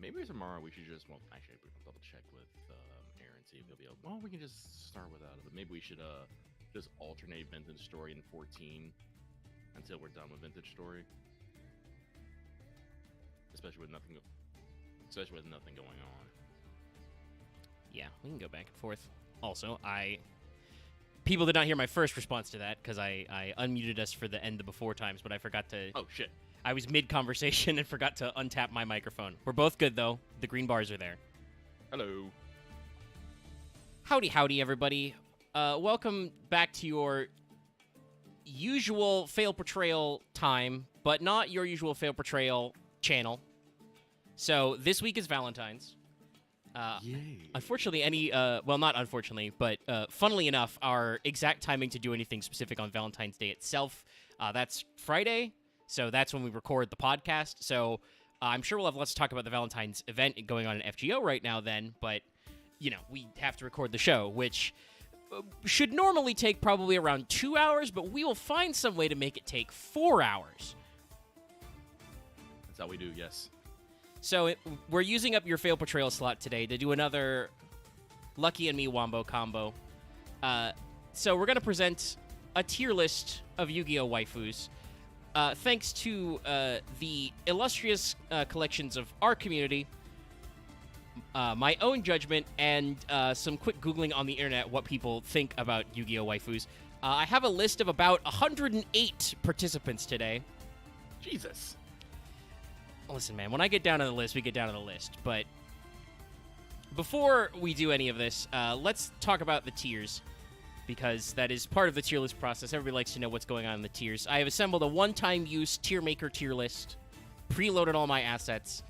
maybe tomorrow we should just, well, actually, we can double check with Aaron, see if he'll be able. Well, we can just start without it, but maybe we should just alternate Vintage Story and 14 until we're done with Vintage Story, especially with nothing going on. Yeah, we can go back and forth. Also, people did not hear my first response to that because I unmuted us for the end the before times, but I forgot to. Oh shit! I was mid-conversation and forgot to untap my microphone. We're both good, though. The green bars are there. Hello. Howdy, everybody. Welcome back to your usual fail portrayal time, but not your usual fail portrayal channel. So this week is Valentine's. Yay. Unfortunately, well, not unfortunately, but funnily enough, our exact timing to do anything specific on Valentine's Day itself, that's Friday. So that's when we record the podcast. So I'm sure we'll have lots to talk about the Valentine's event going on in FGO right now then, but, you know, we have to record the show, which should normally take probably around 2 hours, but we will find some way to make it take 4 hours. That's how we do, yes. So we're using up your fail portrayal slot today to do another Lucky and Me Wombo combo. So we're going to present a tier list of Yu-Gi-Oh! Waifus. Thanks to the illustrious collections of our community, my own judgment, and some quick Googling on the internet what people think about Yu-Gi-Oh! Waifus. I have a list of about 108 participants today. Jesus. Listen, man, when I get down on the list, we get down on the list. But before we do any of this, let's talk about the tiers, because that is part of the tier list process. Everybody likes to know what's going on in the tiers. I have assembled a one-time use tier maker tier list, preloaded all my assets,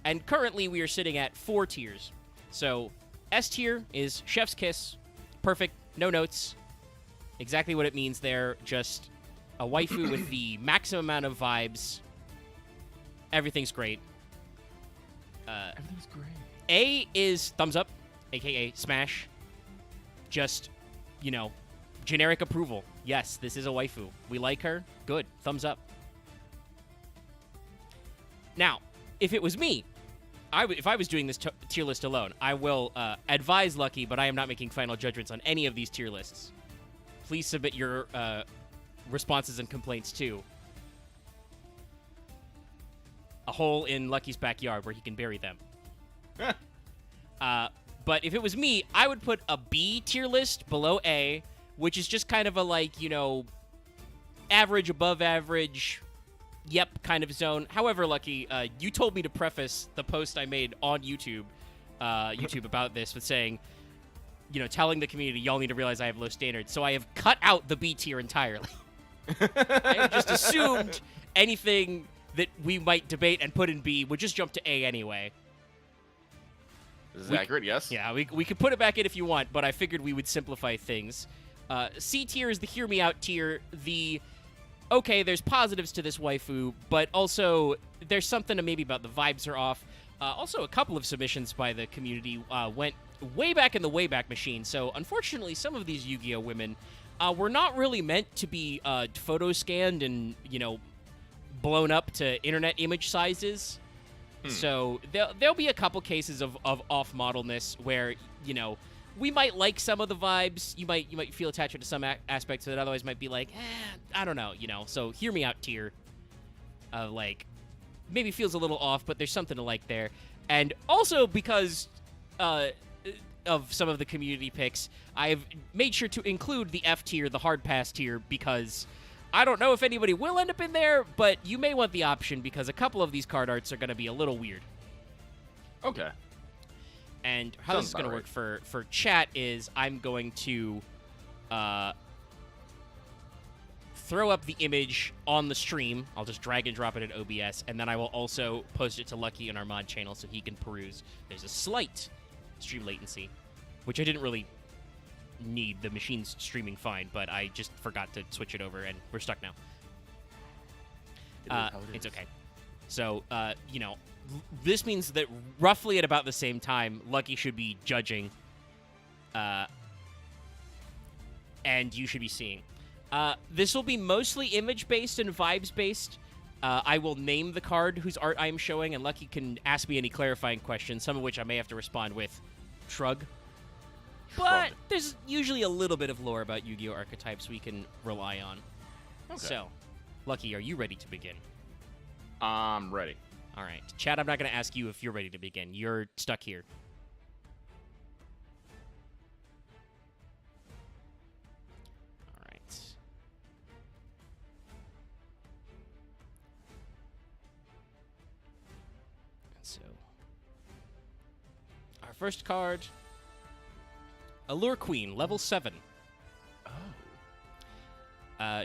and currently we are sitting at 4 tiers. So S tier is Chef's Kiss, perfect, no notes, exactly what it means there, just a waifu with the maximum amount of vibes. Everything's great. Everything's great. A is thumbs up, aka smash. Just, you know, generic approval. Yes, this is a waifu. We like her. Good. Thumbs up. Now, if it was me, if I was doing this tier list alone, I will advise Lucky, but I am not making final judgments on any of these tier lists. Please submit your responses and complaints too. A hole in Lucky's backyard where he can bury them. But if it was me, I would put a B tier list below A, which is just kind of a, like, you know, average, above average, yep, kind of zone. However, Lucky, you told me to preface the post I made on YouTube about this with saying, you know, telling the community, y'all need to realize I have low standards. So I have cut out the B tier entirely. I have just assumed anything that we might debate and put in B would just jump to A anyway. This is accurate, yes? Yeah, we could put it back in if you want, but I figured we would simplify things. C tier is the hear me out tier. Okay, there's positives to this waifu, but also there's something to maybe about the vibes are off. Also, a couple of submissions by the community went way back in the Wayback Machine, so unfortunately some of these Yu-Gi-Oh! Women were not really meant to be photo scanned and, you know, blown up to internet image sizes. So there'll be a couple cases of off-modelness where, you know, we might like some of the vibes. You might feel attached to some aspects that otherwise might be like, I don't know, you know. So hear me out tier. Like, maybe feels a little off, but there's something to like there. And also because of some of the community picks, I've made sure to include the F tier, the hard pass tier, because I don't know if anybody will end up in there, but you may want the option because a couple of these card arts are going to be a little weird. Okay. And how this is going to work for chat is I'm going to throw up the image on the stream. I'll just drag and drop it in OBS, and then I will also post it to Lucky in our mod channel so he can peruse. There's a slight stream latency, which I didn't really need. The machine's streaming fine, but I just forgot to switch it over, and we're stuck now. It's okay. So, you know, this means that roughly at about the same time, Lucky should be judging, and you should be seeing. This will be mostly image-based and vibes-based. I will name the card whose art I am showing, and Lucky can ask me any clarifying questions, some of which I may have to respond with shrug. But there's usually a little bit of lore about Yu-Gi-Oh! Archetypes we can rely on. Okay. So, Lucky, are you ready to begin? I'm ready. All right. Chad, I'm not going to ask you if you're ready to begin. You're stuck here. All right. So, our first card, Allure Queen, level 7.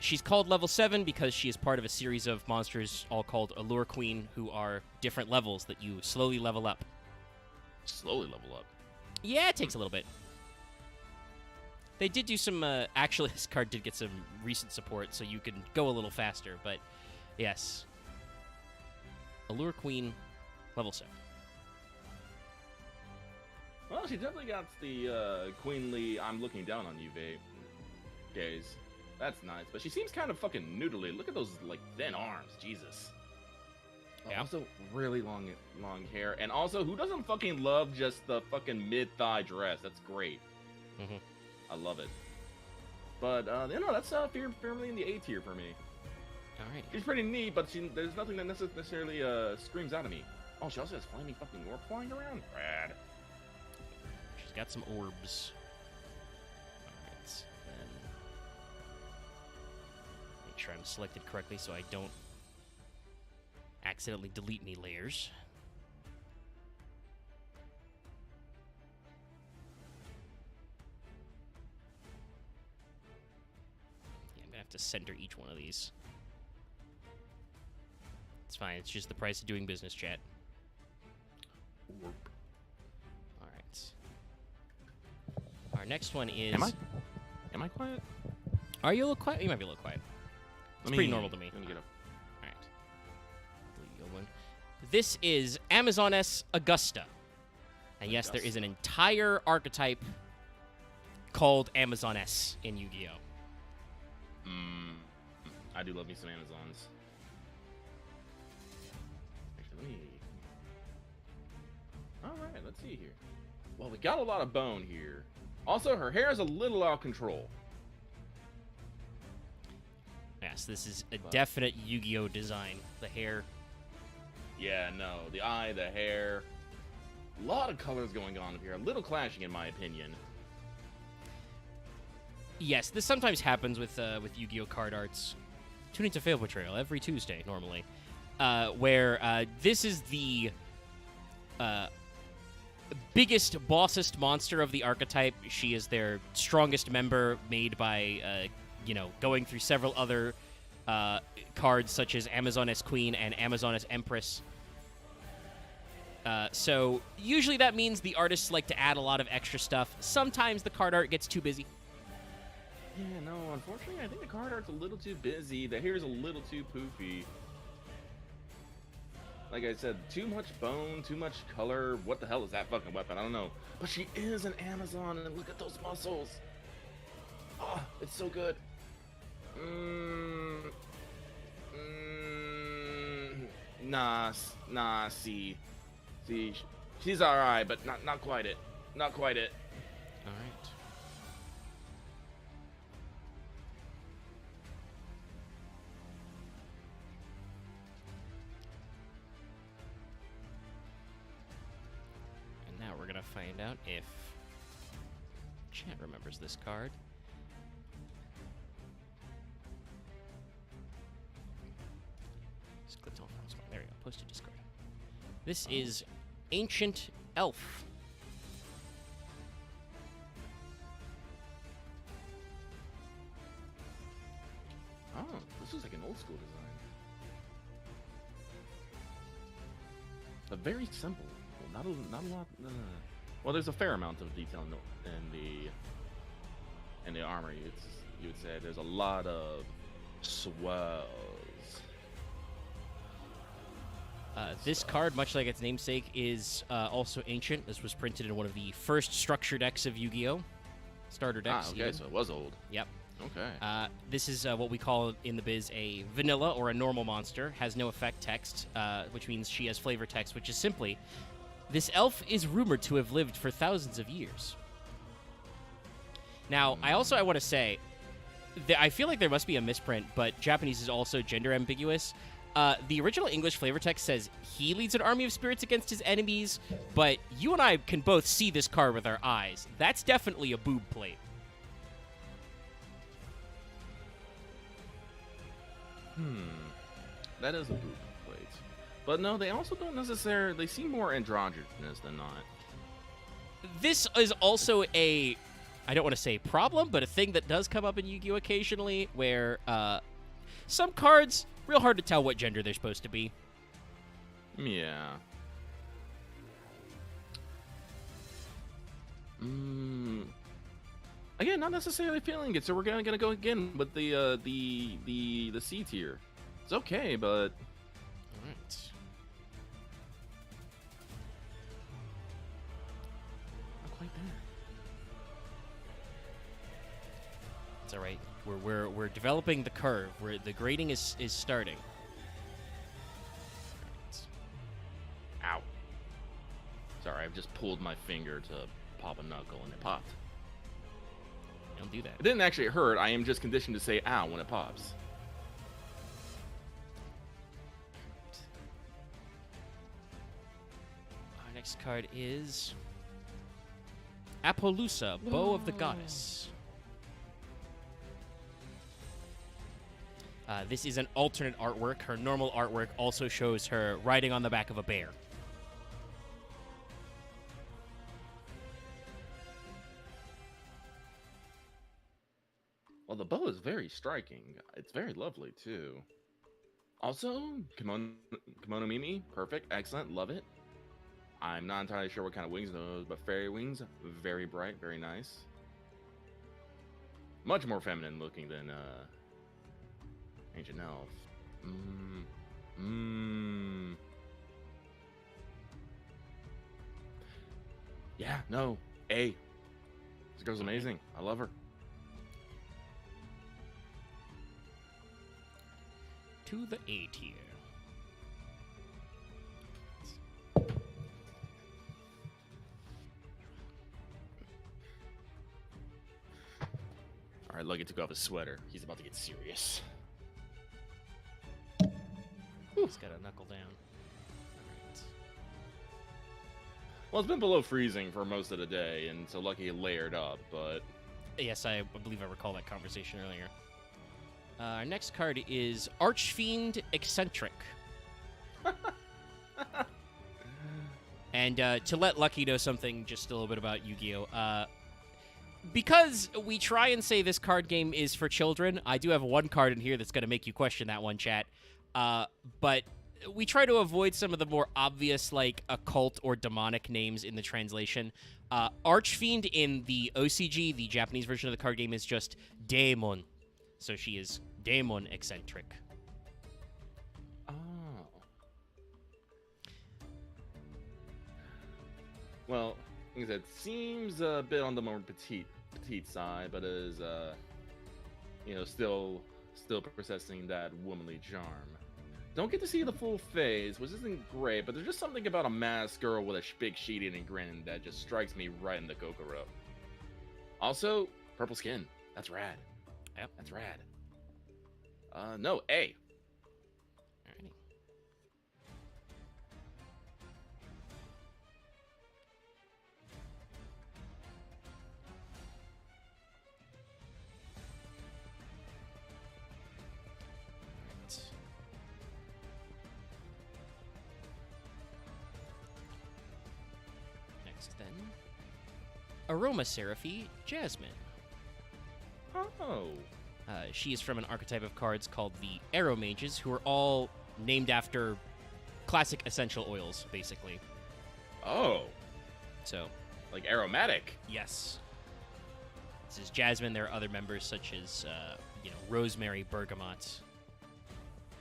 She's called level 7 because she is part of a series of monsters all called Allure Queen, who are different levels that you slowly level up. Slowly level up? Yeah, it takes a little bit. They did do some... actually, this card did get some recent support, so you can go a little faster, but yes. Allure Queen, level 7. Well, she definitely got the queenly I'm looking down on you, babe. Gaze. That's nice, but she seems kind of fucking noodly. Look at those, like, thin arms. Jesus. Yeah. Also, really long hair. And also, who doesn't fucking love just the fucking mid-thigh dress? That's great. Mm-hmm. I love it. But, you know, that's firmly in the A tier for me. All right. She's pretty neat, but there's nothing that necessarily screams out of me. Oh, she also has flaming fucking orb flying around? Rad. She's got some orbs. Make sure I'm selected correctly so I don't accidentally delete any layers. Yeah, I'm gonna have to center each one of these. It's fine, it's just the price of doing business, chat. Alright. Our next one is... Am I quiet? Are you a little quiet? You might be a little quiet. It's pretty normal to me. Let me get up. All right. This is Amazoness Augusta. And yes, there is an entire archetype called Amazoness in Yu-Gi-Oh! I do love me some Amazons. Actually, Alright, let's see here. Well, we got a lot of bone here. Also, her hair is a little out of control. Yes, this is a definite Yu-Gi-Oh! Design. The hair. Yeah, no. The eye, the hair. A lot of colors going on here. A little clashing, in my opinion. Yes, this sometimes happens with Yu-Gi-Oh! Card arts. Tune into Fail Portrayal every Tuesday, normally. Where this is the biggest, bossest monster of the archetype. She is their strongest member, made by... going through several other cards such as Amazoness Queen and Amazoness Empress. So usually that means the artists like to add a lot of extra stuff. Sometimes the card art gets too busy. Yeah, no, unfortunately, I think the card art's a little too busy. The hair's a little too poofy. Like I said, too much bone, too much color. What the hell is that fucking weapon? I don't know. But she is an Amazon, and look at those muscles. Oh, it's so good. Nah, see, she's alright, but not quite it. Not quite it. All right. And now we're gonna find out if chat remembers this card. There we go. Post to Discord. This is Ancient Elf. Oh, this is like an old school design. But very simple. Well, not a lot. Well, there's a fair amount of detail in the armor. You would say there's a lot of swells. This card, much like its namesake, is also ancient. This was printed in one of the first structure decks of Yu-Gi-Oh! Starter decks. Okay, even. so it was old. Yep. Okay. This is what we call in the biz a vanilla or a normal monster. Has no effect text, which means she has flavor text, which is simply, this elf is rumored to have lived for thousands of years. Now, I want to say, I feel like there must be a misprint, but Japanese is also gender ambiguous. The original English flavor text says he leads an army of spirits against his enemies, but you and I can both see this card with our eyes. That's definitely a boob plate. That is a boob plate. But no, they also don't necessarily... They seem more androgynous than not. This is also a... I don't want to say problem, but a thing that does come up in Yu-Gi-Oh! Occasionally, where some cards, real hard to tell what gender they're supposed to be. Yeah. Again, not necessarily feeling it, so we're gonna go again with the C tier. It's okay, but All right. not quite there. It's all right. We're developing the curve. The grading is starting. Ow. Sorry, I've just pulled my finger to pop a knuckle and it popped. Don't do that. It didn't actually hurt. I am just conditioned to say ow when it pops. Our next card is Appaloosa, Bow of the Goddess. This is an alternate artwork. Her normal artwork also shows her riding on the back of a bear. Well, the bow is very striking. It's very lovely, too. Also, Kimono Mimi, perfect, excellent, love it. I'm not entirely sure what kind of wings those, but fairy wings, very bright, very nice. Much more feminine looking than Ancient Elf. Yeah, no, A. This girl's amazing. I love her. To the A tier. All right, Lucky took off his sweater. He's about to get serious. He's got a knuckle down. Alright. Well, it's been below freezing for most of the day, and so Lucky layered up, but... Yes, I believe I recall that conversation earlier. Our next card is Archfiend Eccentric. And to let Lucky know something just a little bit about Yu-Gi-Oh! Because we try and say this card game is for children, I do have one card in here that's going to make you question that one, chat. But we try to avoid some of the more obvious, like, occult or demonic names in the translation. Archfiend in the OCG, the Japanese version of the card game, is just Daemon. So she is Daemon Eccentric. Oh. Well, like I said, seems a bit on the more petite side, but is, you know, still possessing that womanly charm. Don't get to see the full phase, which isn't great, but there's just something about a masked girl with a big sheet-eating grin that just strikes me right in the kokoro. Also, purple skin. That's rad. Yep. That's rad. No, A. Alrighty. Next, then, Aromaseraphie Jasmine. Oh. She is from an archetype of cards called the Arrow Mages, who are all named after classic essential oils, basically. Oh. So, Like aromatic. yes. This is Jasmine. There are other members such as, you know, rosemary, bergamot,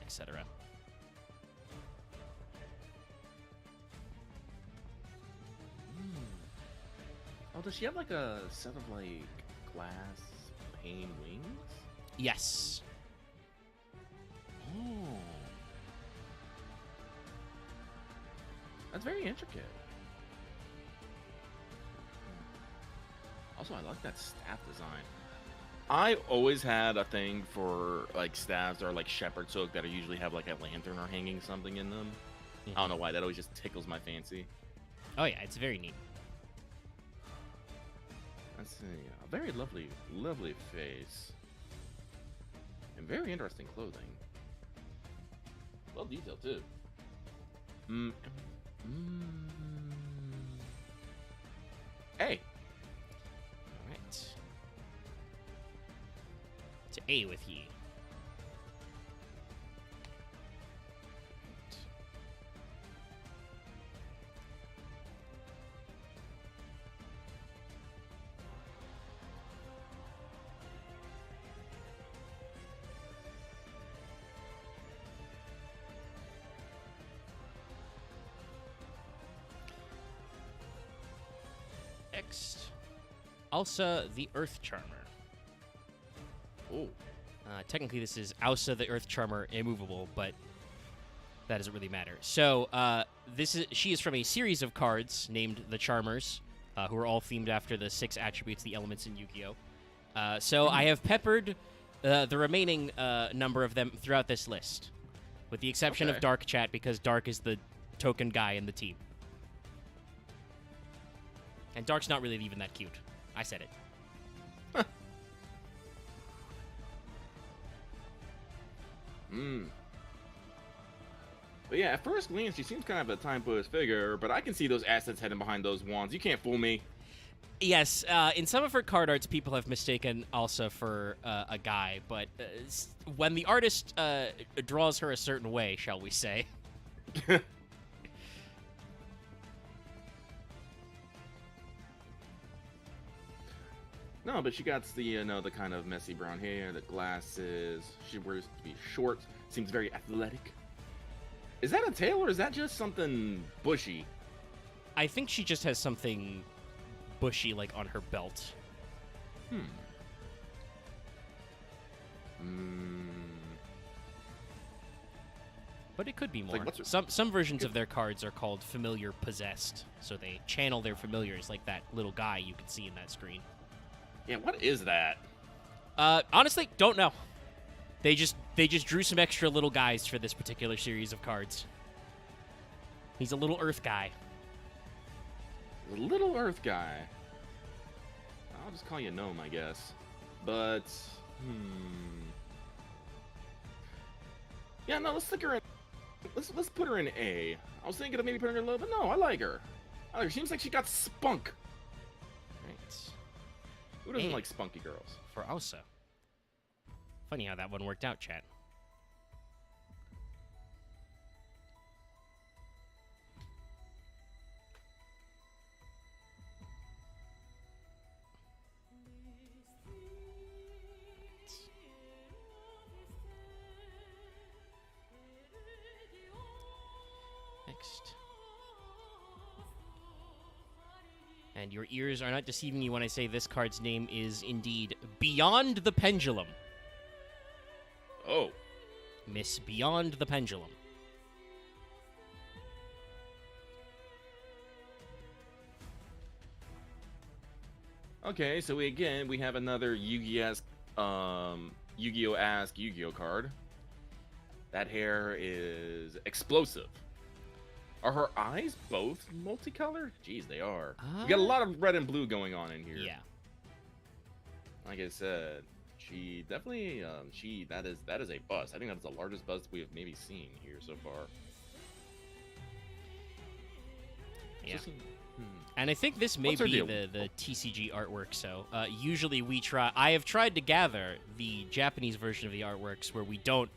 etc. Oh, does she have like a set of like glass pain wings? Yes. Oh. That's very intricate. Also, I like that staff design. I always had a thing for like staffs that are like shepherd's hook that usually have like a lantern or hanging something in them. I don't know why, that always just tickles my fancy. Oh yeah, it's very neat. Let's see, a very lovely, lovely face. And very interesting clothing. Well detailed too. Hey. All right. To A with ye. Next, Elsa the Earth Charmer. Oh. Technically, this is Elsa the Earth Charmer immovable, but that doesn't really matter. So, she is from a series of cards named the Charmers, who are all themed after the 6 attributes, the elements in Yu-Gi-Oh. So I have peppered the remaining number of them throughout this list, with the exception of Dark Chat, because Dark is the token guy in the team. And Dark's not really even that cute. I said it. But yeah, at first glance, she seems kind of a time-posed figure, but I can see those assets hidden behind those wands. You can't fool me. Yes, in some of her card arts, people have mistaken Elsa for a guy, but when the artist draws her a certain way, shall we say... No, but she got the, the kind of messy brown hair, the glasses. She wears to be short. Seems very athletic. Is that a tail, or is that just something bushy? I think she just has something bushy, like, on her belt. But it could be more. Like, some versions of their cards are called Familiar Possessed, so they channel their familiars, like that little guy you can see in that screen. Yeah, what is that? Honestly, don't know. They just drew some extra little guys for this particular series of cards. He's a little Earth guy. The little Earth guy. I'll just call you Gnome, I guess. But yeah, no, let's stick her in. Let's put her in A. I was thinking of maybe putting her in low, but no, I like her. Seems like she got spunk. Right. Who doesn't like spunky girls? For Elsa. Funny how that one worked out, chat. Next. And your ears are not deceiving you when I say this card's name is indeed Beyond the Pendulum. Oh. Miss Beyond the Pendulum. Okay, so we have another Yu-Gi-Oh! Yu-Gi-Oh! Yu-Gi-Oh! Card. That hair is explosive. Are her eyes both multicolored? Jeez, they are. We got a lot of red and blue going on in here. Yeah. Like I said, she definitely that is a bust. I think that's the largest bust we have maybe seen here so far. Yeah. And I think this may be the TCG artwork. So usually I have tried to gather the Japanese version of the artworks where we don't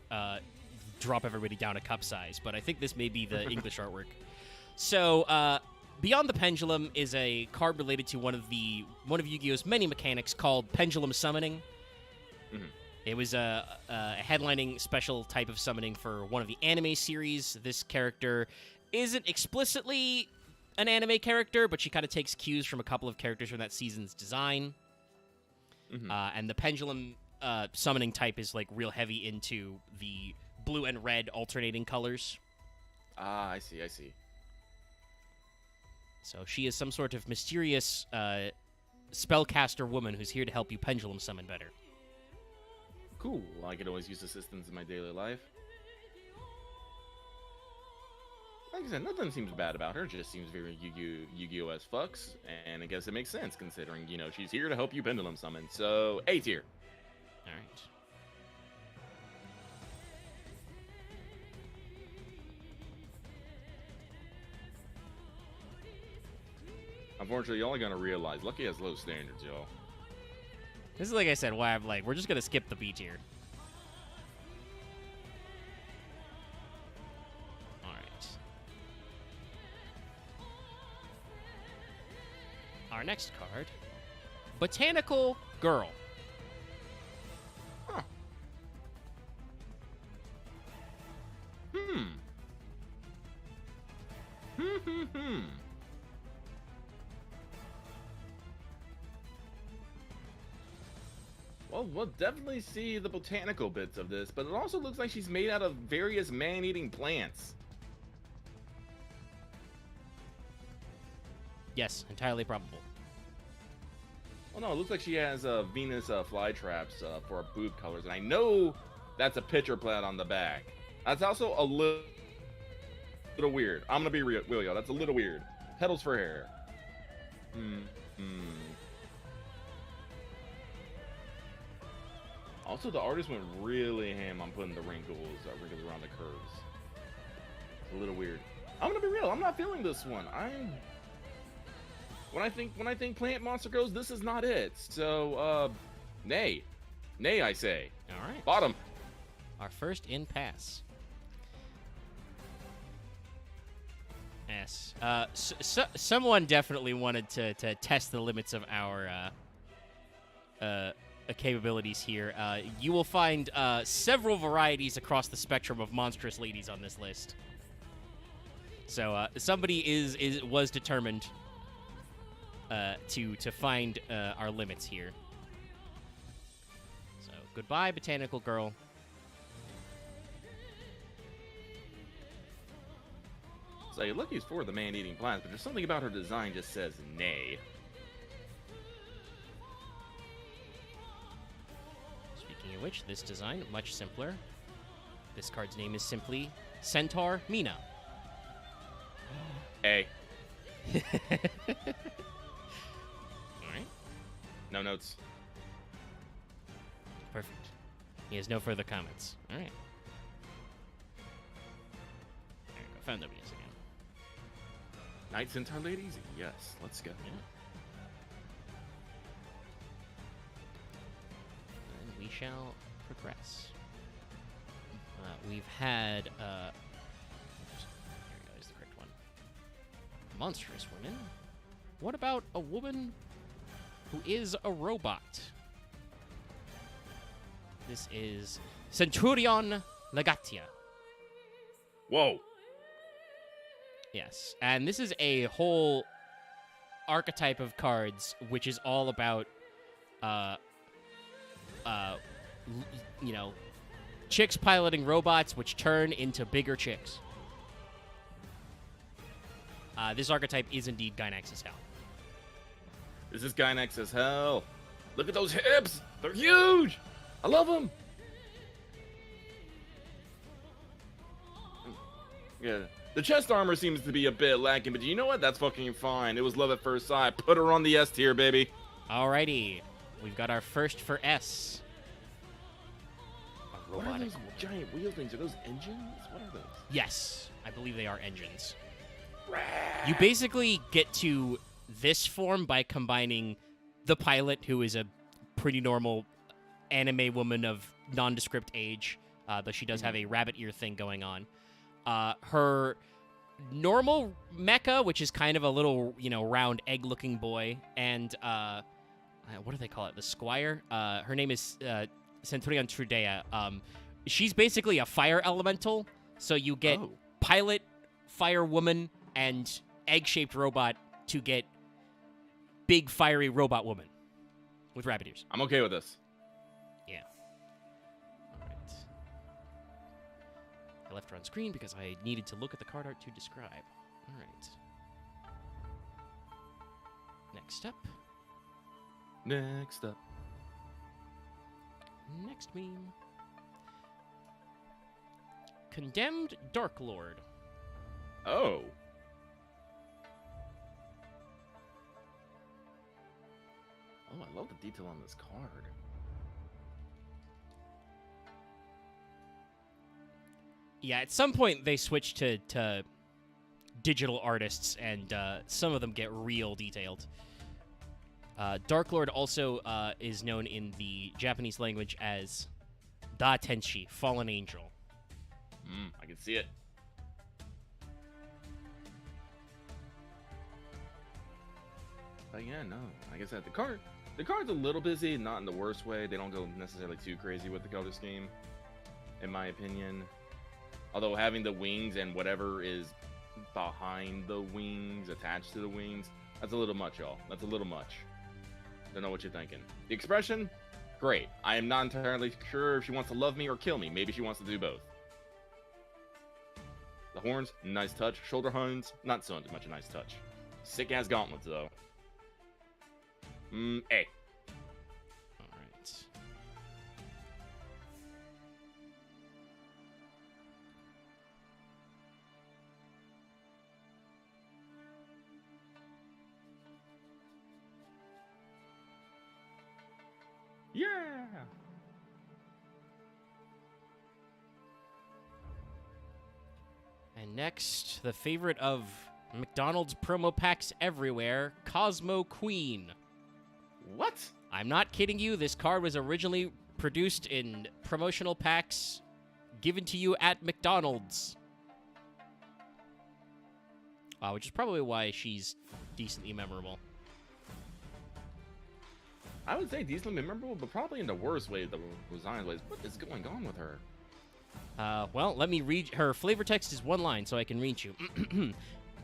drop everybody down a cup size, but I think this may be the English artwork. So Beyond the Pendulum is a card related to one of Yu-Gi-Oh's many mechanics called Pendulum Summoning. Mm-hmm. It was a headlining special type of summoning for one of the anime series. This character isn't explicitly an anime character, but she kind of takes cues from a couple of characters from that season's design. And the pendulum summoning type is like real heavy into the blue and red alternating colors. Ah, I see. So she is some sort of mysterious spellcaster woman who's here to help you pendulum summon better. Cool. I could always use assistance in my daily life. Like I said, nothing seems bad about her. Just seems very Yu-Gi-Oh as fucks, and I guess it makes sense considering, you know, she's here to help you pendulum summon. So A tier. All right. Unfortunately, y'all are gonna realize Lucky has low standards, y'all. This is like I said, why I'm like, we're just gonna skip the B tier. All right. Our next card, Botanical Girl. Huh. Well, we'll definitely see the botanical bits of this, but it also looks like she's made out of various man-eating plants. Yes, entirely probable. Well, no, it looks like she has Venus flytraps for her boob colors, and I know that's a picture plant on the back. That's also a little weird. I'm gonna be real, y'all. That's a little weird. Petals for hair. Also, the artist went really ham on putting the wrinkles around the curves. It's a little weird. I'm gonna be real. I'm not feeling this one. When I think Plant Monster goes, this is not it. So, nay, I say. All right. Bottom. Our first in pass. Yes. Someone definitely wanted to test the limits of our capabilities here. You will find several varieties across the spectrum of monstrous ladies on this list. So somebody was determined to find our limits here. So goodbye, Botanical Girl. So Lucky's for the man-eating plants, but there's something about her design just says nay. Speaking of which, this design, much simpler. This card's name is simply Centaur Mina. A. Alright. No notes. Perfect. He has no further comments. Alright. There we go. Found W's again. Night Centaur ladies? Yes, let's go. Yeah. And we shall progress. We've had, here we go, is the correct one. Monstrous women. What about a woman who is a robot? This is Centurion Legatia. Whoa. Yes, and this is a whole archetype of cards, which is all about, you know, chicks piloting robots, which turn into bigger chicks. This archetype is indeed Gynax as hell. This is Gynax as hell. Look at those hips. They're huge. I love them. Yeah. The chest armor seems to be a bit lacking, but you know what? That's fucking fine. It was love at first sight. Put her on the S tier, baby. Alrighty. We've got our first for S. What are those giant wheel things? Are those engines? What are those? Yes, I believe they are engines. You basically get to this form by combining the pilot, who is a pretty normal anime woman of nondescript age, though she does have a rabbit ear thing going on. Her normal mecha, which is kind of a little, you know, round egg-looking boy, and what do they call it? The Squire. Her name is Centurion Trudea. She's basically a fire elemental, so you get pilot, fire woman, and egg-shaped robot to get big fiery robot woman. With rabbit ears. I'm okay with this. Yeah. All right. I left her on screen because I needed to look at the card art to describe. All right. Next up. Next up. Next meme. Condemned Dark Lord. Oh. Oh, I love the detail on this card. Yeah, at some point they switch to digital artists, and some of them get real detailed. Dark Lord also is known in the Japanese language as Da Tenshi, Fallen Angel. I can see it. But yeah, no. Like I said, the card's a little busy, not in the worst way. They don't go necessarily too crazy with the color scheme, in my opinion. Although having the wings and whatever is behind the wings, attached to the wings, that's a little much, y'all. That's a little much. Don't know what you're thinking. The expression, great. I am not entirely sure if she wants to love me or kill me. Maybe she wants to do both. The horns, nice touch. Shoulder horns, not so much a nice touch. Sick-ass gauntlets, though. A. All right. Yeah! And next, the favorite of McDonald's promo packs everywhere, Cosmo Queen. What? I'm not kidding you. This card was originally produced in promotional packs given to you at McDonald's. Which is probably why she's decently memorable. I would say decently memorable, but probably in the worst way, the design ways. What is going on with her? Well, let me read. Her flavor text is one line, so I can read you.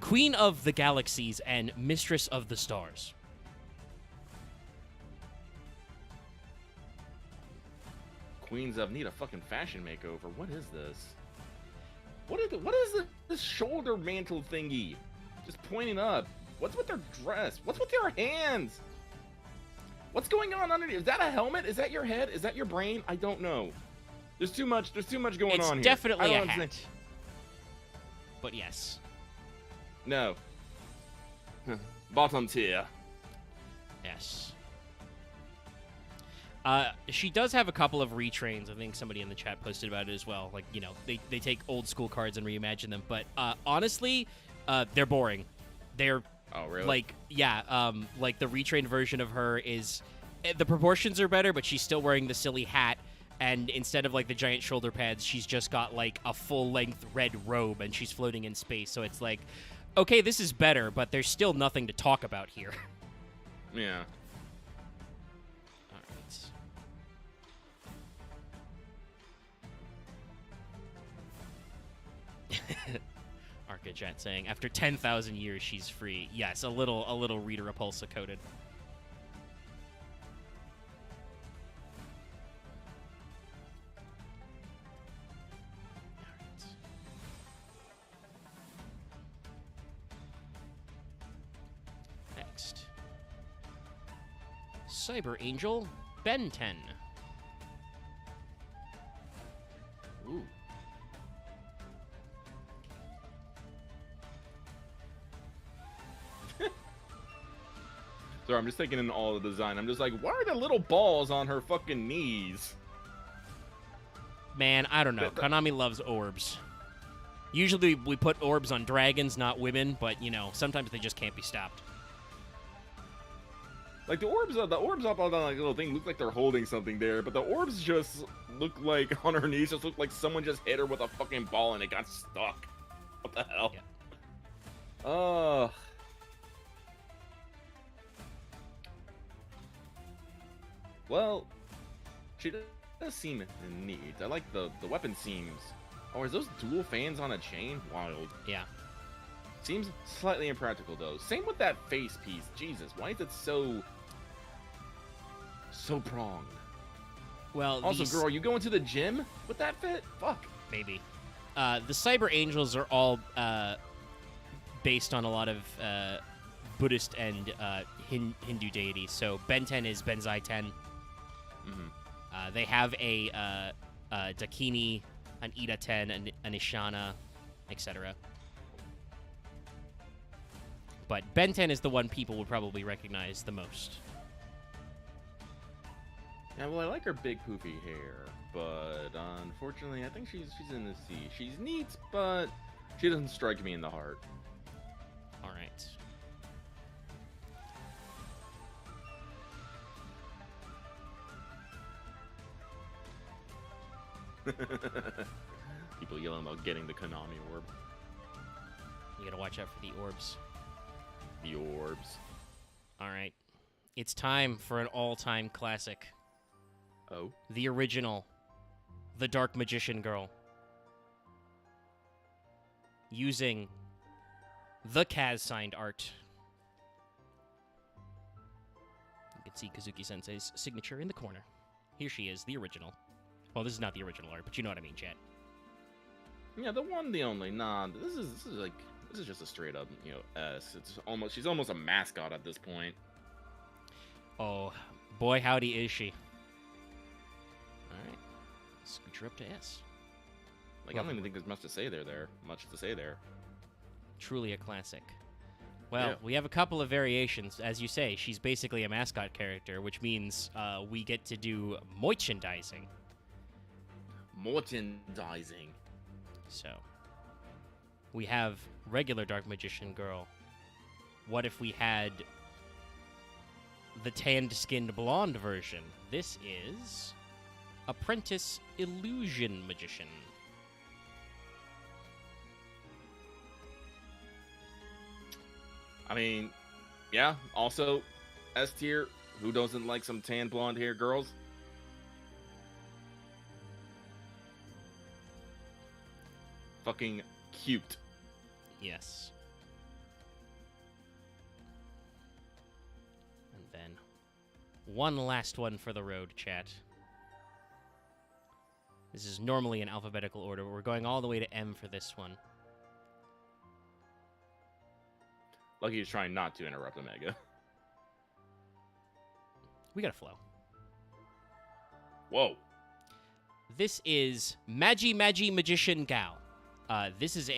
Queen of the Galaxies and Mistress of the Stars. Queens of need a fucking fashion makeover. What is this? What is this shoulder mantle thingy? Just pointing up. What's with their dress? What's with their hands? What's going on underneath? Is that a helmet? Is that your head? Is that your brain? I don't know. There's too much going on here. It's definitely a understand. hat. But yes. No. Bottom tier. Yes. She does have a couple of retrains. I think somebody in the chat posted about it as well. Like, you know, they take old school cards and reimagine them. But honestly, they're boring. They're Oh, really? like, yeah, like the retrained version of her is the proportions are better, but she's still wearing the silly hat. And instead of like the giant shoulder pads, she's just got like a full length red robe and she's floating in space. So it's like, okay, this is better, but there's still nothing to talk about here. Yeah. All right. Arca Chat saying, after 10,000 years, she's free. Yes, a little Rita Repulsa coated. Next. Cyber Angel, Ben 10. Ooh. Sorry, I'm just taking in all the design. I'm just like, why are there little balls on her fucking knees? Man, I don't know. Konami loves orbs. Usually we put orbs on dragons, not women, but, you know, sometimes they just can't be stopped. Like, the orbs up on that like, little thing look like they're holding something there, but the orbs just look like, on her knees, just look like someone just hit her with a fucking ball and it got stuck. What the hell? Yeah. Well, she does seem neat. I like the weapon seems. Oh, is those dual fans on a chain? Wild. Yeah. Seems slightly impractical, though. Same with that face piece. Jesus, why is it so... so pronged. Well, Also, girl, you going to the gym with that fit? Fuck. maybe. The Cyber Angels are all based on a lot of Buddhist and Hindu deities. So Ben 10 is Benzai 10. Mm-hmm. They have a Dakini, an Ida 10, an Ishana, etc. But Ben 10 is the one people would probably recognize the most. Yeah, well, I like her big poofy hair, but unfortunately, I think she's in the sea. She's neat, but she doesn't strike me in the heart. All right. People yelling about getting the Konami orb. You gotta watch out for the orbs. The orbs. All right. It's time for an all-time classic. Oh? The original. The Dark Magician Girl. Using the Kaz signed art. You can see Kazuki-sensei's signature in the corner. Here she is, the original. Well, this is not the original art, but you know what I mean, chat. Yeah, the one, the only. Nah, this is just a straight up, S. She's almost a mascot at this point. Oh, boy howdy is she. Alright. Scoot her up to S. Like, I don't even think there's much to say there. Truly a classic. Well, Yeah. we have a couple of variations. As you say, she's basically a mascot character, which means we get to do merchandising. Merchandising. So, we have regular Dark Magician Girl. What if we had the tanned-skinned blonde version? This is Apprentice Illusion Magician. I mean, yeah, also, S tier, who doesn't like some tan blonde hair girls? Fucking cute. Yes. And then one last one for the road, chat. This is normally in alphabetical order, but we're going all the way to M for this one. Lucky he's trying not to interrupt Omega. We got a flow. Whoa. This is Magi Magician Gal. This is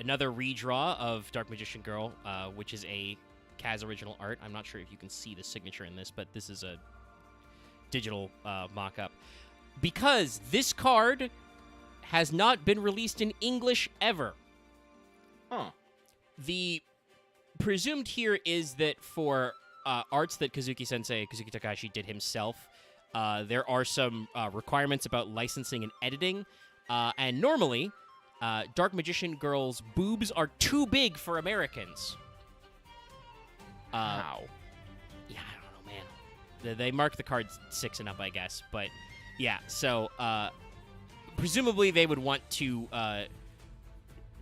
another redraw of Dark Magician Girl, which is a Kaz original art. I'm not sure if you can see the signature in this, but this is a digital mock-up. Because this card has not been released in English ever. Huh. The presumed here is that for arts that Kazuki Takahashi did himself, there are some requirements about licensing and editing. And normally, Dark Magician Girl's boobs are too big for Americans. Wow. Yeah, I don't know, man. They mark the cards 6 and up, I guess. But, yeah, so presumably they would want to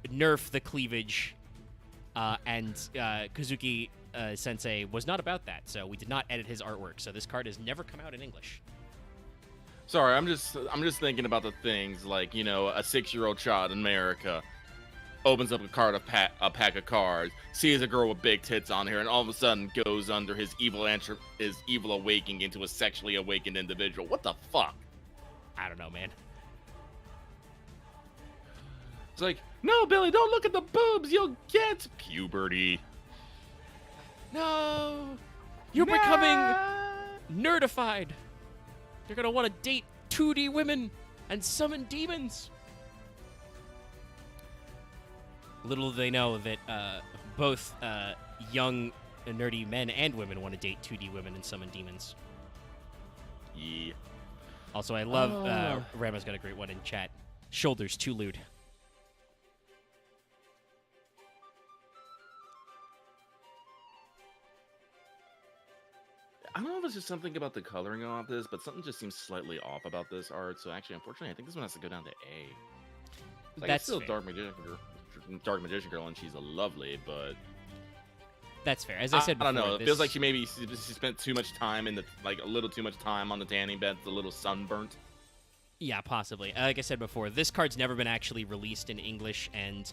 nerf the cleavage, and Kazuki Sensei was not about that, so we did not edit his artwork. So this card has never come out in English. Sorry, I'm just thinking about the things like, a 6-year-old child in America opens up a pack of cards, sees a girl with big tits on her, and all of a sudden goes under his evil awakening into a sexually awakened individual. What the fuck? I don't know, man. It's like, no, Billy, don't look at the boobs. You'll get puberty. No! You're becoming nerdified. You're gonna want to date 2D women and summon demons. Little do they know that both young nerdy men and women want to date 2D women and summon demons. Yeah. Also, I love Rama's got a great one in chat. Shoulders too lewd. I don't know if it's just something about the coloring on this, but something just seems slightly off about this art. So actually, unfortunately, I think this one has to go down to A. Like, That's it's still fair. Dark Magician Girl, and she's a lovely, but That's fair. As I said before, I don't know. It feels like she spent too much time in the a little too much time on the tanning bed. It's a little sunburnt. Yeah, possibly. Like I said before, this card's never been actually released in English, and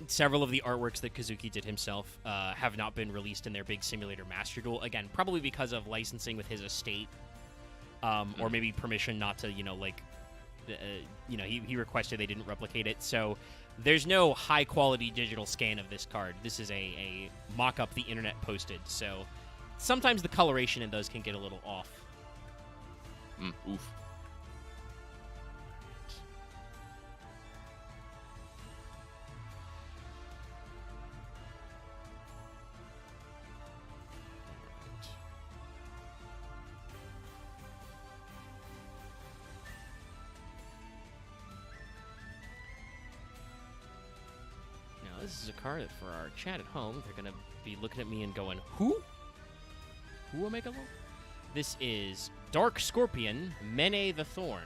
several of the artworks that Kazuki did himself have not been released in their big simulator master duel. Again, probably because of licensing with his estate, or maybe permission not to, he requested they didn't replicate it. So there's no high-quality digital scan of this card. This is a mock-up the internet posted, so sometimes the coloration in those can get a little off. Oof. This is a card that for our chat at home, they're going to be looking at me and going, who? Who Omega Law? This is Dark Scorpion, Mene the Thorn.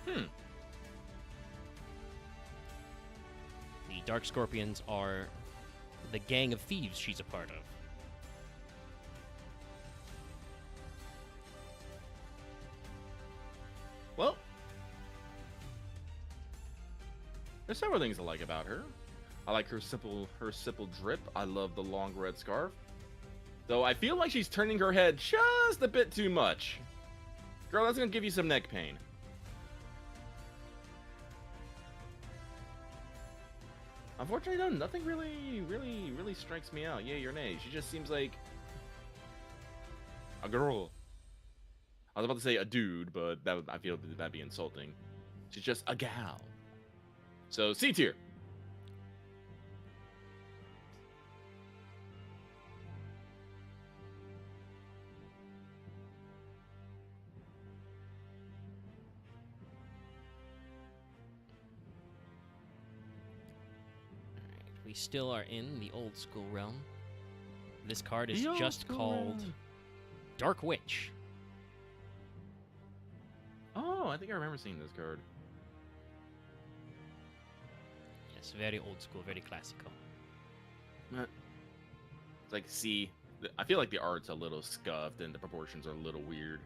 The Dark Scorpions are the gang of thieves she's a part of. Well, there's several things I like about her. I like her simple drip. I love the long red scarf. Though I feel like she's turning her head just a bit too much. Girl, that's gonna give you some neck pain. Unfortunately, though, nothing really strikes me out. Yay or nay. She just seems like a girl. I was about to say a dude, but I feel that'd be insulting. She's just a gal. So, C tier. We still are in the old school realm. This card is just called Dark Witch. Oh, I think I remember seeing this card. Yes, very old school, very classical. It's like, see, I feel like the art's a little scuffed and the proportions are a little weird.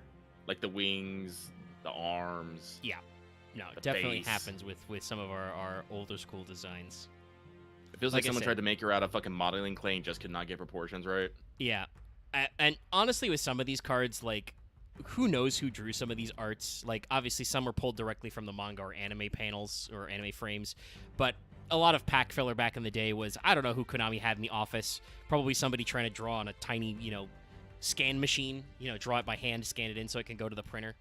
Like the wings, the arms. Yeah. No, it the definitely face. happens with some of our older school designs. It feels Like like I someone said- tried to make her out of fucking modeling clay and just could not get proportions right. Yeah. And honestly, with some of these cards, like, who knows who drew some of these arts? Like, obviously, some were pulled directly from the manga or anime panels or anime frames, but a lot of pack filler back in the day was, I don't know who Konami had in the office. Probably somebody trying to draw on a tiny, scan machine, draw it by hand, scan it in so it can go to the printer.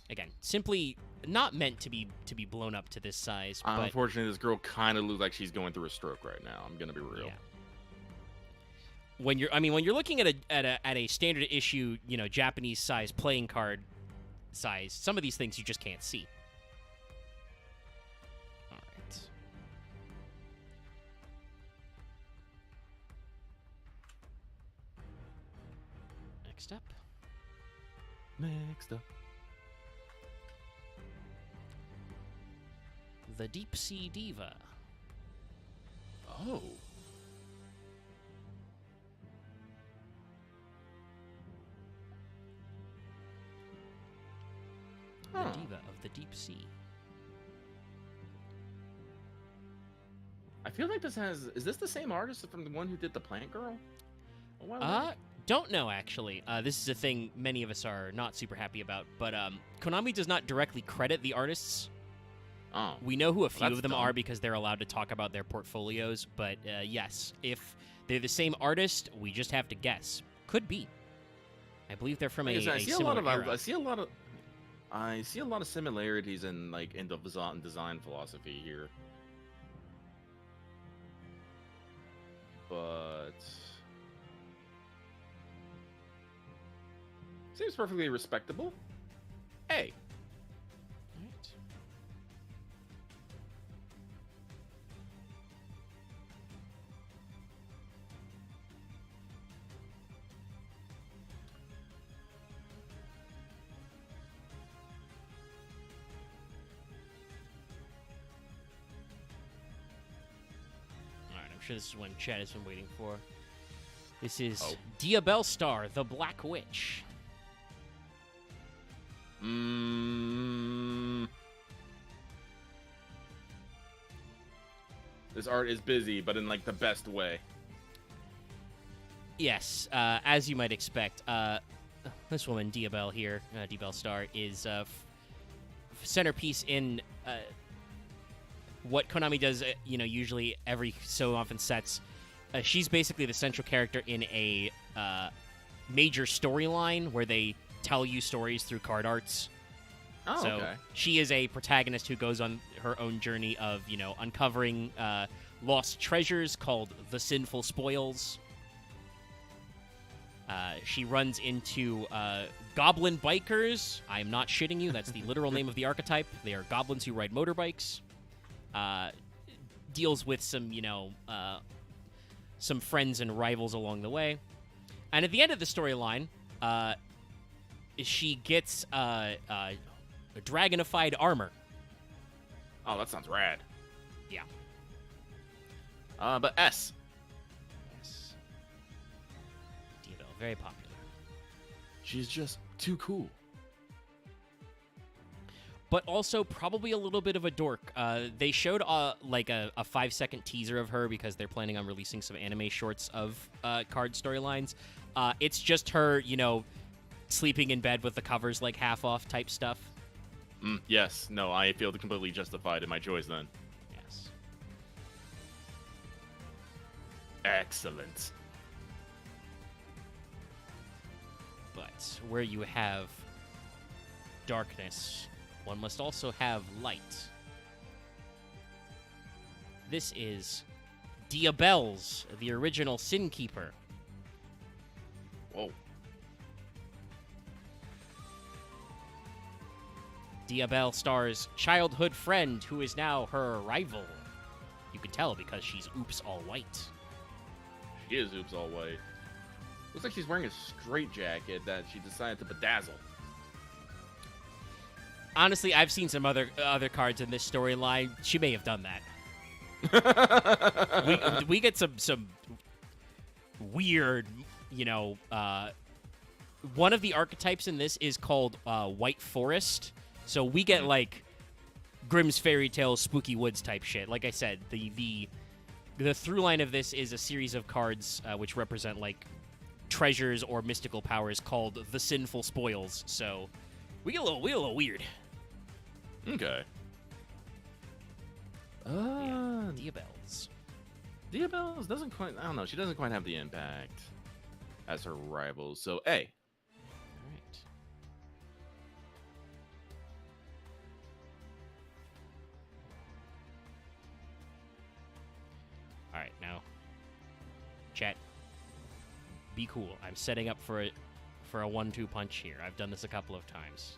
Again, simply not meant to be blown up to this size. But Unfortunately, this girl kind of looks like she's going through a stroke right now. I'm gonna be real. yeah. When you're looking at a standard issue, Japanese size playing card size, some of these things you just can't see. All right. Next up. Next up. The Deep Sea Diva. Oh. The Diva of the Deep Sea. I feel like is this the same artist from the one who did the Plant Girl? A while ago? Don't know, actually. This is a thing many of us are not super happy about, but Konami does not directly credit the artists. Oh. We know who a few that's of them dumb. are because they're allowed to talk about their portfolios, but yes, if they're the same artist, we just have to guess. Could be. I believe they're from Like I said, a similar era. I see a lot of similarities in the design philosophy here. But seems perfectly respectable. Hey. Alright. sure this is one chat has been waiting for. This is Oh. Diabel Star, the Black Witch. This art is busy, but in like the best way. Yes, as you might expect, this woman, Diabel here, Diabel Star, is centerpiece in what Konami does, usually every so often sets. She's basically the central character in a major storyline where they tell you stories through card arts. Oh, So okay. she is a protagonist who goes on her own journey of, uncovering lost treasures called the Sinful Spoils. She runs into goblin bikers. I am not shitting you. That's the literal name of the archetype. They are goblins who ride motorbikes. Deals with some friends and rivals along the way. And at the end of the storyline, she gets dragonified armor. Oh, that sounds rad. Yeah. But S. Yes. Diabel, very popular. She's just too cool. But also probably a little bit of a dork. They showed like a 5-second teaser of her because they're planning on releasing some anime shorts of card storylines. It's just her, sleeping in bed with the covers like half off type stuff. Yes. No, I feel completely justified in my choice then. Yes. Excellent. But where you have darkness, one must also have light. This is Diabels, the original Sin Keeper. Whoa. Diabel Star's childhood friend, who is now her rival. You can tell because she's oops all white. She is oops all white. Looks like she's wearing a straitjacket that she decided to bedazzle. Honestly, I've seen some other cards in this storyline. She may have done that. we get some weird, one of the archetypes in this is called White Forest. So we get like Grimm's Fairy Tales, Spooky Woods type shit. Like I said, the through line of this is a series of cards which represent like treasures or mystical powers called the Sinful Spoils. So we get a little weird. Okay. Yeah, Diabels. Diabels doesn't quite. I don't know. She doesn't quite have the impact as her rivals. So A. All right. All right, now, chat. Be cool. I'm setting up for a 1-2 punch here. I've done this a couple of times.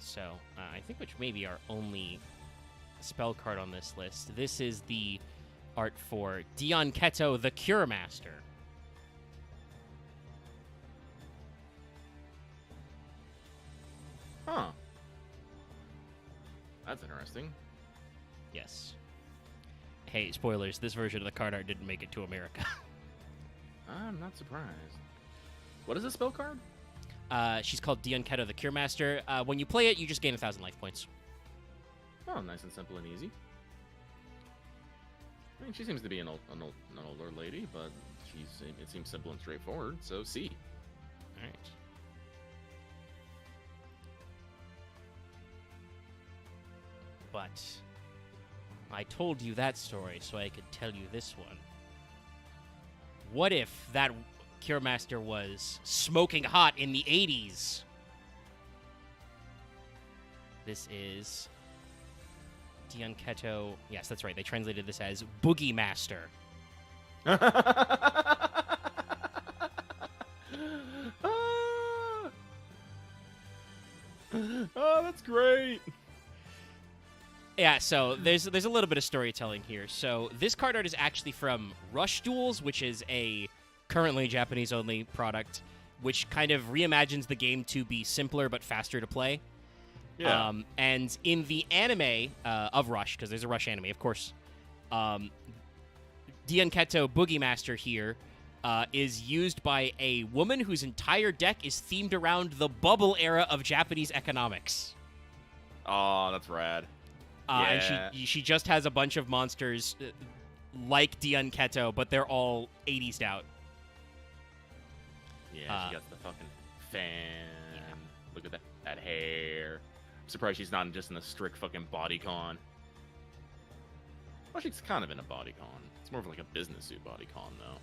So, I think which may be our only spell card on this list. This is the art for Dion Keto, the Cure Master. Huh. That's interesting. Yes. Hey, spoilers, this version of the card art didn't make it to America. I'm not surprised. What is this spell card? She's called Dion Keto, the Cure Master. When you play it, you just gain 1,000 life points. Oh, nice and simple and easy. I mean, she seems to be an older lady, but it seems simple and straightforward, so C. All right. But I told you that story so I could tell you this one. What if that Cure Master was smoking hot in the 80s? This is Dion Keto. Yes, that's right. They translated this as Boogie Master. Oh, that's great. Yeah, so there's a little bit of storytelling here. So this card art is actually from Rush Duels, which is a currently Japanese-only product, which kind of reimagines the game to be simpler but faster to play. Yeah. And in the anime of Rush, because there's a Rush anime, of course, Dianketo Boogie Master here is used by a woman whose entire deck is themed around the bubble era of Japanese economics. Oh, that's rad. And she just has a bunch of monsters like Dianketo, but they're all 80'd out. Yeah, she got the fucking fan. Yeah. Look at that hair. I'm surprised she's not just in a strict fucking bodycon. Well, she's kind of in a bodycon. It's more of like a business suit bodycon, though.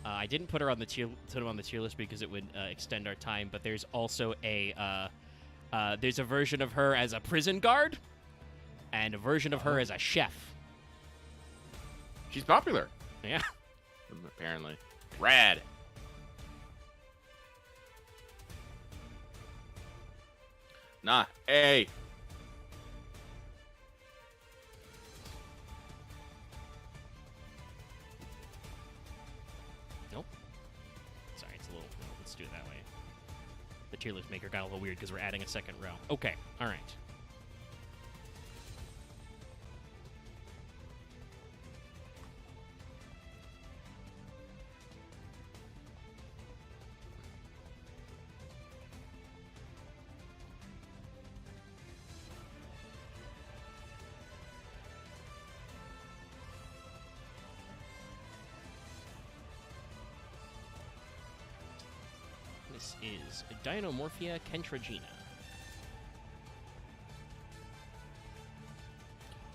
I didn't put her on the tier list because it would extend our time, but there's also there's a version of her as a prison guard and a version of her as a chef. She's popular. Yeah. Apparently. Rad. Nah, hey. Nope. Sorry, it's a little... Let's do it that way. The tier list maker got a little weird because we're adding a second row. Okay, all right. This is Dinomorphia Kentragina.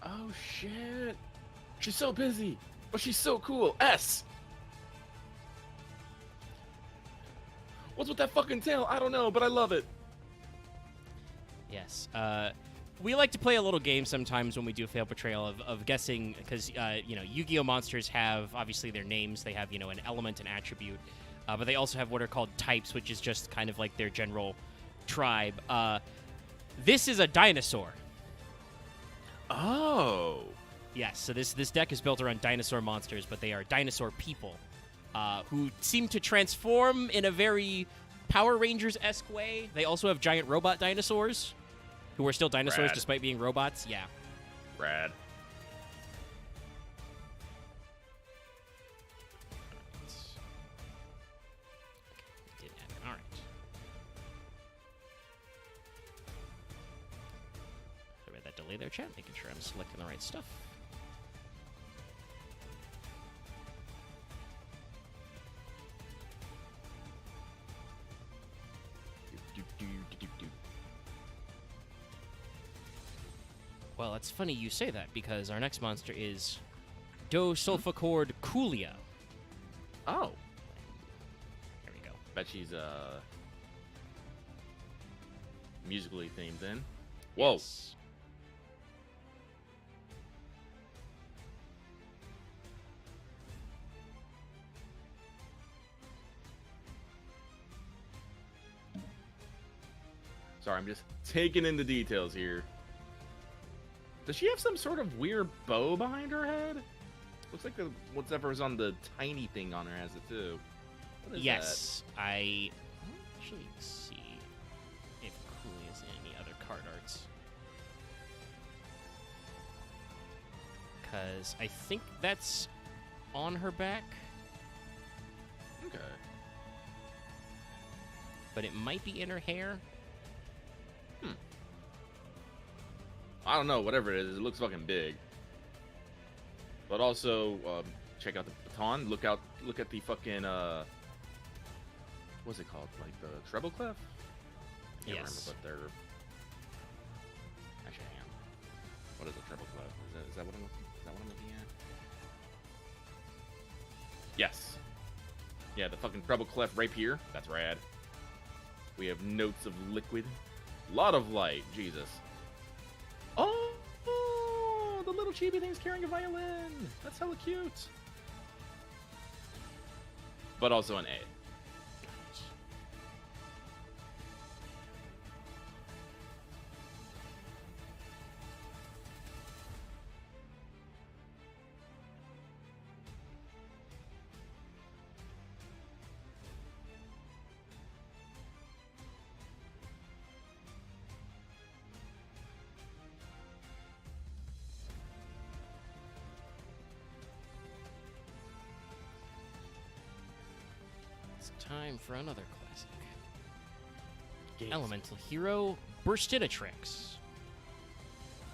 Oh, shit. She's so busy, but she's so cool. S. What's with that fucking tail? I don't know, but I love it. Yes. We like to play a little game sometimes when we do Fail Portrayal of guessing, because, Yu-Gi-Oh! Monsters have, obviously, their names. They have, an element, an attribute. But they also have what are called types, which is just kind of like their general tribe. This is a dinosaur. Oh. Yes, so this deck is built around dinosaur monsters, but they are dinosaur people who seem to transform in a very Power Rangers-esque way. They also have giant robot dinosaurs who are still dinosaurs Rad. despite being robots. Yeah. Rad. All right. Sorry about that delay there, chat. Making sure I'm selecting the right stuff. Well, it's funny you say that because our next monster is Dosulfacord Coolia. Oh. There we go. Bet she's musically themed then. Whoa. Yes. Sorry, I'm just taking in the details here. Does she have some sort of weird bow behind her head? Looks like whatever's on the tiny thing on her has it too. What is Yes, I actually see if Cooley is in any other card arts. Because I think that's on her back, that? Okay. but it might be in her hair. I don't know, whatever it is, it looks fucking big. But also, check out the baton. Look at the fucking what's it called? Like the treble clef? Can't remember, Yes. but they're actually hang on. What is a treble clef? Is that what I'm looking at? Yes. Yeah, the fucking treble clef right here. That's rad. We have notes of liquid. Lot of light. Jesus. Oh, the little chibi thing's carrying a violin. That's hella cute. But also an A. It's time for another classic. Games. Elemental Hero Burstinatrix.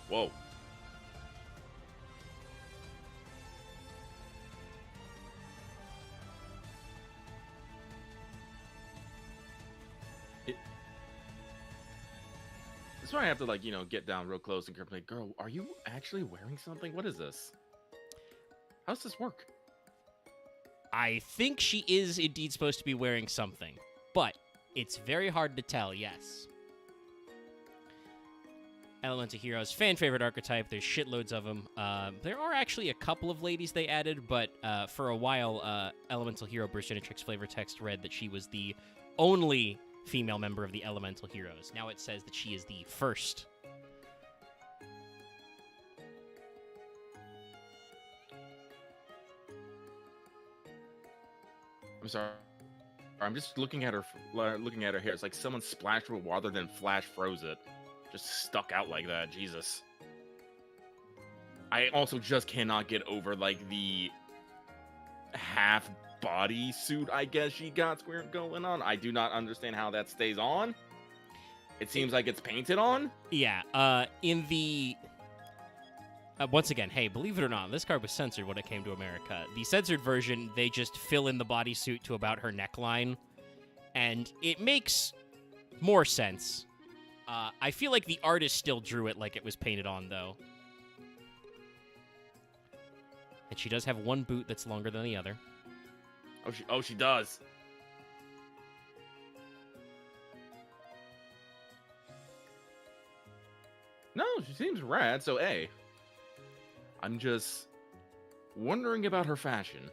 Whoa. That's why I have to, like, get down real close and like, girl, are you actually wearing something? What is this? How does this work? I think she is indeed supposed to be wearing something, but it's very hard to tell, yes. Elemental Heroes, fan favorite archetype. There's shitloads of them. There are actually a couple of ladies they added, but for a while, Elemental Hero Burstinatrix flavor text read that she was the only female member of the Elemental Heroes. Now it says that she is the first. I'm sorry. I'm just looking at her hair. It's like someone splashed with water, then flash froze it. Just stuck out like that. Jesus. I also just cannot get over, like, the half body suit, I guess she got going on. I do not understand how that stays on. It seems like it's painted on. Yeah, in the... once again, hey, believe it or not, this card was censored when it came to America. The censored version, they just fill in the bodysuit to about her neckline, and it makes more sense. I feel like the artist still drew it like it was painted on, though. And she does have one boot that's longer than the other. Oh, she does. No, she seems rad, so A. I'm just wondering about her fashion.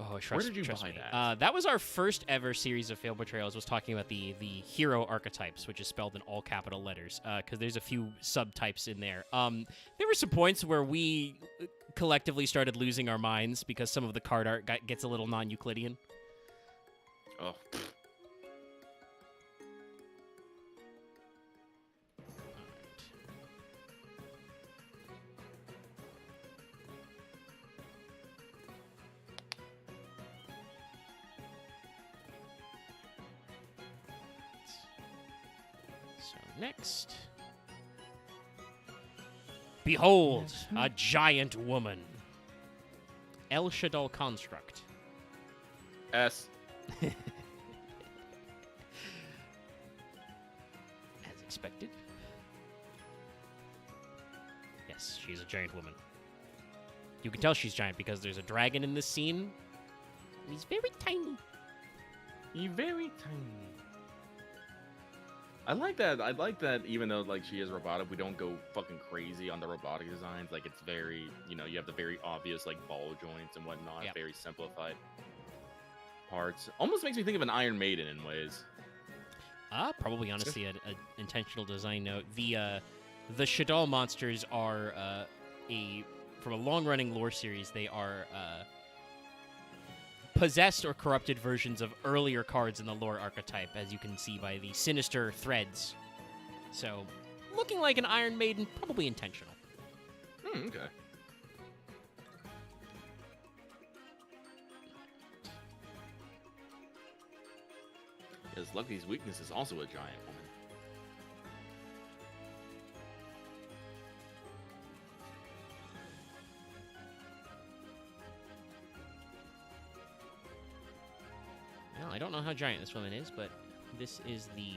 Oh, Where did you trust buy me. that? That was our first ever series of failed portrayals. Was talking about the hero archetypes, which is spelled in all capital letters, because there's a few subtypes in there. There were some points where we collectively started losing our minds because some of the card art gets a little non-Euclidean. Oh. Next. Behold, a giant woman. El Shaddai Construct. S. As expected. Yes, she's a giant woman. You can tell she's giant because there's a dragon in this scene. And he's very tiny. He's very tiny. I like that even though, like, she is robotic, we don't go fucking crazy on the robotic designs. Like, it's very, you have the very obvious, like, ball joints and whatnot. Yep. Very simplified parts. Almost makes me think of an Iron Maiden in ways. Probably, honestly, an intentional design note. The Shaddai monsters are from a long-running lore series, they are possessed or corrupted versions of earlier cards in the lore archetype, as you can see by the sinister threads. So, looking like an Iron Maiden, probably intentional. Okay. Because Lucky's weakness is also a giant woman. Well, I don't know how giant this woman is, but this is the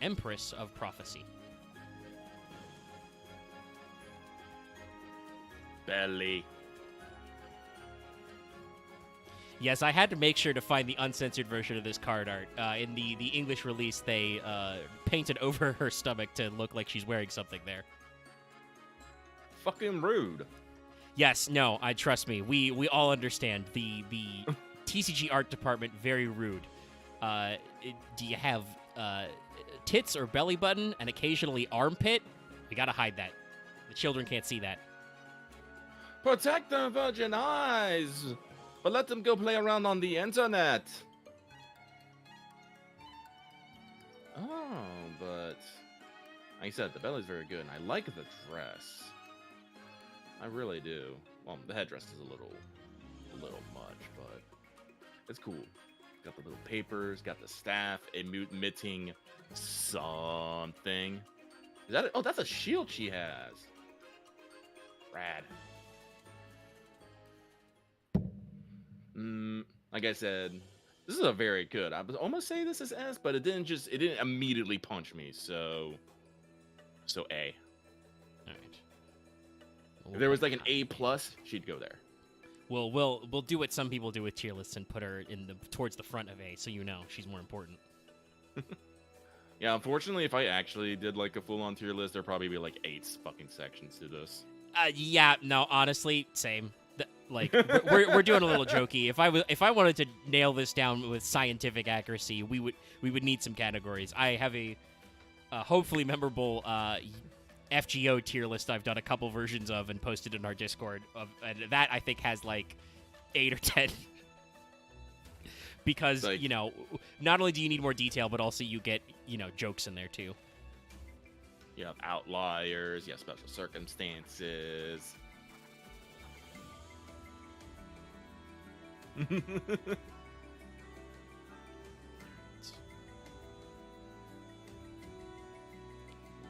Empress of Prophecy. Belly. Yes, I had to make sure to find the uncensored version of this card art. In the English release, they painted over her stomach to look like she's wearing something there. Fucking rude. Yes, no, trust me. We all understand the TCG art department, very rude. Do you have tits or belly button and occasionally armpit? We gotta hide that. The children can't see that. Protect their virgin eyes, but let them go play around on the internet. Oh, but like I said, the belly's very good, and I like the dress. I really do. Well, the headdress is a little much, but It's cool. Got the little papers, got the staff emitting something. Is that oh, that's a shield she has. Rad. Like I said, this is a very good. I was almost say this is S, but it didn't immediately punch me. So A. All right. If there was like an A plus, she'd go there. We'll do what some people do with tier lists and put her towards the front of A, so you know she's more important. Yeah, unfortunately, if I actually did like a full-on tier list, there'd probably be like 8 fucking sections to this. Yeah, no, honestly, same. Like we're doing a little jokey. If I wanted to nail this down with scientific accuracy, we would need some categories. I have a hopefully memorable FGO tier list I've done a couple versions of and posted in our Discord and that I think has like 8 or 10. Because, like, you know, not only do you need more detail, but also you get, you know, jokes in there too. You have outliers, you have special circumstances.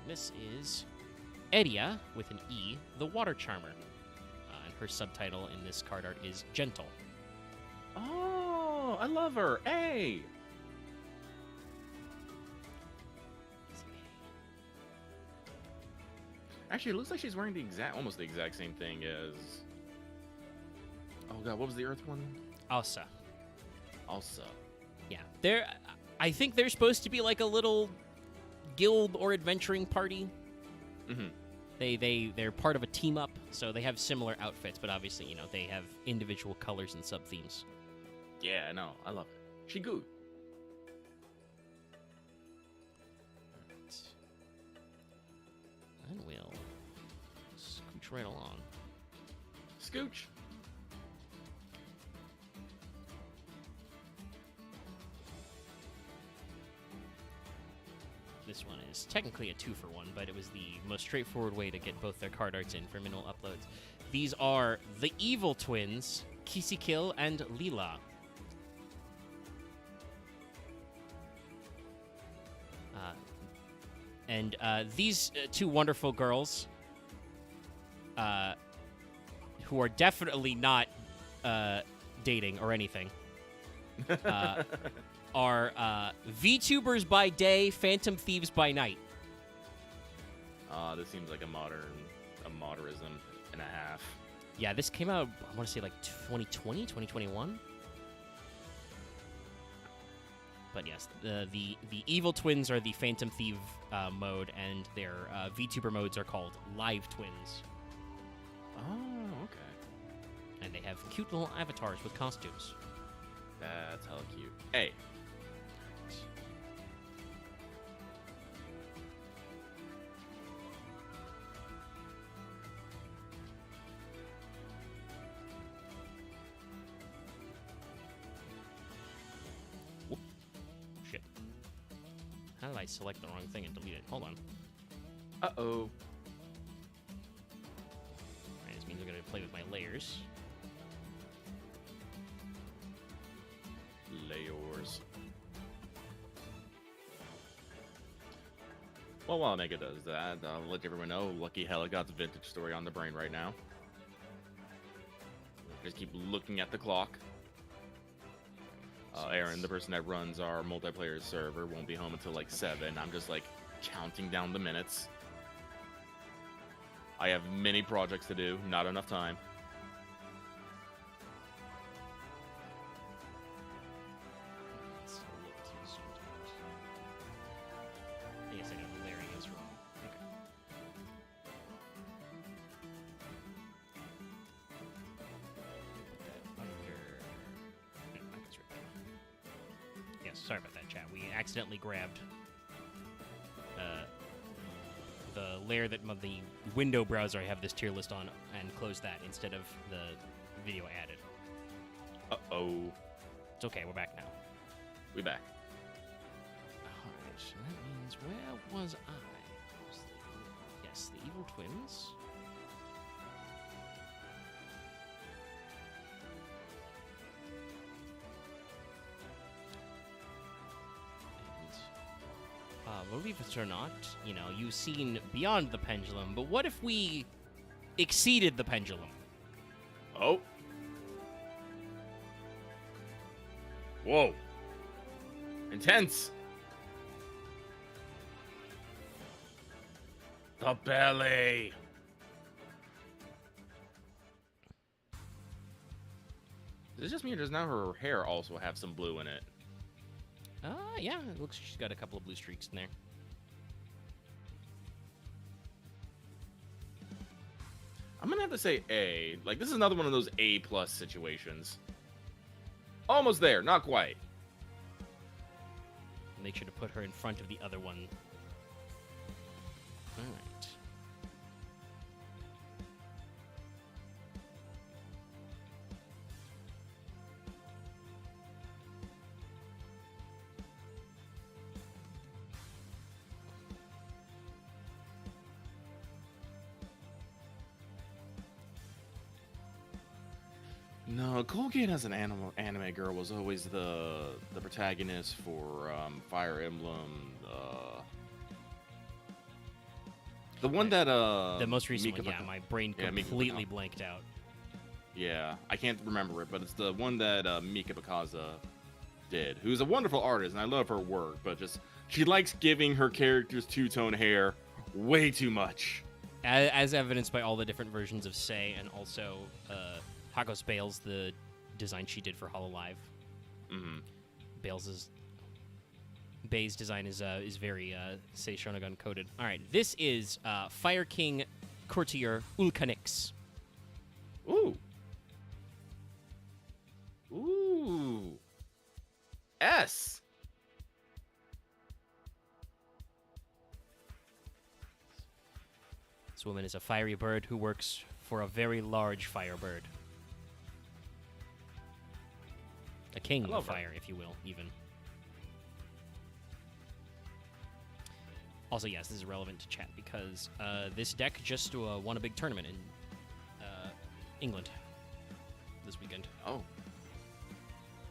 This is Edia with an E, the Water Charmer. And her subtitle in this card art is Gentle. Oh, I love her. A. Actually, it looks like she's wearing almost the exact same thing as. Oh god, what was the Earth one? Alsa. Alsa. Yeah, I think they're supposed to be like a little guild or adventuring party. Mm-hmm. They're part of a team up, so they have similar outfits, but obviously, you know, they have individual colors and sub themes. Yeah, no, I love it. She good. And we'll scooch right along. Scooch. This one is technically a 2-for-1, but it was the most straightforward way to get both their card arts in for minimal uploads. These are the Evil Twins, Kisikil and Lila. And these two wonderful girls, who are definitely not dating or anything, are VTubers by day, Phantom Thieves by night. This seems like a modernism and a half. Yeah, this came out, I want to say like 2020, 2021. But yes, the Evil Twins are the Phantom Thief mode, and their VTuber modes are called Live Twins. Oh, okay. And they have cute little avatars with costumes. That's hella cute. Hey. Shit. How did I select the wrong thing and delete it? Hold on. Uh-oh. Alright, this means I'm going to play with my layers. Layers. Well, while Mega does that, I'll let everyone know Lucky Hella got the vintage story on the brain right now. Just keep looking at the clock. Aaron, the person that runs our multiplayer server, won't be home until like 7. I'm just like counting down the minutes. I have many projects to do, not enough time. I guess I know the layering is wrong. Okay. Put that under. No, that's right there. Yes, sorry about that, chat. We accidentally grabbed the layer that the window browser I have this tier list on and closed that instead of the video added. Uh-oh. It's okay, we're back now. We back. Alright, so that means where was I? Yes, the Evil Twins. believe it or not, you've seen beyond the pendulum, but what if we exceeded the pendulum? Oh. Whoa. Intense. The belly. Does this just mean does now her hair also have some blue in it? Yeah, it looks like she's got a couple of blue streaks in there. I'm gonna have to say A. Like, this is another one of those A+ situations. Almost there, not quite. Make sure to put her in front of the other one. All right. No, Colgate as an anime girl was always the protagonist for Fire Emblem. The one that the most recent one, yeah, my brain completely blanked out. Yeah, I can't remember it, but it's the one that Mika Bakaza did, who's a wonderful artist, and I love her work, but just she likes giving her characters two-tone hair way too much. As evidenced by all the different versions of Sei, and also Hagos Bales, the design she did for Hololive. Mm-hmm. Bai's design is very Sei Shonagon coded. All right, this is Fire King Courtier Ulcanix. Ooh. Ooh. S. This woman is a fiery bird who works for a very large fire bird. A king of fire, if you will, even. Also, yes, this is relevant to chat because this deck just won a big tournament in England this weekend. Oh.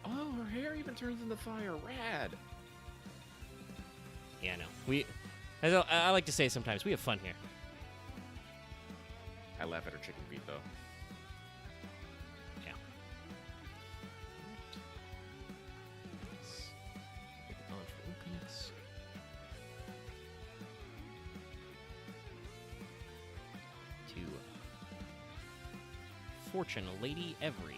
Oh, her hair even turns into fire. Rad. Yeah, no. I like to say sometimes we have fun here. I laugh at her chicken feet, though. Yeah. To Fortune Lady Every.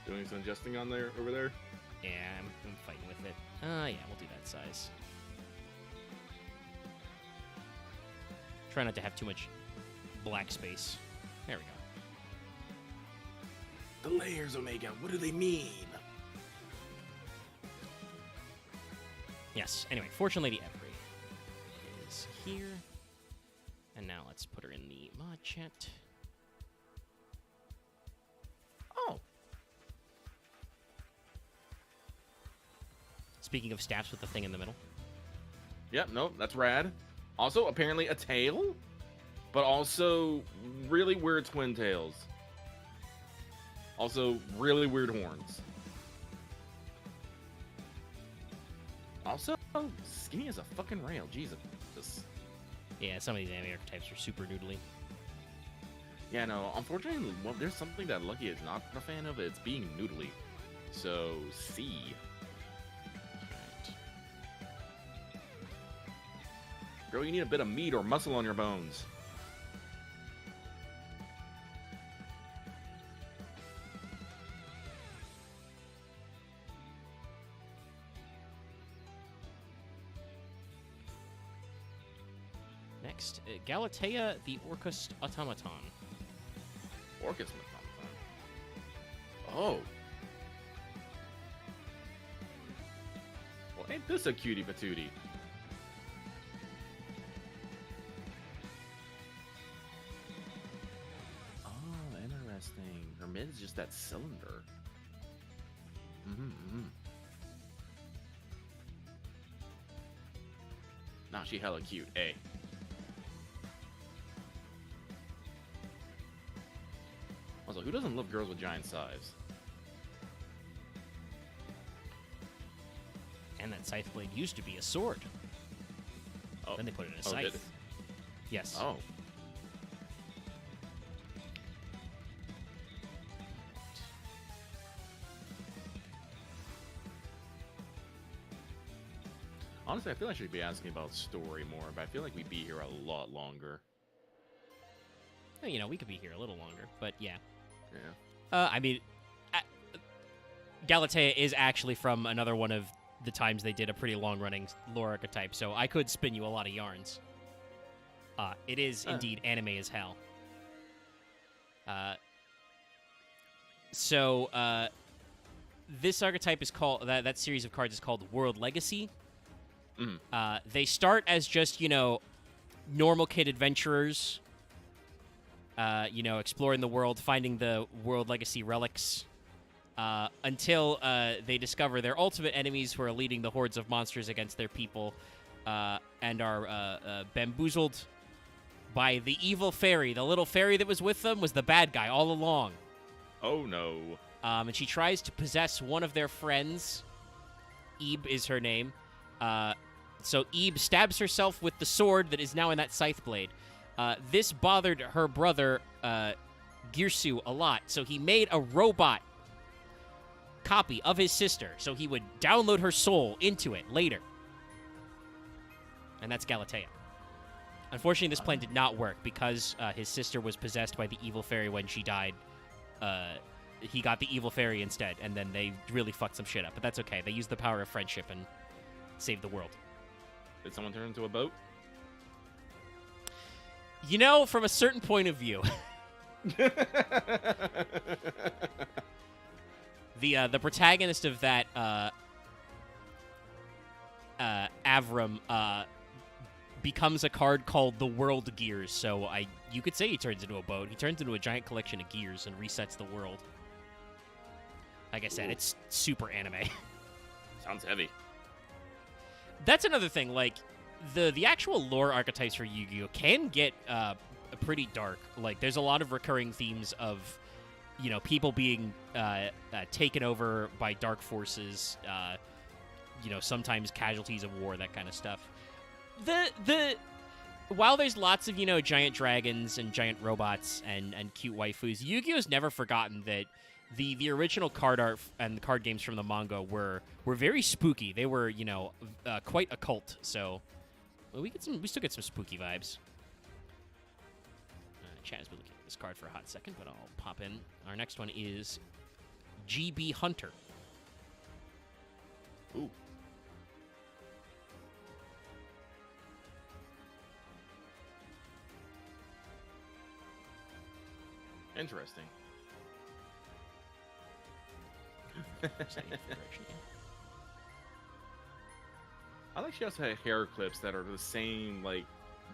Doing some adjusting on there over there? Yeah, I'm fighting with it. Yeah, we'll do that size. Try not to have too much black space. There we go. The layers, Omega, what do they mean? Yes, anyway, Fortune Lady Every is here. And now let's put her in the mod chat. Oh. Speaking of staffs with the thing in the middle. Yep, nope, that's rad. Also, apparently a tail, but also really weird twin tails. Also, really weird horns. Also, skinny as a fucking rail. Jesus. Yeah, some of these anime archetypes are super noodly. Yeah, no, unfortunately, well, there's something that Lucky is not a fan of. It's being noodly. So, C. Girl, you need a bit of meat or muscle on your bones. Next, Galatea the Orcus Automaton. Orcus Automaton. Oh. Well, ain't this a cutie patootie? Interesting. Her mid is just that cylinder. Nah, she hella cute. Hey. Also, who doesn't love girls with giant size? And that scythe blade used to be a sword. Oh. Then they put it in a Did scythe. it? Yes. Oh. Honestly, I feel like I should be asking about story more, but I feel like we'd be here a lot longer. You know, we could be here a little longer, but yeah. Yeah. I mean, Galatea is actually from another one of the times they did a pretty long-running lore archetype, so I could spin you a lot of yarns. It is indeed anime as hell. This archetype is called, that series of cards is called World Legacy. They start as just, you know, normal kid adventurers, you know, exploring the world, finding the World Legacy relics, until they discover their ultimate enemies who are leading the hordes of monsters against their people, and are bamboozled by the evil fairy. The little fairy that was with them was the bad guy all along. Oh, no. And she tries to possess one of their friends. Ebe is her name. So Ebe stabs herself with the sword that is now in that scythe blade. This bothered her brother, Girsu, a lot, so he made a robot copy of his sister, so he would download her soul into it later. And that's Galatea. Unfortunately, this plan did not work because his sister was possessed by the evil fairy when she died. He got the evil fairy instead, and then they really fucked some shit up. But that's okay. They used the power of friendship and saved the world. Did someone turn into a boat? You know, from a certain point of view, the protagonist of that Avram becomes a card called the World Gears. So you could say he turns into a boat. He turns into a giant collection of gears and resets the world. Like I said, it's super anime. Sounds heavy. That's another thing. Like the actual lore archetypes for Yu-Gi-Oh can get pretty dark. Like there's a lot of recurring themes of, you know, people being taken over by dark forces. You know, sometimes casualties of war, that kind of stuff. While there's lots of, you know, giant dragons and giant robots and cute waifus, Yu-Gi-Oh's never forgotten that the original card art and the card games from the manga were very spooky. They were, you know, quite occult. So we still get some spooky vibes. Chad has been looking at this card for a hot second, but I'll pop in. Our next one is GB Hunter. Ooh. Interesting. I like she also had hair clips that are the same, like,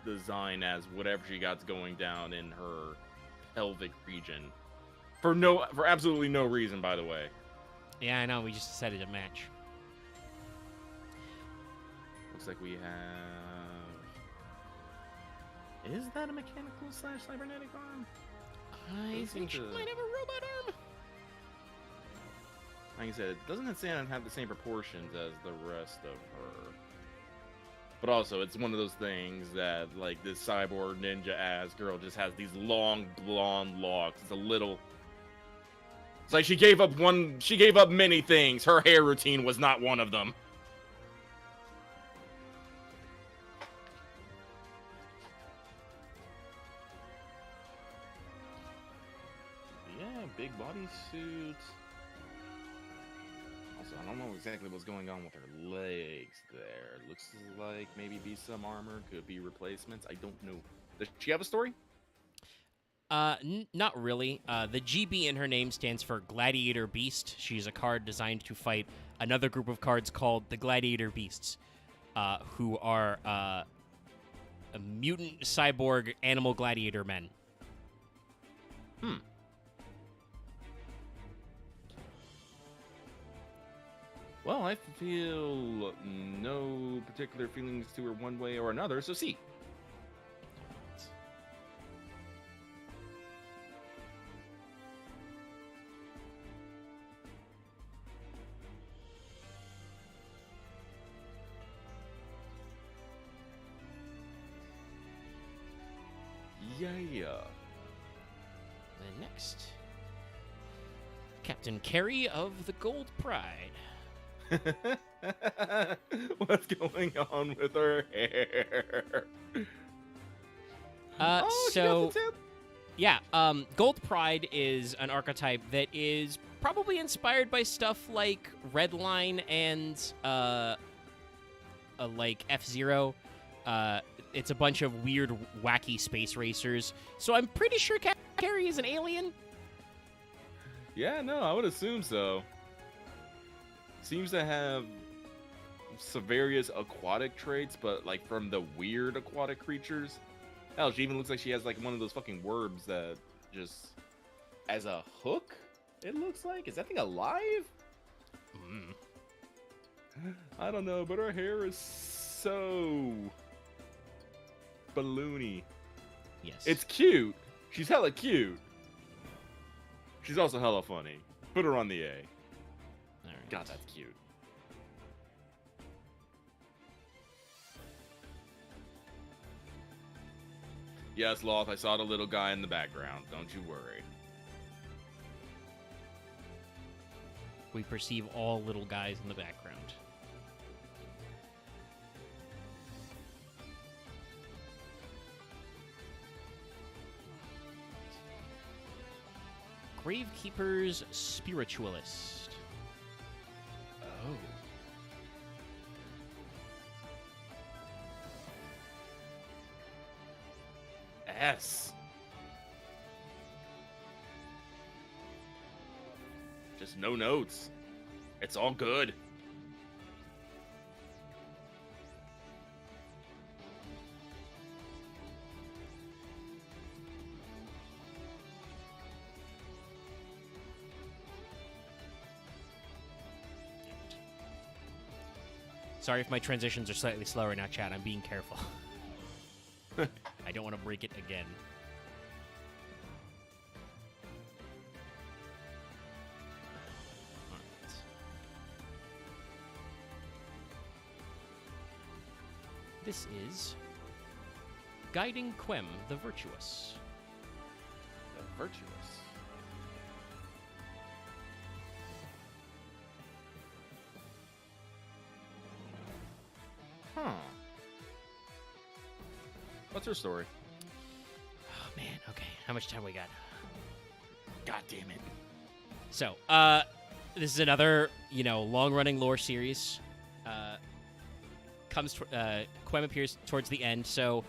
design as whatever she got going down in her pelvic region. For absolutely no reason, by the way. Yeah, I know. We just decided to match. Looks like we have... Is that a mechanical / cybernetic arm? I think she might have a robot arm. Like I said, it doesn't sound have the same proportions as the rest of her. But also, it's one of those things that, like, this cyborg ninja-ass girl just has these long blonde locks. It's like she gave up many things. Her hair routine was not one of them. Yeah, big bodysuit. Also, I don't know exactly what's going on with her legs there. Looks like maybe be some armor, could be replacements. I don't know. Does she have a story? Not really. The GB in her name stands for Gladiator Beast. She's a card designed to fight another group of cards called the Gladiator Beasts, who are a mutant cyborg animal gladiator men. Well, I feel no particular feelings to her one way or another, so C. Yeah. And next, Captain Carey of the Gold Pride. What's going on with her hair? She got the tip. Yeah, Gold Pride is an archetype that is probably inspired by stuff like Redline and like F-Zero. It's a bunch of weird, wacky space racers. So I'm pretty sure Carey is an alien. Yeah, no, I would assume so. Seems to have some various aquatic traits, but like from the weird aquatic creatures. Hell, she even looks like she has like one of those fucking worms that just as a hook. It looks like. Is that thing alive? I don't know, but her hair is so balloony. Yes. It's cute. She's hella cute. She's also hella funny. Put her on the A. All right. God, that's cute. Yes, Loth, I saw the little guy in the background. Don't you worry. We perceive all little guys in the background. Gravekeeper's Spiritualist. Oh. S. Just no notes. It's all good. Sorry if my transitions are slightly slower now, chat. I'm being careful. I don't want to break it again. All right. This is Guiding Quem the Virtuous. The Virtuous. Huh. What's her story? Oh, man. Okay. How much time we got? God damn it. So, this is another, long-running lore series. Quem appears towards the end. So,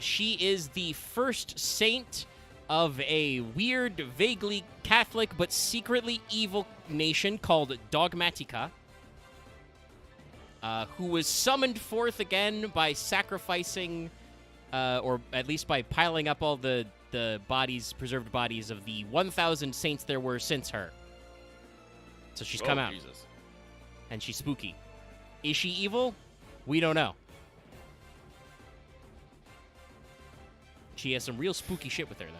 she is the first saint of a weird, vaguely Catholic, but secretly evil nation called Dogmatica. Who was summoned forth again by sacrificing, or at least by piling up all the preserved bodies of the 1,000 saints there were since her. So she's come out. Jesus. And she's spooky. Is she evil? We don't know. She has some real spooky shit with her, though.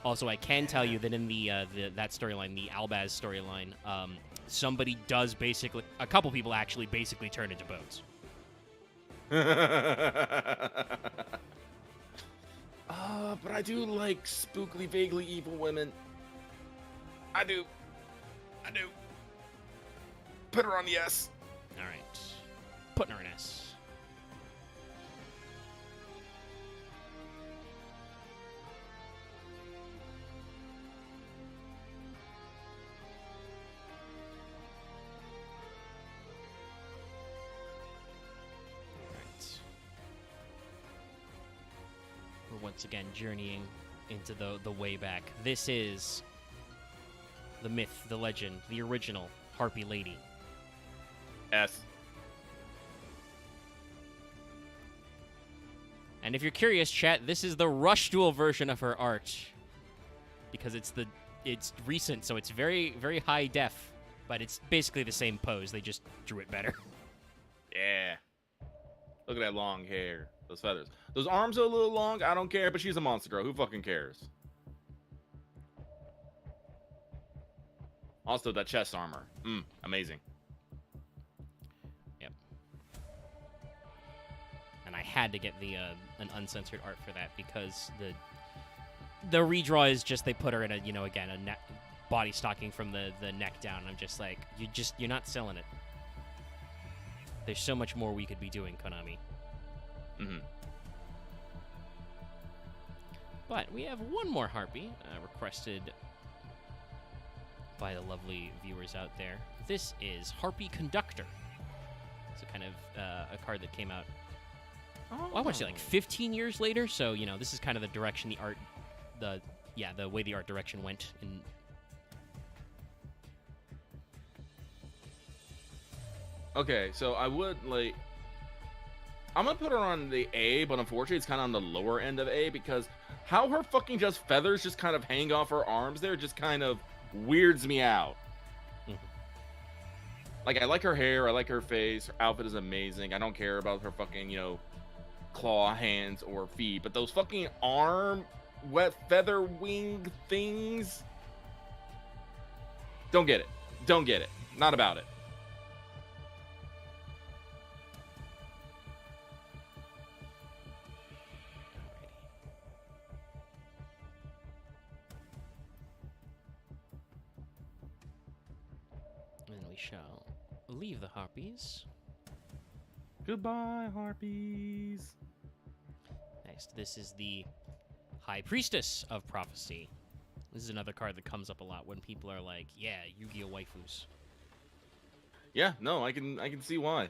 Also, I can tell you that in that storyline, the Albaz storyline, somebody does a couple people actually basically turn into boats. But I do like spookily, vaguely evil women. I do. Put her on the S. All right. Putting her in S. We're once again journeying into the way back. This is the myth, the legend, the original Harpy Lady. S. And if you're curious, chat, this is the Rush Duel version of her art. Because it's recent, so it's very, very high def. But it's basically the same pose. They just drew it better. Yeah. Look at that long hair. Those feathers. Those arms are a little long. I don't care, but she's a monster girl. Who fucking cares? Also, that chest armor. Amazing. Yep. And I had to get the an uncensored art for that because the redraw is just they put her in a, you know, again, a body stocking from the neck down. I'm just like, you're not selling it. There's so much more we could be doing, Konami. But we have one more Harpy requested by the lovely viewers out there. This is Harpy Conductor. It's a kind of a card that came out, I want to say like 15 years later. So, you know, this is kind of the direction the art, the way the art direction went in. Okay, so I would like. I'm gonna put her on the A, but unfortunately, it's kind of on the lower end of A because how her fucking just feathers just kind of hang off her arms there just kind of weirds me out. Like, I like her hair, I like her face, her outfit is amazing. I don't care about her fucking, you know, claw hands or feet, but those fucking arm, wet feather wing things. Don't get it. Don't get it. Not about it. Shall leave the Harpies. Goodbye, Harpies. Next, this is the High Priestess of Prophecy. This is another card that comes up a lot when people are like, yeah, Yu-Gi-Oh! Waifus. Yeah, no, I can see why.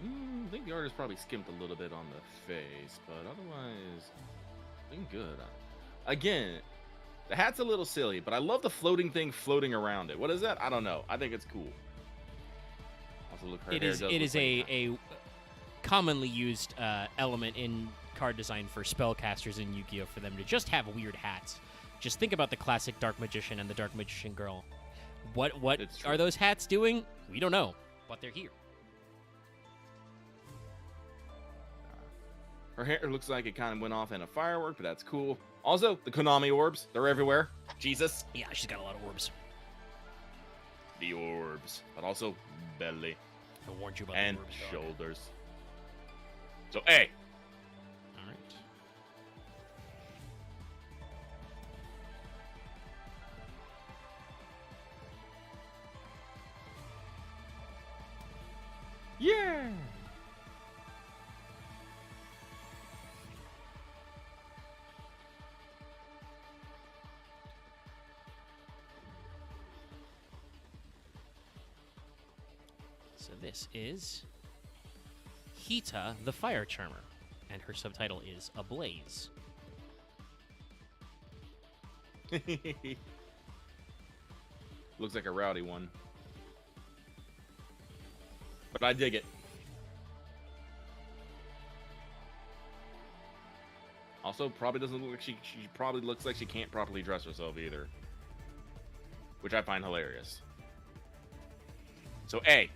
I think the artist probably skimped a little bit on the face, but otherwise, looking good. Again, the hat's a little silly, but I love the floating thing floating around it. What is that? I don't know. I think it's cool. Also, look, her hair does it is a commonly used element in card design for spellcasters in Yu-Gi-Oh! For them to just have weird hats. Just think about the classic Dark Magician and the Dark Magician Girl. What are those hats doing? We don't know, but they're here. Her hair looks like it kind of went off in a firework, but that's cool. Also, the Konami orbs, they're everywhere. Jesus. Yeah, she's got a lot of orbs. The orbs, but also belly. I warned you about and the orbs, shoulders. So, A. All right. Yeah. So this is Hita the Fire Charmer, and her subtitle is Ablaze. Looks like a rowdy one. But I dig it. Also, probably doesn't look like she probably looks like she can't properly dress herself either. Which I find hilarious. So A.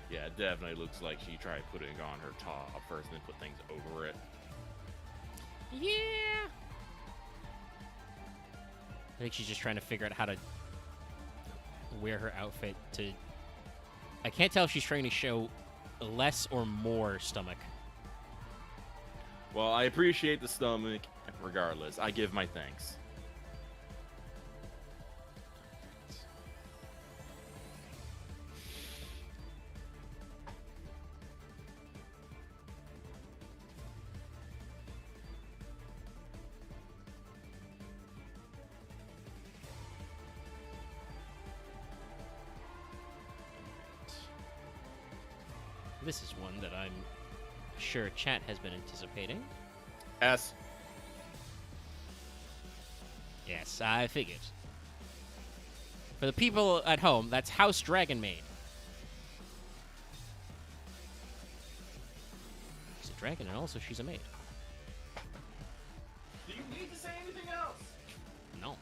Yeah, it definitely looks like she tried putting on her top first and then put things over it. Yeah. I think she's just trying to figure out how to wear her outfit to... I can't tell if she's trying to show less or more stomach. Well, I appreciate the stomach regardless. I give my thanks. This is one that I'm sure chat has been anticipating. S. Yes, I figured. For the people at home, that's House Dragon Maid. She's a dragon, and also she's a maid. Do you need to say anything else? No.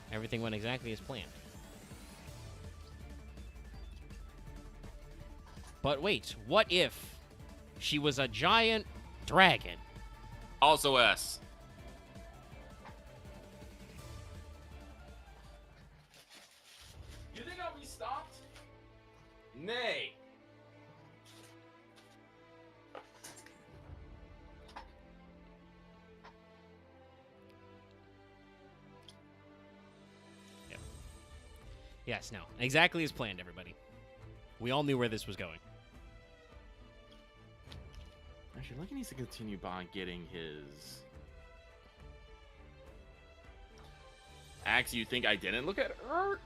Everything went exactly as planned. But wait, what if she was a giant dragon? Also S. You think I'll be stopped? Nay. Yep. Yes, no. Exactly as planned, everybody. We all knew where this was going. Actually, Lucky needs to continue by getting his axe. You think I didn't look at her?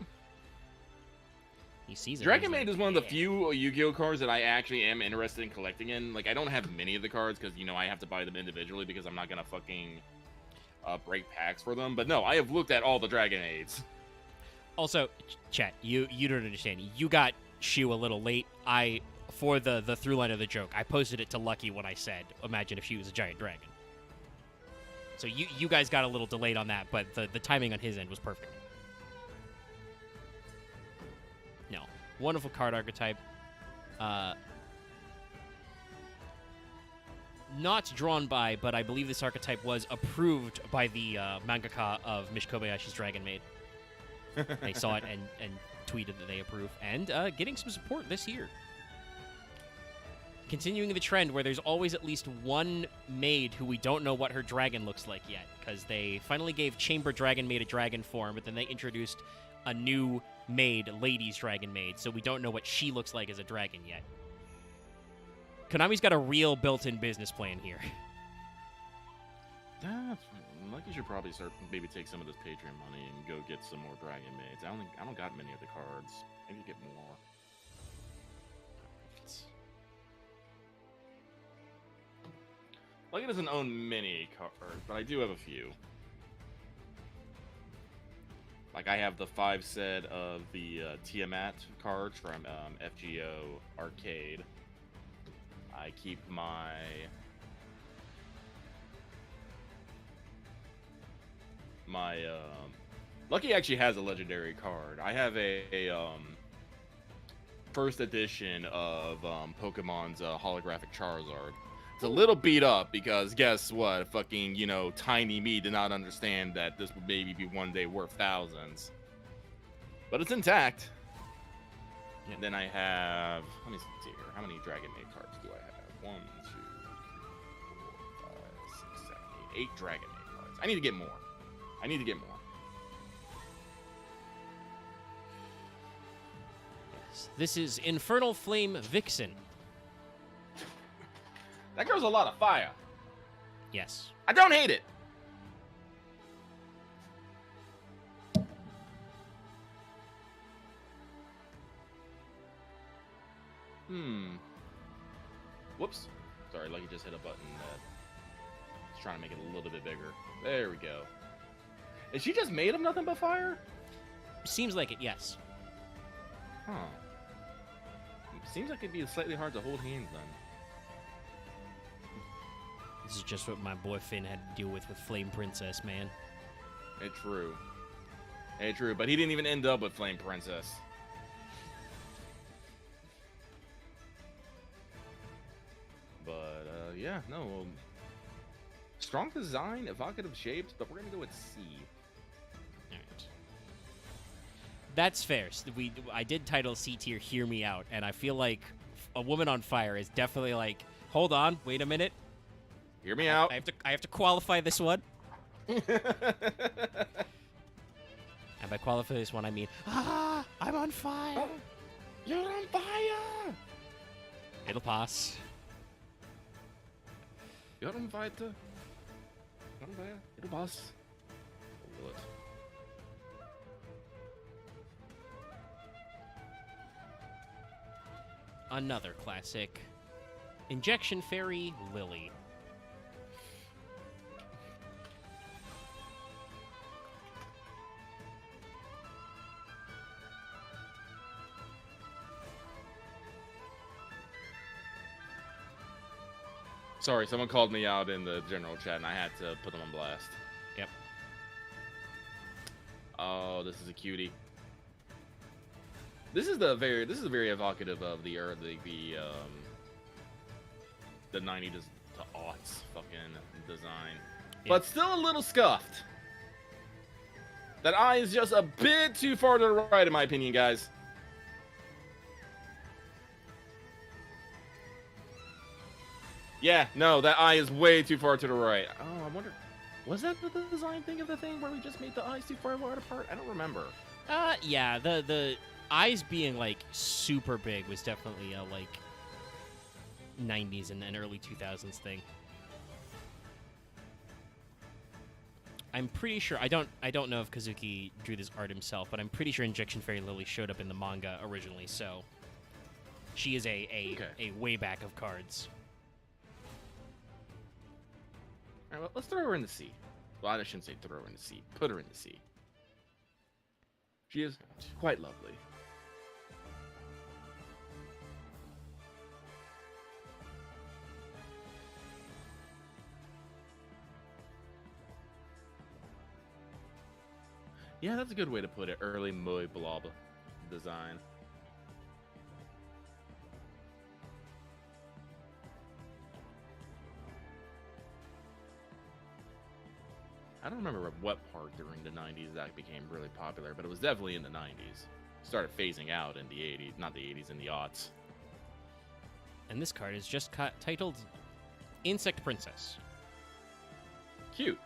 He sees it. Dragon Maid is one of the few Yu-Gi-Oh cards that I actually am interested in collecting in. Like, I don't have many of the cards because, you know, I have to buy them individually because I'm not going to fucking break packs for them. But no, I have looked at all the Dragon Maids. Also, chat, you don't understand. You got Shu a little late. For the through line of the joke, I posted it to Lucky when I said, imagine if she was a giant dragon. So you guys got a little delayed on that, but the timing on his end was perfect. No. Wonderful card archetype. Not drawn by, but I believe this archetype was approved by the mangaka of Mish Kobayashi's Dragon Maid. They saw it and tweeted that they approve. And getting some support this year. Continuing the trend where there's always at least one maid who we don't know what her dragon looks like yet, because they finally gave Chamber Dragon Maid a dragon form, but then they introduced a new maid, Ladies Dragon Maid, so we don't know what she looks like as a dragon yet. Konami's got a real built-in business plan here. Lucky should probably start, maybe take some of this Patreon money and go get some more Dragon Maids. I don't got many of the cards. I need to get more. Lucky doesn't own many cards, but I do have a few. Like, I have the 5 set of the Tiamat cards from FGO Arcade. I keep my... Lucky actually has a legendary card. I have a first edition of Pokemon's holographic Charizard. It's a little beat up because guess what? Fucking, you know, tiny me did not understand that this would maybe be one day worth thousands. But it's intact. Yeah. And then I have, let me see here. How many Dragon Maid cards do I have? 1, 2, 3, 4, 5, 6, 7, 8. 8 Dragon Maid cards. I need to get more. I need to get more. Yes. This is Infernal Flame Vixen. That girl's a lot of fire. Yes. I don't hate it. Whoops. Sorry, Lucky just hit a button that was trying to make it a little bit bigger. There we go. Is she just made of nothing but fire? Seems like it, yes. Huh. Seems like it'd be slightly hard to hold hands then. This is just what my boy Finn had to deal with Flame Princess, man. It's true. It's true, but he didn't even end up with Flame Princess. But, yeah, no. Strong design, evocative shapes, but we're gonna go with C. Alright. That's fair. I did title C tier Hear Me Out, and I feel like A Woman on Fire is definitely like, hold on, wait a minute. Hear me out. I have to qualify this one. And by qualify this one, I mean, I'm on fire. Oh, you're on fire. It'll pass. You're on fire. It'll pass. Will it? Another classic. Injection Fairy Lily. Sorry, someone called me out in the general chat, and I had to put them on blast. Yep. Oh, this is a cutie. This is very evocative of the 90s to aughts fucking design, but still a little scuffed. That eye is just a bit too far to the right, in my opinion, guys. Yeah, no, that eye is way too far to the right. Oh, I wonder, was that the design thing of the thing where we just made the eyes too far apart? I don't remember. Yeah, the eyes being like super big was definitely a like 90s and early 2000s thing. I'm pretty sure I don't know if Kazuki drew this art himself, but I'm pretty sure Injection Fairy Lily showed up in the manga originally, so she is a way back of cards. All right, well, let's throw her in the sea. Well, I shouldn't say throw her in the sea. Put her in the sea. She is quite lovely. Yeah, that's a good way to put it. Early Moe Blob design. I don't remember what part during the 90s that became really popular, but it was definitely in the 90s. Started phasing out in the 80s, not the 80s, in the aughts. And this card is just titled Insect Princess. Cute.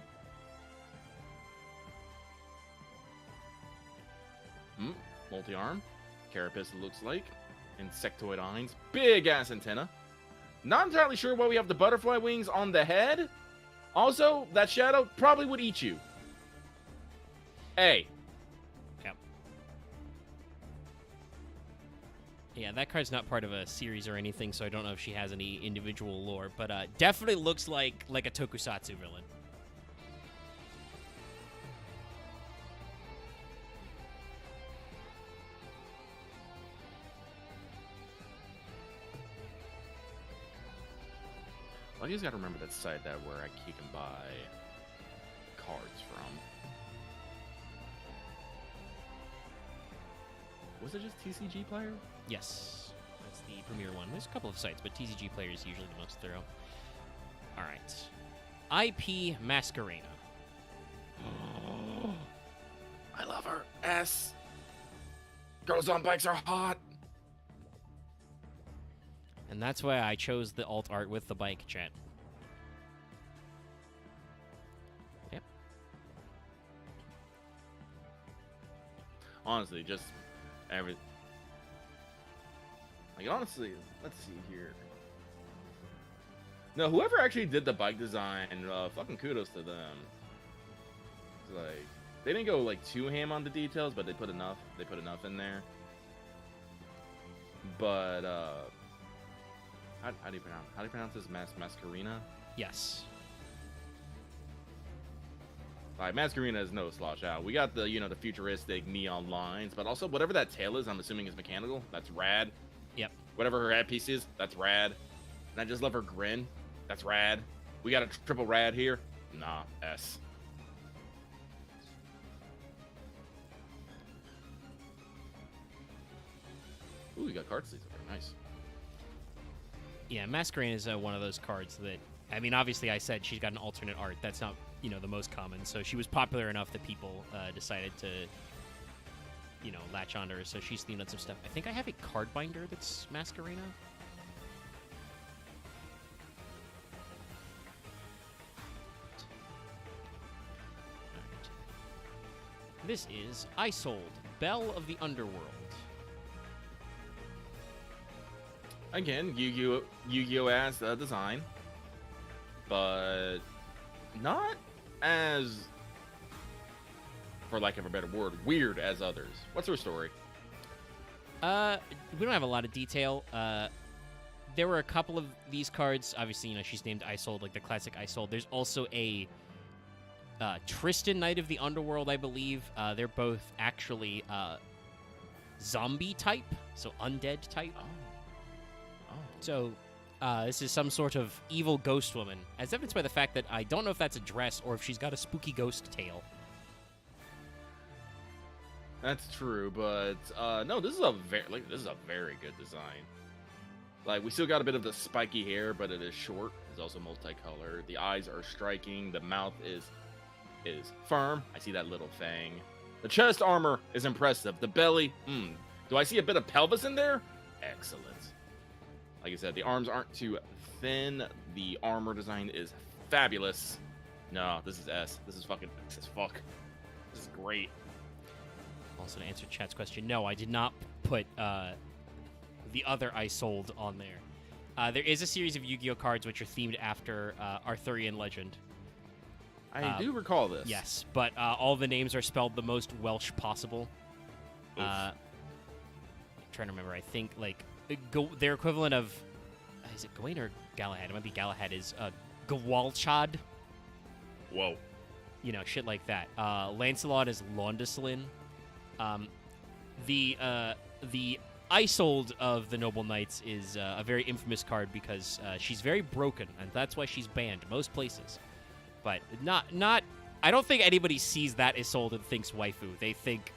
Multi-arm. Carapace, it looks like. Insectoid eyes. Big-ass antenna. Not entirely sure why we have the butterfly wings on the head. Also, that shadow probably would eat you. Hey. Yep. Yeah, that card's not part of a series or anything, so I don't know if she has any individual lore, but definitely looks like a tokusatsu villain. Well, you just gotta remember that site that where he can buy cards from. Was it just TCG Player? Yes, that's the premier one. There's a couple of sites, but TCG Player is usually the most thorough. All right, IP Masquerena. Oh, I love her. S. Girls on bikes are hot. And that's why I chose the alt art with the bike, chat. Yep. Honestly, just every. Like, honestly, let's see here. No, whoever actually did the bike design, fucking kudos to them. It's like, they didn't go, like, too ham on the details, but they put enough. They put enough in there. But, how do you pronounce this? Masquerena? Yes. Like, Masquerena is no slouch out. We got the, the futuristic neon lines, but also whatever that tail is, I'm assuming is mechanical. That's rad. Yep. Whatever her headpiece is, that's rad. And I just love her grin. That's rad. We got a triple rad here. Nah, S. Ooh, we got card sleeves over there. Nice. Yeah, Masquerade is one of those cards that, I mean, obviously I said she's got an alternate art. That's not, the most common. So she was popular enough that people decided to, latch onto her. So she's themed on some stuff. I think I have a card binder that's Masquerena. This is Isolde, Belle of the Underworld. Again, Yugioh as design, but not as, for lack of a better word, weird as others. What's her story? We don't have a lot of detail. There were a couple of these cards. Obviously, she's named Isolde, like the classic Isolde. There's also a Tristan, Knight of the Underworld, I believe. They're both actually zombie type, so undead type. Oh. So, This is some sort of evil ghost woman, as evidenced by the fact that I don't know if that's a dress or if she's got a spooky ghost tail. That's true, but no, this is a very good design. Like, we still got a bit of the spiky hair, but it is short. It's also multicolored. The eyes are striking. The mouth is firm. I see that little fang. The chest armor is impressive. The belly, do I see a bit of pelvis in there? Excellent. Like I said, the arms aren't too thin. The armor design is fabulous. No, this is S. This is fucking S as fuck. This is great. Also, to answer chat's question, no, I did not put the other I sold on there. There is a series of Yu-Gi-Oh cards which are themed after Arthurian legend. I do recall this. Yes, but all the names are spelled the most Welsh possible. I'm trying to remember. I think, like, their equivalent of... Is it Gawain or Galahad? It might be Galahad. Is Gwalchad. Whoa. You know, shit like that. Lancelot is Laundislin. The Isolde of the Noble Knights is a very infamous card because she's very broken, and that's why she's banned most places. But not. I don't think anybody sees that Isolde and thinks waifu. They think,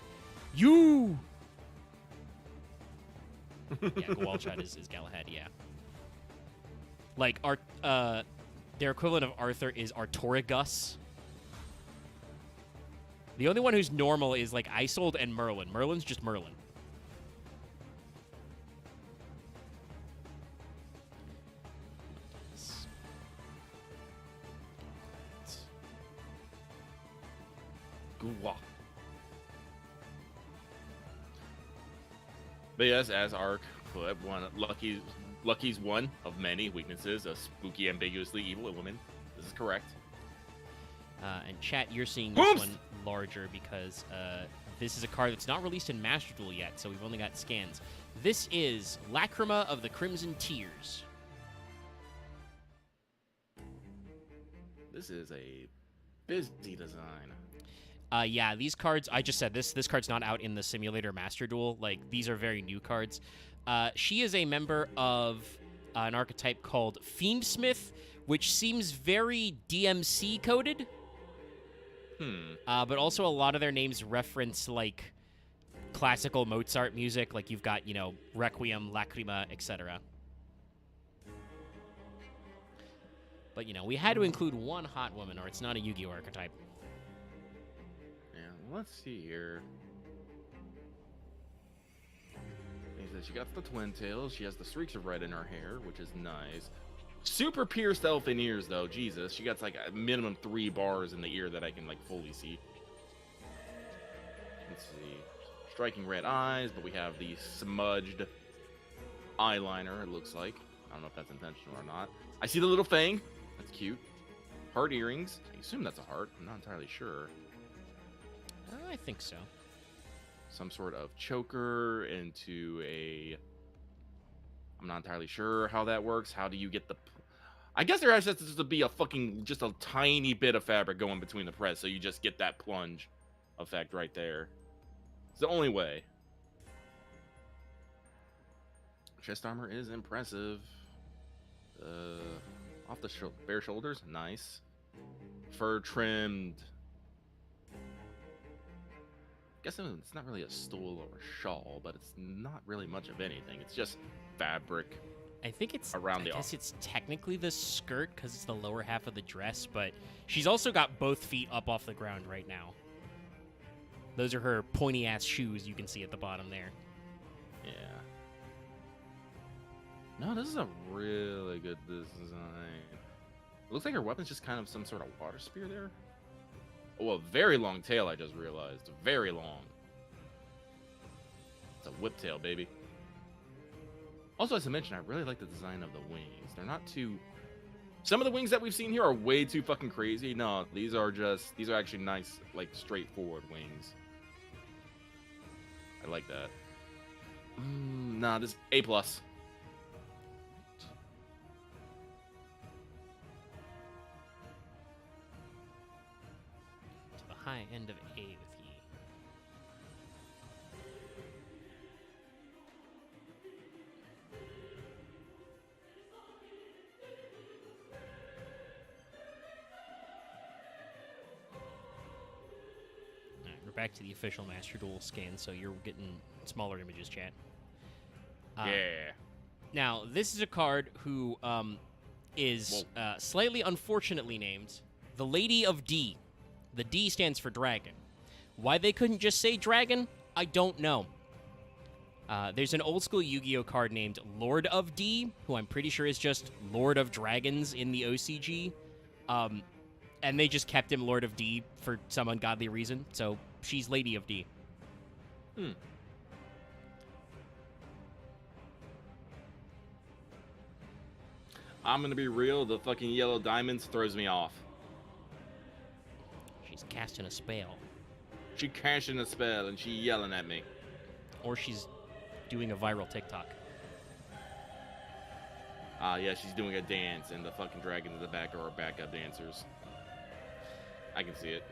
you. Yeah, Gwalchad is Galahad. Yeah. Like their equivalent of Arthur is Artorigus. The only one who's normal is like Isolde and Merlin. Merlin's just Merlin. Gua. But yes, as Ark put, Lucky's one of many weaknesses, a spooky, ambiguously evil woman. This is correct. And chat, you're seeing this one larger because this is a card that's not released in Master Duel yet, so we've only got scans. This is Lacrima of the Crimson Tears. This is a busy design. Yeah, these cards, I just said this card's not out in the Simulator Master Duel. Like, these are very new cards. She is a member of an archetype called Fiendsmith, which seems very DMC coded. But also a lot of their names reference, like, classical Mozart music. Like, you've got, you know, Requiem, Lacrima, etc. But, you know, we had to include one hot woman, or it's not a Yu-Gi-Oh archetype. Yeah, let's see here. He says she got the twin tails. She has the streaks of red in her hair, which is nice. Super pierced elfin ears, though. Jesus, she got like a minimum 3 bars in the ear that I can like fully see. Let's see. Striking red eyes, but we have the smudged eyeliner, it looks like. I don't know if that's intentional or not. I see the little fang. That's cute. Heart earrings. I assume that's a heart. I'm not entirely sure. I think so. Some sort of choker into a... I'm not entirely sure how that works. How do you get the... I guess there has to be a fucking... just a tiny bit of fabric going between the press, so you just get that plunge effect right there. It's the only way. Chest armor is impressive. Off the bare shoulders, nice. Fur trimmed. Guess it's not really a stole or a shawl, but it's not really much of anything. It's just fabric. I think it's around the. I guess it's technically the skirt because it's the lower half of the dress, but she's also got both feet up off the ground right now. Those are her pointy ass shoes you can see at the bottom there. Yeah. No, this is a really good design. It looks like her weapon's just kind of some sort of water spear there. Oh, a very long tail, I just realized. Very long. It's a whip tail, baby. Also, as I mentioned, I really like the design of the wings. They're not too... Some of the wings that we've seen here are way too fucking crazy. No, these are actually nice, like, straightforward wings. I like that. Nah, this is A+. To the high end of A with ye. back to the official Master Duel scan, so you're getting smaller images, chat. Yeah. Now, this is a card who is slightly unfortunately named the Lady of D. The D stands for dragon. Why they couldn't just say dragon, I don't know. There's an old school Yu-Gi-Oh card named Lord of D, who I'm pretty sure is just Lord of Dragons in the OCG. And they just kept him Lord of D for some ungodly reason, so she's Lady of D. I'm gonna be real, the fucking yellow diamonds throws me off. She's casting a spell. She casting a spell and she yelling at me. Or she's doing a viral TikTok. Yeah, she's doing a dance and the fucking dragons in the back are our backup dancers. I can see it.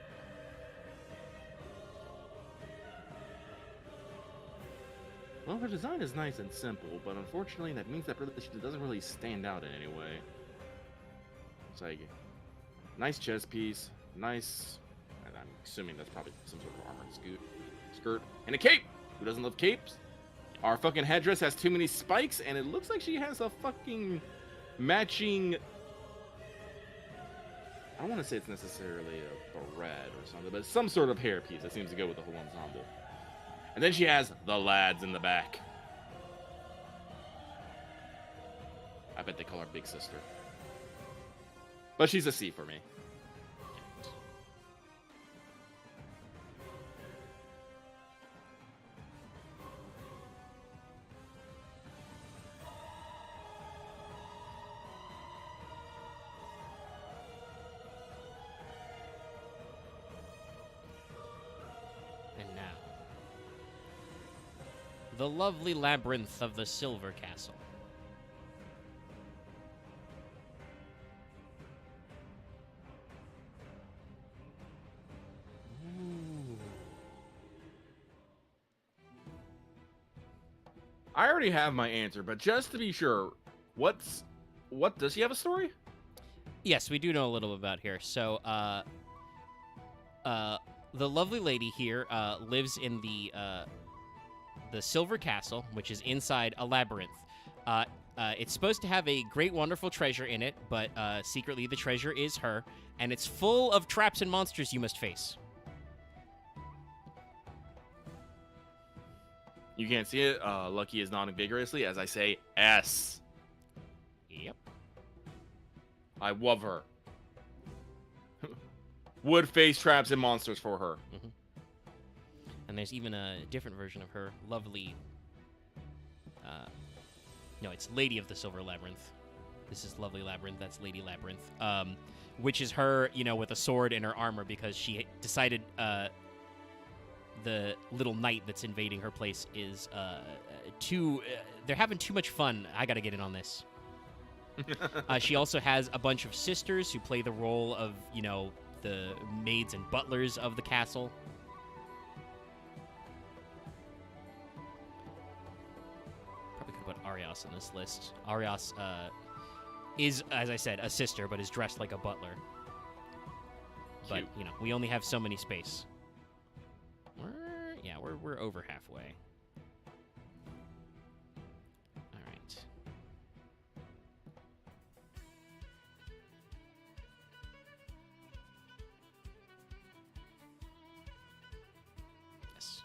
Well, her design is nice and simple, but unfortunately that means that she doesn't really stand out in any way. It's like, nice chest piece, nice, and I'm assuming that's probably some sort of armor and skirt, and a cape! Who doesn't love capes? Our fucking headdress has too many spikes, and it looks like she has a fucking matching... I don't want to say it's necessarily a barrette or something, but some sort of hairpiece that seems to go with the whole ensemble. And then she has the lads in the back. I bet they call her Big Sister. But she's a C for me. And now, the lovely labyrinth of the Silver Castle. Ooh. I already have my answer, but just to be sure, what does she have a story? Yes, we do know a little bit about here. So, the lovely lady here lives in the Silver Castle, which is inside a labyrinth. It's supposed to have a great, wonderful treasure in it, but secretly the treasure is her, and it's full of traps and monsters you must face. You can't see it. Lucky is nodding vigorously as I say S. Yep. I love her. Wood face traps and monsters for her. Mm-hmm. And there's even a different version of her, lovely... no, it's Lady of the Silver Labyrinth. This is Lovely Labyrinth, that's Lady Labyrinth. Which is her, with a sword in her armor because she decided the little knight that's invading her place is they're having too much fun. I gotta get in on this. She also has a bunch of sisters who play the role of, the maids and butlers of the castle. Probably could put Arias in this list. Arias is, as I said, a sister, but is dressed like a butler. Cute. But, we only have so many space. We're over halfway. All right. Yes.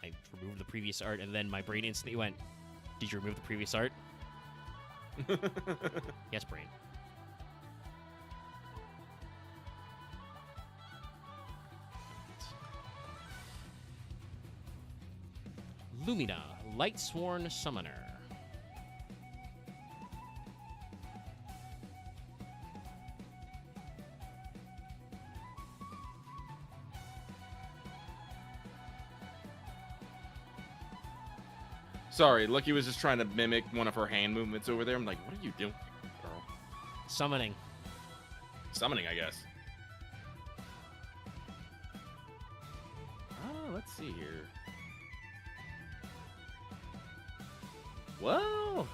I removed the previous art, and then my brain instantly went, did you remove the previous art? Yes, brain. Lumina, Lightsworn Summoner. Sorry, Lucky was just trying to mimic one of her hand movements over there. I'm like, what are you doing, girl? Summoning. Summoning, I guess. Let's see here. Well,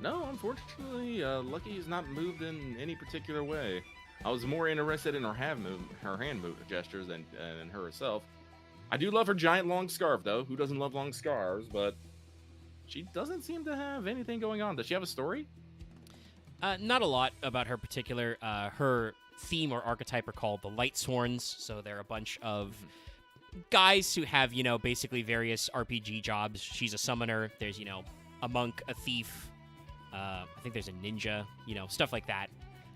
no, unfortunately, Lucky is not moved in any particular way. I was more interested in her hand gestures than her herself. I do love her giant long scarf, though. Who doesn't love long scarves? But she doesn't seem to have anything going on. Does she have a story? Not a lot about her particular. Her theme or archetype are called the Light Sworns. So they're a bunch of guys who have, basically various RPG jobs. She's a summoner. There's, a monk, a thief. I think there's a ninja, stuff like that.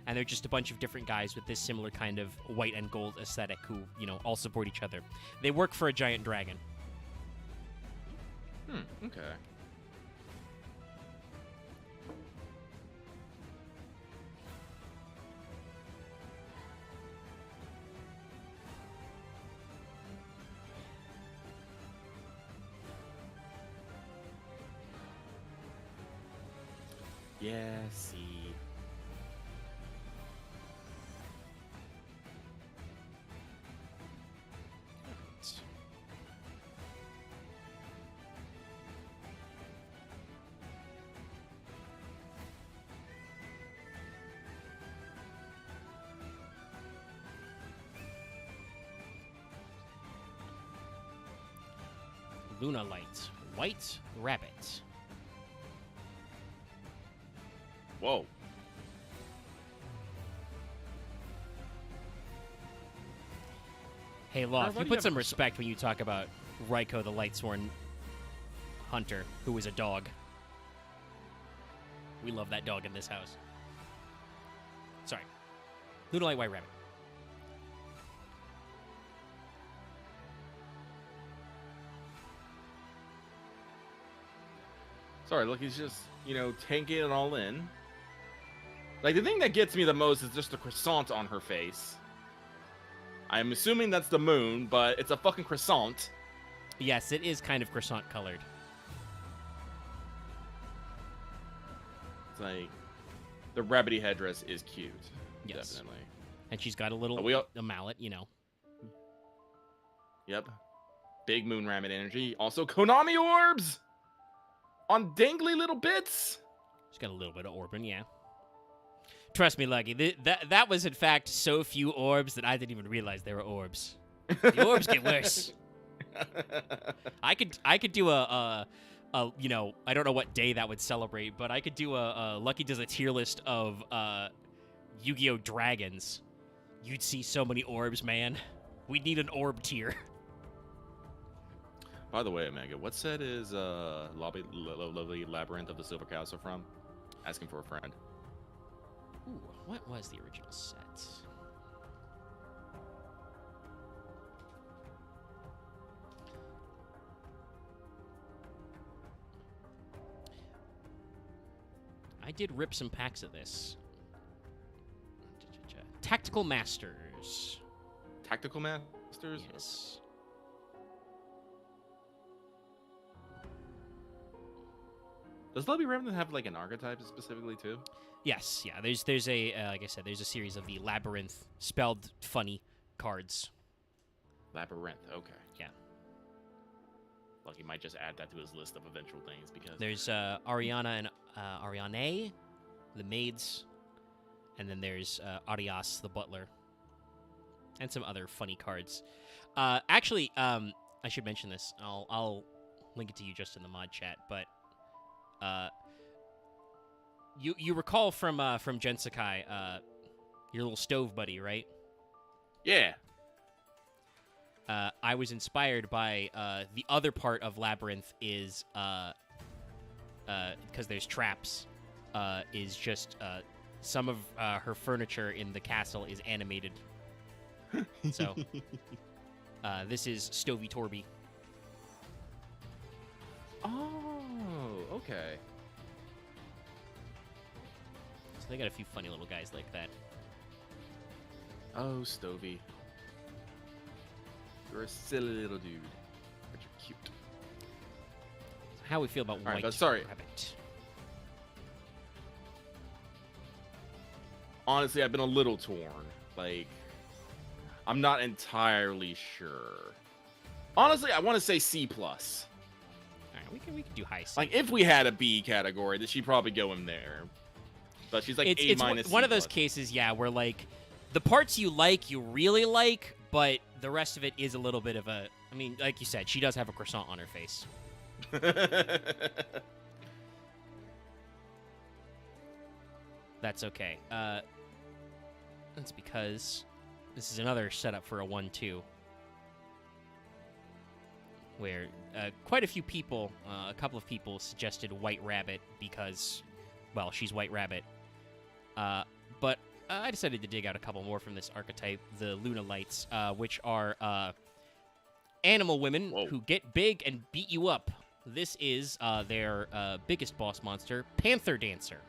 And they're just a bunch of different guys with this similar kind of white and gold aesthetic who, all support each other. They work for a giant dragon. Okay. Yeah, see. Luna Light. White Rabbit. Whoa. Hey, Loth, you put some respect when you talk about Raiko the Lightsworn Hunter, who is a dog. We love that dog in this house. Sorry. Luna Light White Rabbit. Sorry, look, he's just, tanking it all in. Like, the thing that gets me the most is just the croissant on her face. I'm assuming that's the moon, but it's a fucking croissant. Yes, it is kind of croissant colored. It's like, the rabbity headdress is cute. Yes. Definitely. And she's got a little a mallet, Yep. Big moon rabbit energy. Also, Konami orbs! On dangly little bits! She's got a little bit of orbing, yeah. Trust me, Lucky, that was in fact so few orbs that I didn't even realize they were orbs. The orbs get worse. I could do a I don't know what day that would celebrate, but I could do a Lucky does a tier list of Yu-Gi-Oh! Dragons. You'd see so many orbs, man. We'd need an orb tier. By the way, Omega, what set is Lovely Labyrinth of the Silver Castle from? Asking for a friend. Ooh, what was the original set? I did rip some packs of this. Tactical Masters. Tactical Masters? Yes. Does Lovely Labyrinth have like an archetype specifically too? Yes, yeah. There's a like I said, there's a series of the Labyrinth spelled funny cards. Labyrinth, okay. Yeah. Lucky might just add that to his list of eventual things because there's Ariana and Ariane, the maids, and then there's Arias, the butler, and some other funny cards. Actually, I should mention this. I'll link it to you just in the mod chat, but you recall from Gensakai, your little stove buddy, right? Yeah. I was inspired by the other part of Labyrinth is because there's traps. Is just some of her furniture in the castle is animated. So this is Stovey Torby. Oh, okay. So they got a few funny little guys like that. Oh, Stovey. You're a silly little dude. But you're cute. So how we feel about White but sorry. Rabbit? Honestly, I've been a little torn. Like, I'm not entirely sure. Honestly, I want to say C+. Alright, we can do high C. Like, if we had a B category, then she'd probably go in there. But she's like A minus. It's one of those cases, yeah, where like The parts you really like, but the rest of it is a little bit of a... I mean, like you said, she does have a croissant on her face. That's okay. That's because this is another setup for a 1-2. Where quite a few people, a couple of people suggested White Rabbit because, well, she's White Rabbit. But I decided to dig out a couple more from this archetype, the Luna Lights, which are animal women who get big and beat you up. This is their biggest boss monster, Panther Dancer.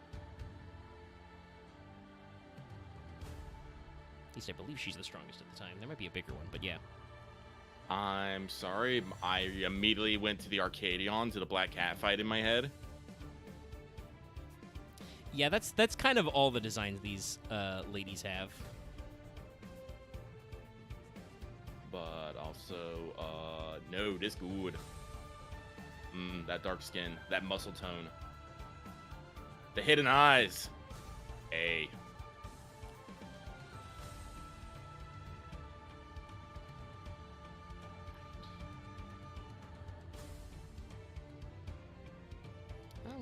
At least I believe she's the strongest at the time. There might be a bigger one, but yeah. I'm sorry. I immediately went to the Arcadion, to the Black Cat fight in my head. Yeah, that's kind of all the designs these ladies have. But also, no, this good. That dark skin, that muscle tone. The hidden eyes. Hey.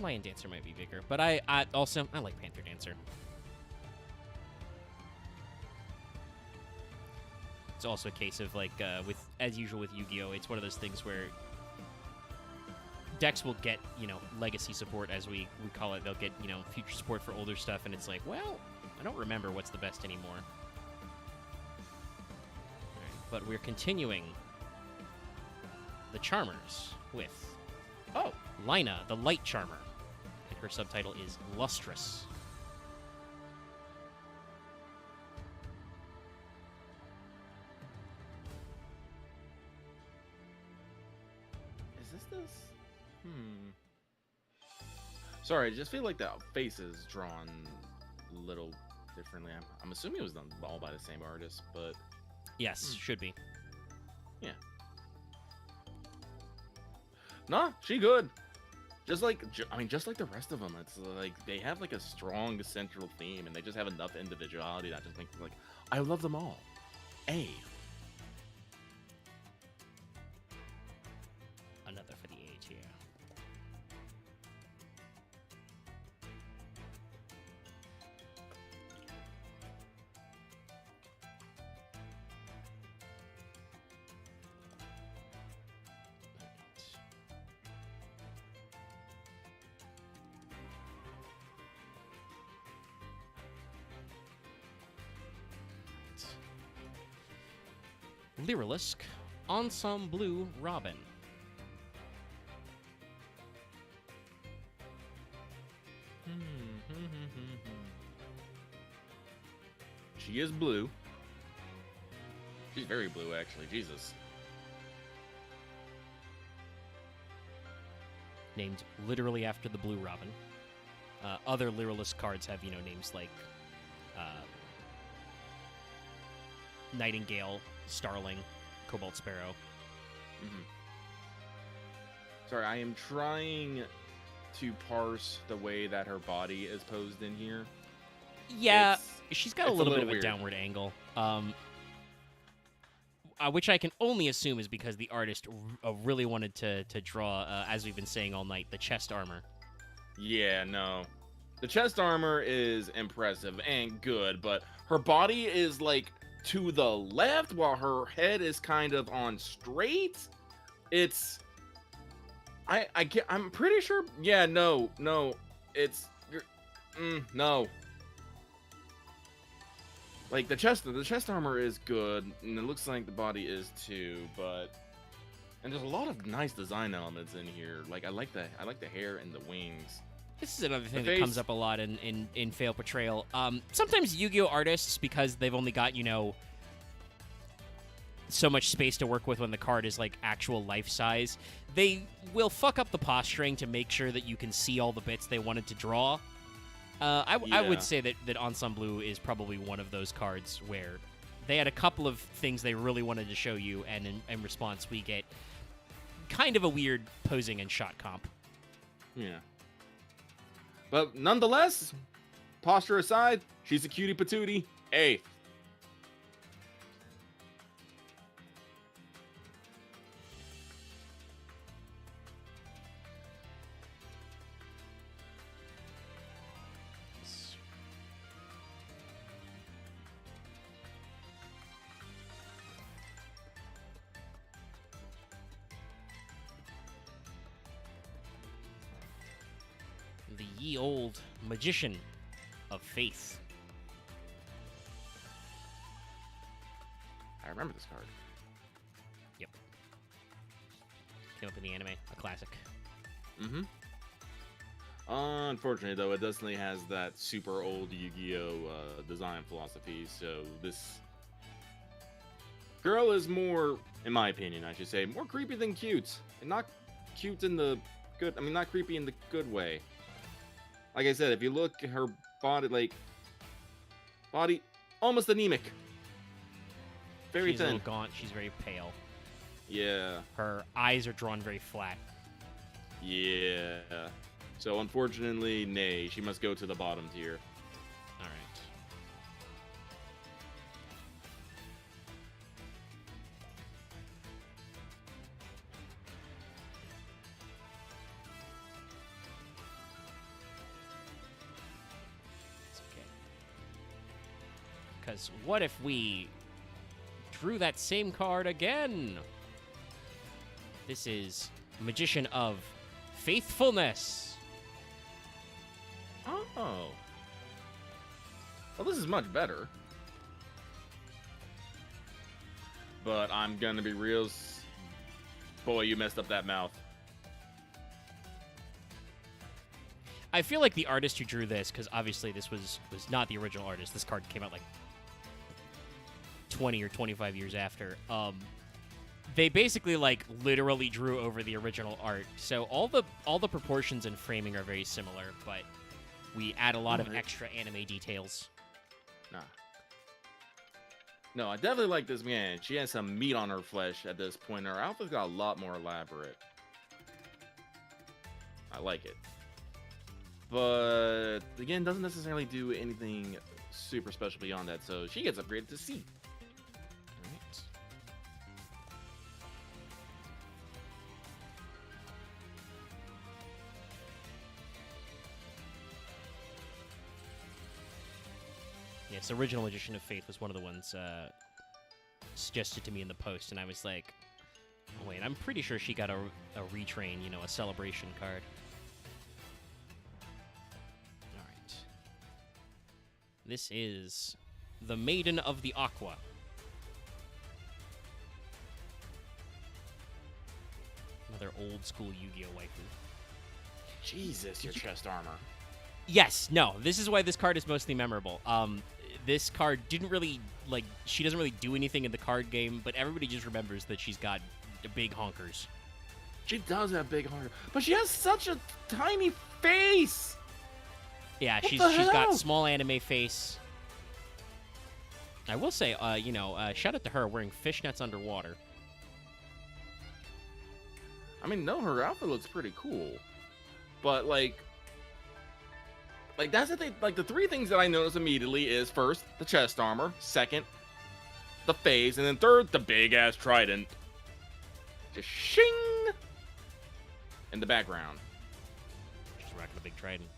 Lion Dancer might be bigger, but I also like Panther Dancer. It's also a case of like as usual with Yu-Gi-Oh, it's one of those things where decks will get, legacy support, as we call it. They'll get, future support for older stuff, and it's like, well, I don't remember what's the best anymore. All right, but we're continuing the Charmers with Lina, the Light Charmer. Her subtitle is Lustrous. Is this? Sorry, I just feel like the face is drawn a little differently. I'm assuming it was done all by the same artist, but... Yes, should be. Yeah. Nah, she good. Just like the rest of them, it's like they have like a strong central theme, and they just have enough individuality that just makes me like, I love them all. A. Another for the age here. Lyrilisk, Ensemble Robin. She is blue. She's very blue, actually. Jesus. Named literally after the Blue Robin. Other Lyrilisk cards have, names like Nightingale, Starling, Cobalt Sparrow. Sorry, I am trying to parse the way that her body is posed in here. Yeah, she's got a little bit of weird. A downward angle, which I can only assume is because the artist really wanted to draw, as we've been saying all night, the chest armor. Yeah, no. The chest armor is impressive and good, but her body is like to the left while her head is kind of on straight. It's I'm pretty sure. Yeah, no, it's no. Like the chest armor is good, and it looks like the body is too, and there's a lot of nice design elements in here. Like I like the hair and the wings. This is another thing that comes up a lot in Fail Portrayal. Sometimes Yu-Gi-Oh artists, because they've only got, so much space to work with when the card is like actual life size, they will fuck up the posturing to make sure that you can see all the bits they wanted to draw. I would say that Ensemble is probably one of those cards where they had a couple of things they really wanted to show you, and in response we get kind of a weird posing and shot comp. Yeah. But nonetheless, posture aside, she's a cutie patootie. Hey. the ye old Magician of Faith. I remember this card. Yep. Came up in the anime, a classic. Mm-hmm. Unfortunately, though, it definitely has that super old Yu-Gi-Oh! Design philosophy, so this girl is more, in my opinion, I should say, more creepy than cute. And not cute in the good, I mean, not creepy in the good way. Like I said, if you look at her body, body almost anemic. Very She's a thin. little gaunt, she's very pale. Yeah. Her eyes are drawn very flat. Yeah. So unfortunately, nay, she must go to the bottom tier. All right. It's okay. Because what if we drew that same card again? This is Magician of Faithfulness. Oh. Well, this is much better. But I'm gonna be real. Boy, you messed up that mouth. I feel like the artist who drew this, because obviously this was not the original artist. This card came out like 20 or 25 years after. They basically like literally drew over the original art. So all the proportions and framing are very similar, but we add a lot of extra anime details. Nah. No, I definitely like this man. She has some meat on her flesh at this point. Her outfit got a lot more elaborate. I like it. But again, doesn't necessarily do anything super special beyond that. So she gets upgraded to C. Alright. Yes, original Magician of Faith was one of the ones suggested to me in the post, and I was like, oh, wait, I'm pretty sure she got a retrain, a celebration card. All right. This is the Maiden of the Aqua. Another old school Yu-Gi-Oh! Waifu. Jesus, your chest armor. Yes, no, this is why this card is mostly memorable. This card didn't really, she doesn't really do anything in the card game, but everybody just remembers that she's got the big honkers. She does have big heart, but she has such a tiny face. Yeah, What she's the hell? got small anime face. I will say, shout out to her wearing fishnets underwater. I mean, no, her outfit looks pretty cool, but like that's the thing. Like the three things that I notice immediately is first the chest armor, second the face, and then third the big ass trident. Just shing in the background. She's rocking a big trident.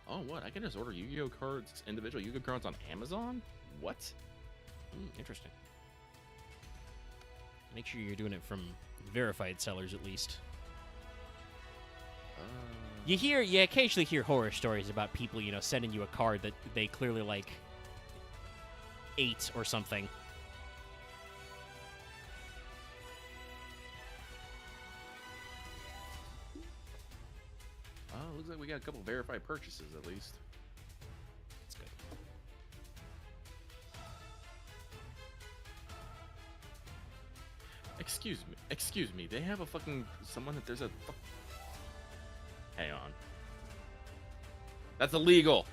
Oh, what? I can just order Yu-Gi-Oh cards, individual Yu-Gi-Oh cards on Amazon? What? Interesting. Make sure you're doing it from verified sellers at least. You occasionally hear horror stories about people, sending you a card that they clearly ate or something. Oh, looks like we got a couple verified purchases at least. That's good. Excuse me. They have a fucking someone that there's a. Hang on. That's illegal.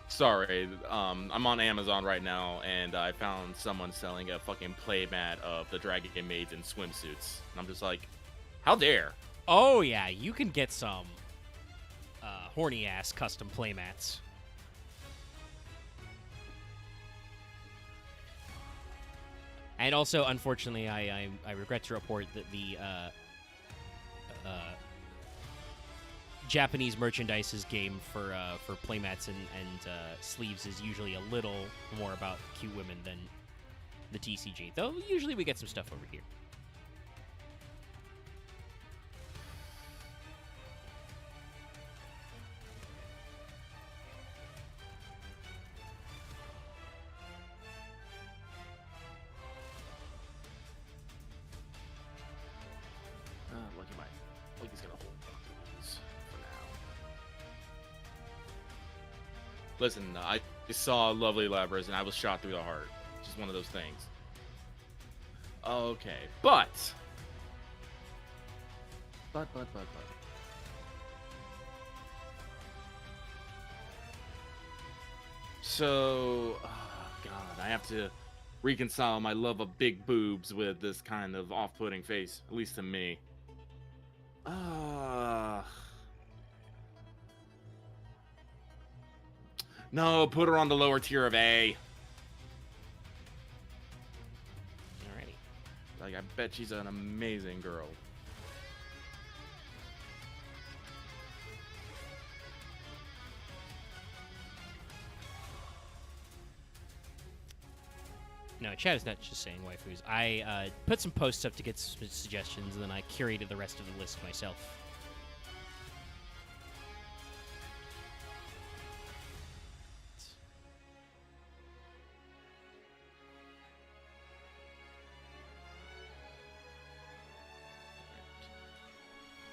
Sorry, I'm on Amazon right now, and I found someone selling a fucking playmat of the Dragon Maids in swimsuits. And I'm just like, how dare? Oh, yeah, you can get some horny-ass custom playmats. And also, unfortunately, I regret to report that the Japanese merchandise's game for playmats and sleeves is usually a little more about cute women than the TCG, though usually we get some stuff over here. Lucky's gonna hold these for now. Listen, I saw Lovely Labras and I was shot through the heart. Just one of those things. Okay, but. So, oh God, I have to reconcile my love of big boobs with this kind of off-putting face, at least to me. No, put her on the lower tier of A. Alrighty. Like, I bet she's an amazing girl. No, chat is not just saying waifus. I put some posts up to get some suggestions, and then I curated the rest of the list myself.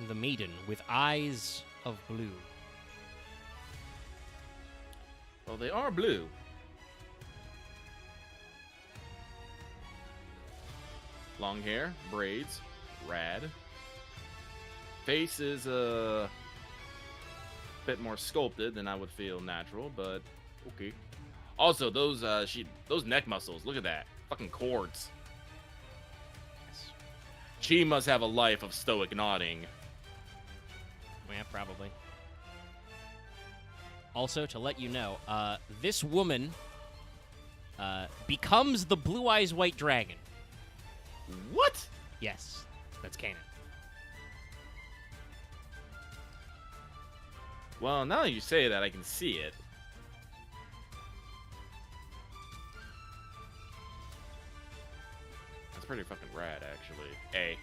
The maiden with eyes of blue. Well, they are blue. Long hair, braids, rad. Face is a bit more sculpted than I would feel natural, but okay. Also, those neck muscles, look at that. Fucking cords. Yes. She must have a life of stoic nodding. Yeah, probably. Also, to let you know, this woman becomes the Blue Eyes White Dragon. What? Yes, that's canon. Well, now that you say that, I can see it. That's pretty fucking rad, actually. A.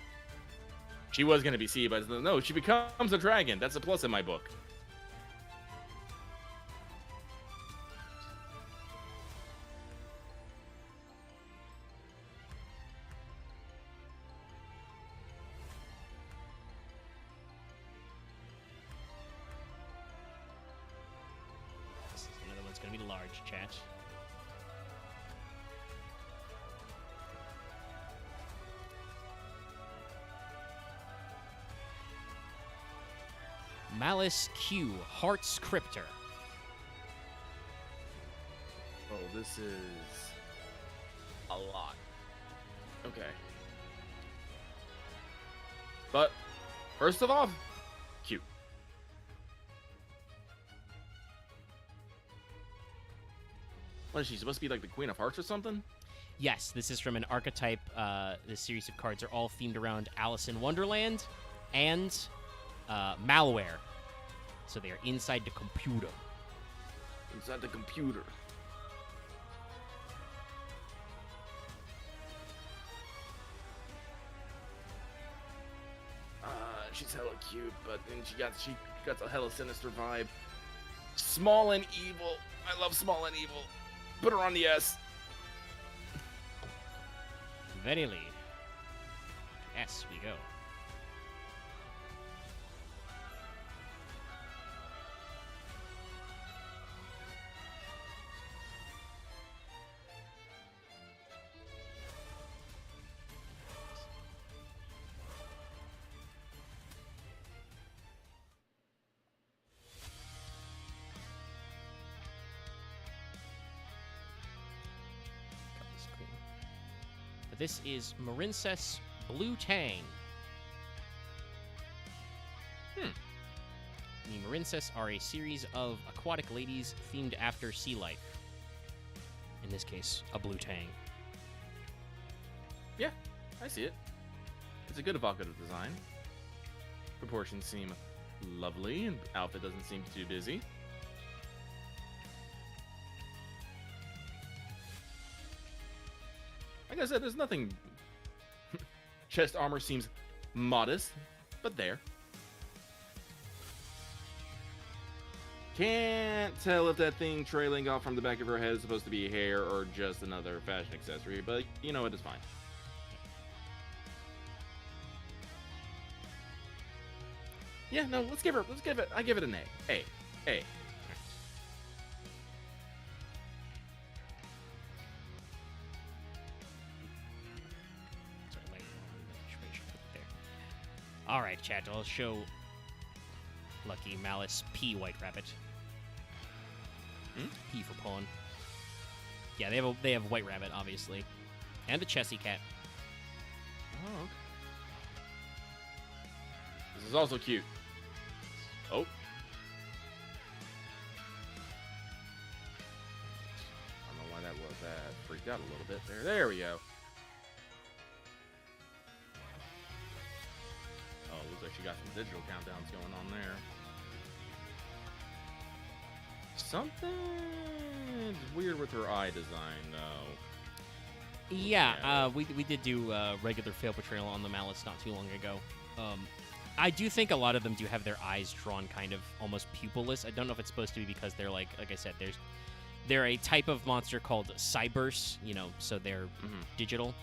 She was gonna be C, but no, she becomes a dragon. That's a plus in my book. Another one's gonna be large, chat. Malice Q, Heart's Cryptor. Oh, this is a lot. Okay. But, first of all, cute. What is she, supposed to be like the Queen of Hearts or something? Yes, this is from an archetype. This series of cards are all themed around Alice in Wonderland and malware. So they are inside the computer. Inside the computer. She's hella cute, but then she got a hella sinister vibe. Small and evil. I love small and evil. Put her on the S. Verily. S we go. This is Marincess Blue Tang. The Marincess are a series of aquatic ladies themed after sea life. In this case, a blue tang. Yeah, I see it. It's a good evocative design. Proportions seem lovely, and outfit doesn't seem too busy. I I said, there's nothing. Chest armor seems modest, but there. Can't tell if that thing trailing off from the back of her head is supposed to be hair or just another fashion accessory, but you know it is fine. Yeah, no, let's give it, I give it an A. A. A. All right, chat. I'll show Lucky Malice P White Rabbit. P for pawn. Yeah, they have White Rabbit, obviously, and a Chessie Cat. Oh, okay. This is also cute. Oh. I don't know why that was. That freaked out a little bit there. There we go. Oh, looks like she got some digital countdowns going on there. Something weird with her eye design, though. Yeah, we did do regular fail portrayal on the Malice not too long ago. I do think a lot of them do have their eyes drawn kind of almost pupilless. I don't know if it's supposed to be because they're like I said, they're a type of monster called cybers, you know, so they're digital.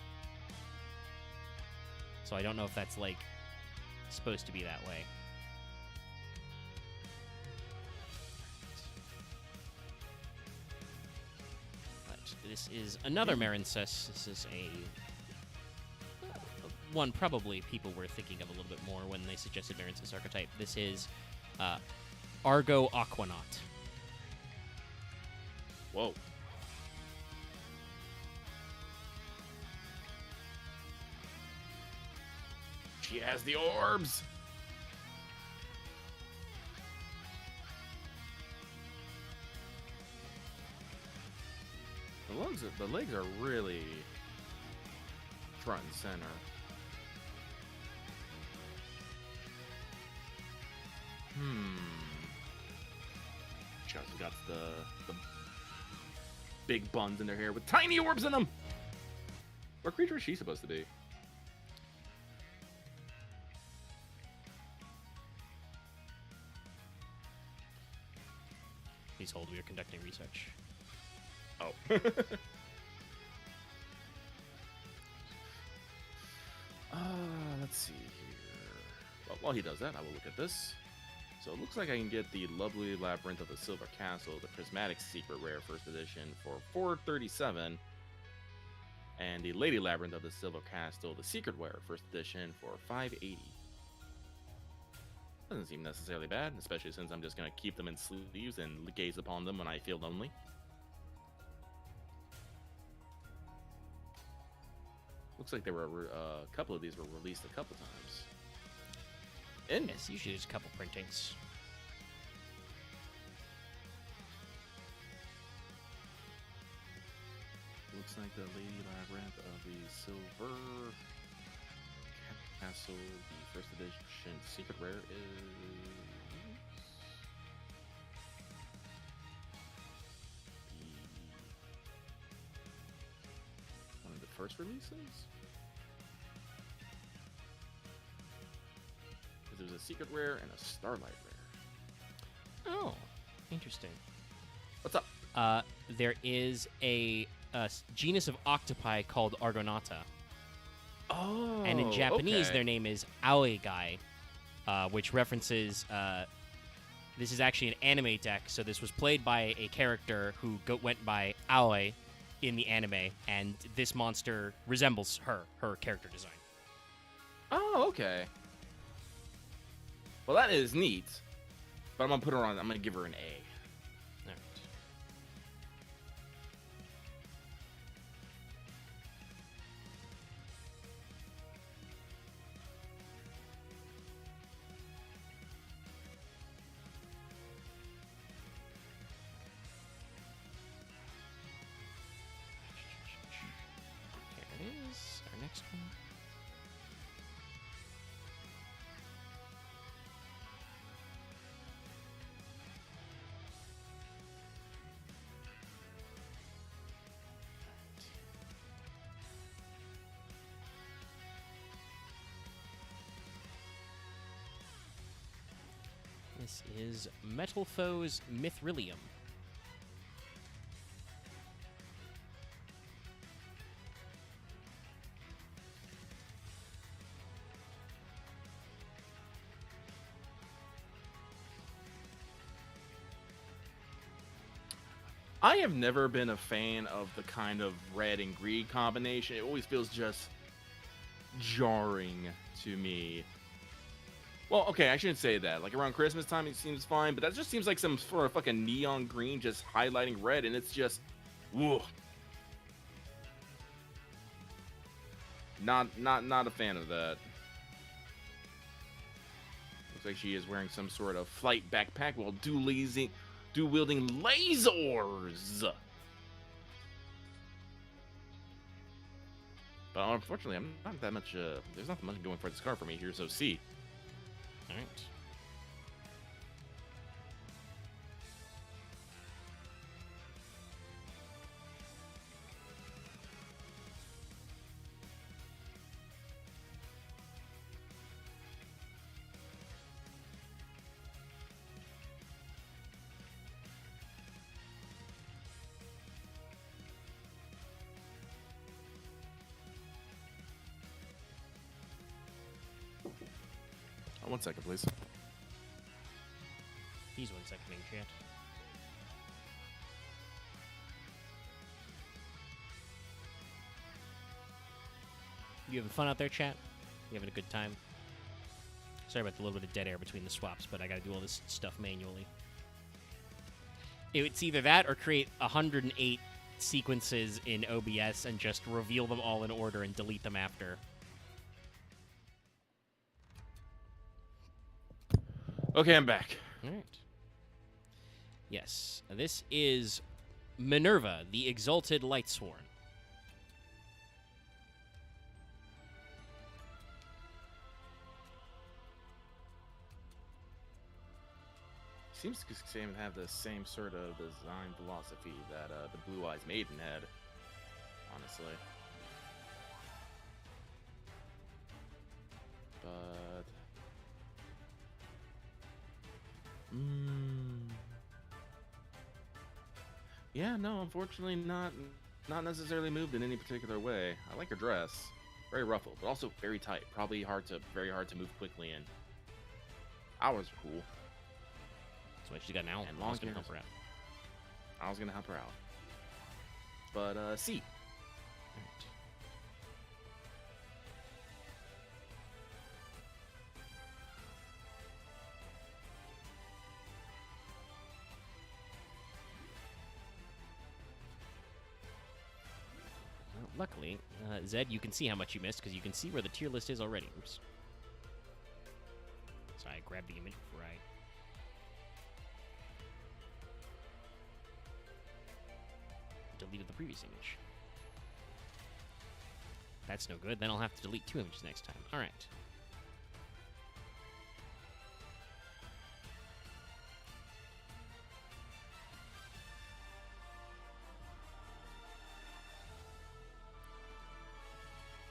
So I don't know if that's like supposed to be that way. But this is another Marincess. This is a one probably people were thinking of a little bit more when they suggested Marincess archetype. This is Argo Aquanaut. Whoa. She has the orbs. The legs are really front and center. She also got the big buns in their hair with tiny orbs in them. What creature is she supposed to be? Please hold. We are conducting research. Oh. Let's see here. Well, while he does that, I will look at this. So it looks like I can get the lovely Labyrinth of the Silver Castle, the Prismatic Secret Rare First Edition for $437, and the Lady Labyrinth of the Silver Castle, the Secret Rare First Edition for $580. Doesn't seem necessarily bad, especially since I'm just going to keep them in sleeves and gaze upon them when I feel lonely. Looks like there were a couple of these were released a couple times. And yes, usually just a couple printings. Looks like the Lady Labyrinth of the Silver Castle, the first edition secret rare is one of the first releases. There's a secret rare and a starlight rare. Oh, interesting. What's up? There is a genus of octopi called Argonauta. Oh, and in Japanese, okay. Their name is Aoigai, which references. This is actually an anime deck, so this was played by a character who went by Aoi in the anime, and this monster resembles her character design. Oh, okay. Well, that is neat. But I'm gonna put her on. I'm gonna give her an A. All right. Here it is. Our next one. This is Metal Foes Mithrilium. I have never been a fan of the kind of red and green combination. It always feels just jarring to me. Well, okay, I shouldn't say that. Like around Christmas time, it seems fine, but that just seems like some sort of fucking neon green just highlighting red, and it's just, whoa. Not a fan of that. Looks like she is wearing some sort of flight backpack while dual-wielding lasers. But unfortunately, I'm not that much. There's not much going for this card for me here. So C. All right. Oh, 1 second, please. He's 1 seconding, chat. You having fun out there, chat? You having a good time? Sorry about the little bit of dead air between the swaps, but I gotta do all this stuff manually. It's either that or create 108 sequences in OBS and just reveal them all in order and delete them after. Okay, I'm back. All right. Yes, this is Minerva, the Exalted Lightsworn. Seems to have the same sort of design philosophy that the Blue Eyes Maiden had, honestly. But yeah, no, unfortunately not necessarily moved in any particular way. I like her dress. Very ruffled, but also very tight. Probably very hard to move quickly in. Hours are cool. That's why she's got an owl. And I long was gonna hair. help her out. I was gonna help her out. But C. Well, luckily, Zed, you can see how much you missed because you can see where the tier list is already. Oops. Sorry, I grabbed the image before I... deleted the previous image. That's no good. Then I'll have to delete 2 images next time. All right.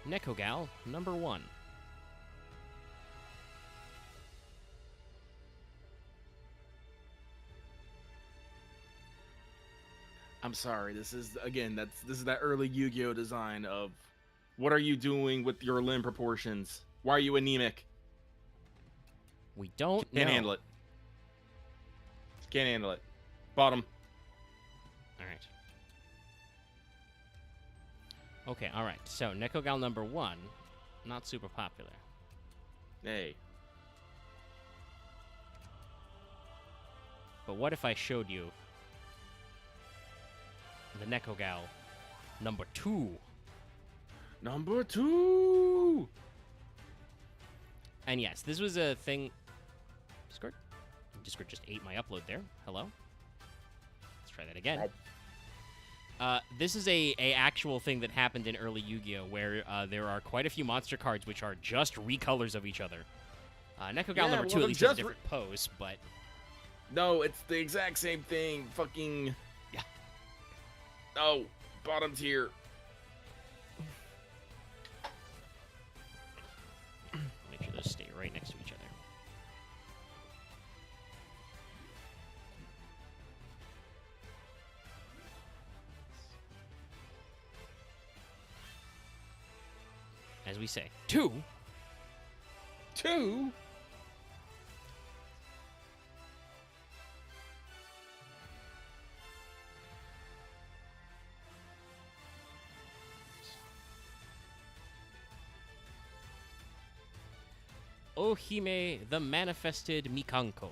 Nekogal, number 1. I'm sorry. This is that early Yu-Gi-Oh design of what are you doing with your limb proportions? Why are you anemic? We don't Can't know. handle it. Can't handle it. Bottom. All right. Okay, all right. So, Nekogal number 1, not super popular. Hey. But what if I showed you the Nekogal number 2? Number 2. And yes, this was a thing. Discord? Discord just ate my upload there. Hello? Let's try that again. This is a actual thing that happened in early Yu-Gi-Oh! Where there are quite a few monster cards which are just recolors of each other. Nekogal number 2 at least has a different pose, but... No, it's the exact same thing. Fucking... Yeah. Oh, bottom tier. Make sure those stay right next to each other. as we say. 2. 2? Ohime, the manifested Mikanko.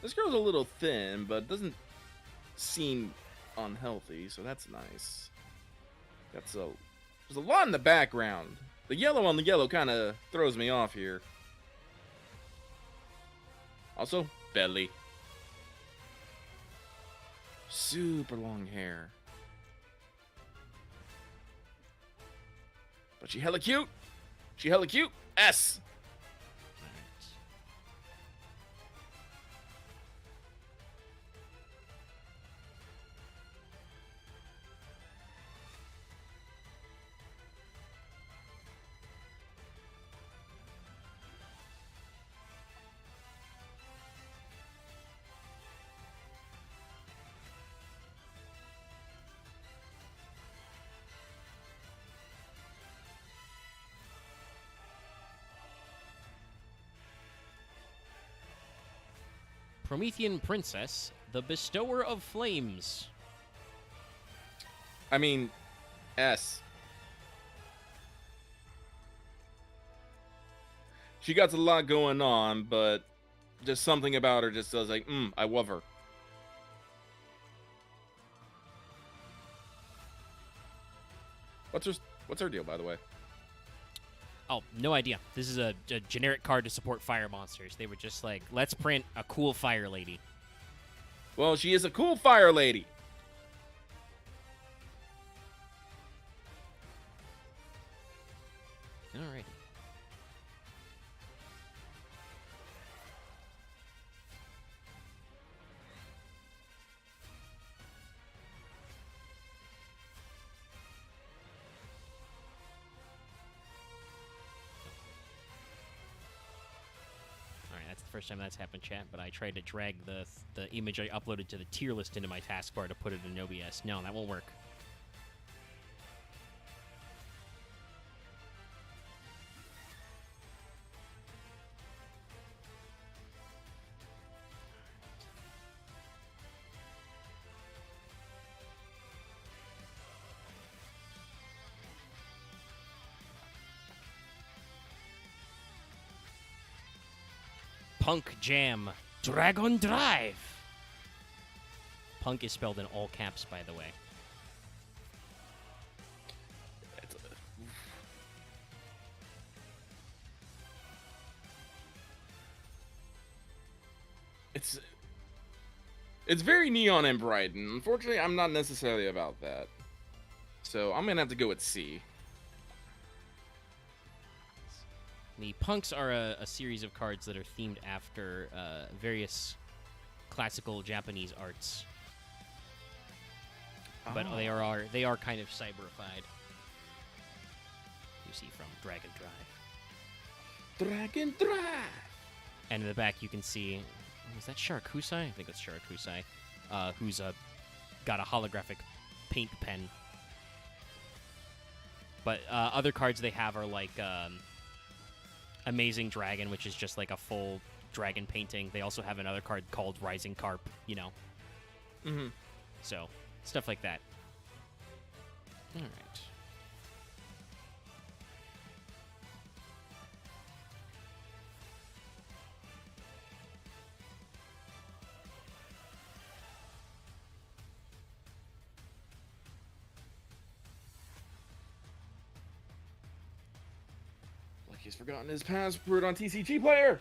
This girl's a little thin, but doesn't seem unhealthy, so that's nice. There's a lot in the background. The yellow on the yellow kind of throws me off here. Also, belly. Super long hair. But she hella cute. She hella cute. S. Promethean Princess, the Bestower of Flames. I mean, S. She got a lot going on, but just something about her just says like, I love her. What's her deal, by the way? Oh, no idea. This is a generic card to support fire monsters. They were just like, let's print a cool fire lady. Well, she is a cool fire lady. Alrighty. That's the first time that's happened, chat, but I tried to drag the image I uploaded to the tier list into my taskbar to put it in OBS. No, that won't work. Punk Jam, Dragon Drive. Punk is spelled in all caps, by the way. It's very neon and bright, and unfortunately, I'm not necessarily about that. So I'm gonna have to go with C. The Punks are a series of cards that are themed after various classical Japanese arts. But they are kind of cyberified. You see from Dragon Drive. Dragon Drive! And in the back you can see, is that Sharakusai? I think that's Sharakusai, who's got a holographic paint pen. But other cards they have are like Amazing Dragon, which is just like a full dragon painting. They also have another card called Rising Carp, you know. Mm-hmm. So, stuff like that. All right. He's forgotten his password on TCG Player.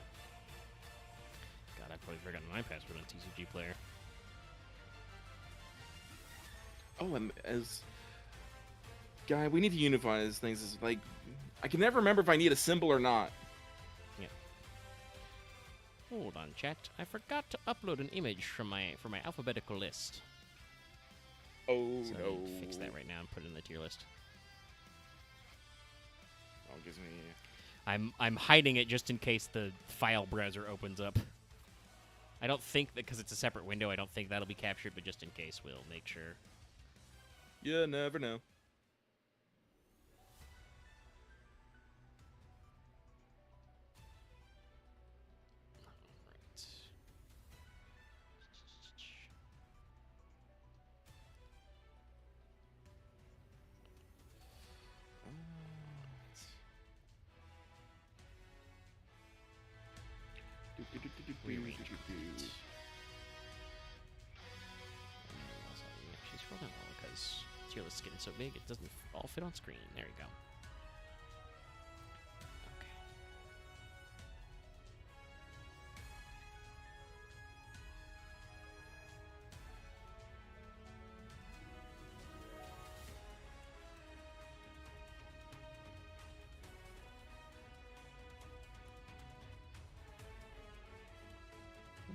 God, I've probably forgotten my password on TCG Player. Oh, and as guy, we need to unify these things. It's like I can never remember if I need a symbol or not. Yeah. Hold on, chat. I forgot to upload an image from my alphabetical list. Oh so no! I need to fix that right now and put it in the tier list. Oh, it gives me. I'm hiding it just in case the file browser opens up. I don't think that because it's a separate window, I don't think that'll be captured, but just in case, we'll make sure. You never know. Rearrange. She's rolling well because tier list is getting so big it doesn't all fit on screen. There you go.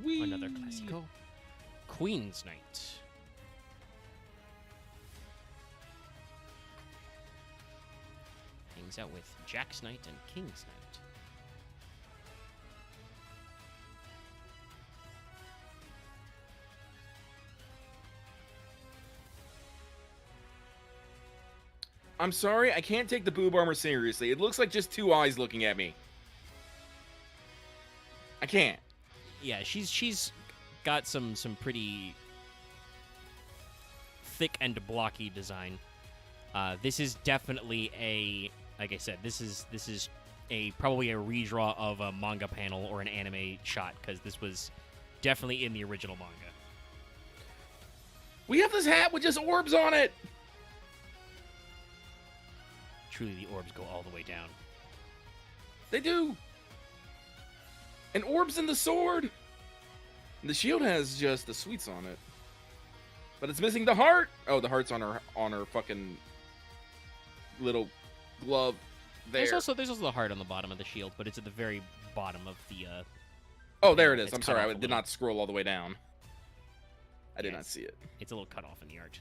Whee! Another classico. Queen's Knight. Hangs out with Jack's Knight and King's Knight. I'm sorry, I can't take the boob armor seriously. It looks like just two eyes looking at me. I can't. Yeah, she's got some pretty thick and blocky design. This is definitely a, like I said, this is probably a redraw of a manga panel or an anime shot because this was definitely in the original manga. We have this hat with just orbs on it. Truly, the orbs go all the way down. They do. And orbs in the sword. And the shield has just the sweets on it. But it's missing the heart. Oh, the heart's on her fucking little glove there. There's also the heart on the bottom of the shield, but it's at the very bottom of the oh, there it is. it's I'm cut sorry. off I a did little. not scroll all the way down. I did Yeah, not see it. It's a little cut off in the art.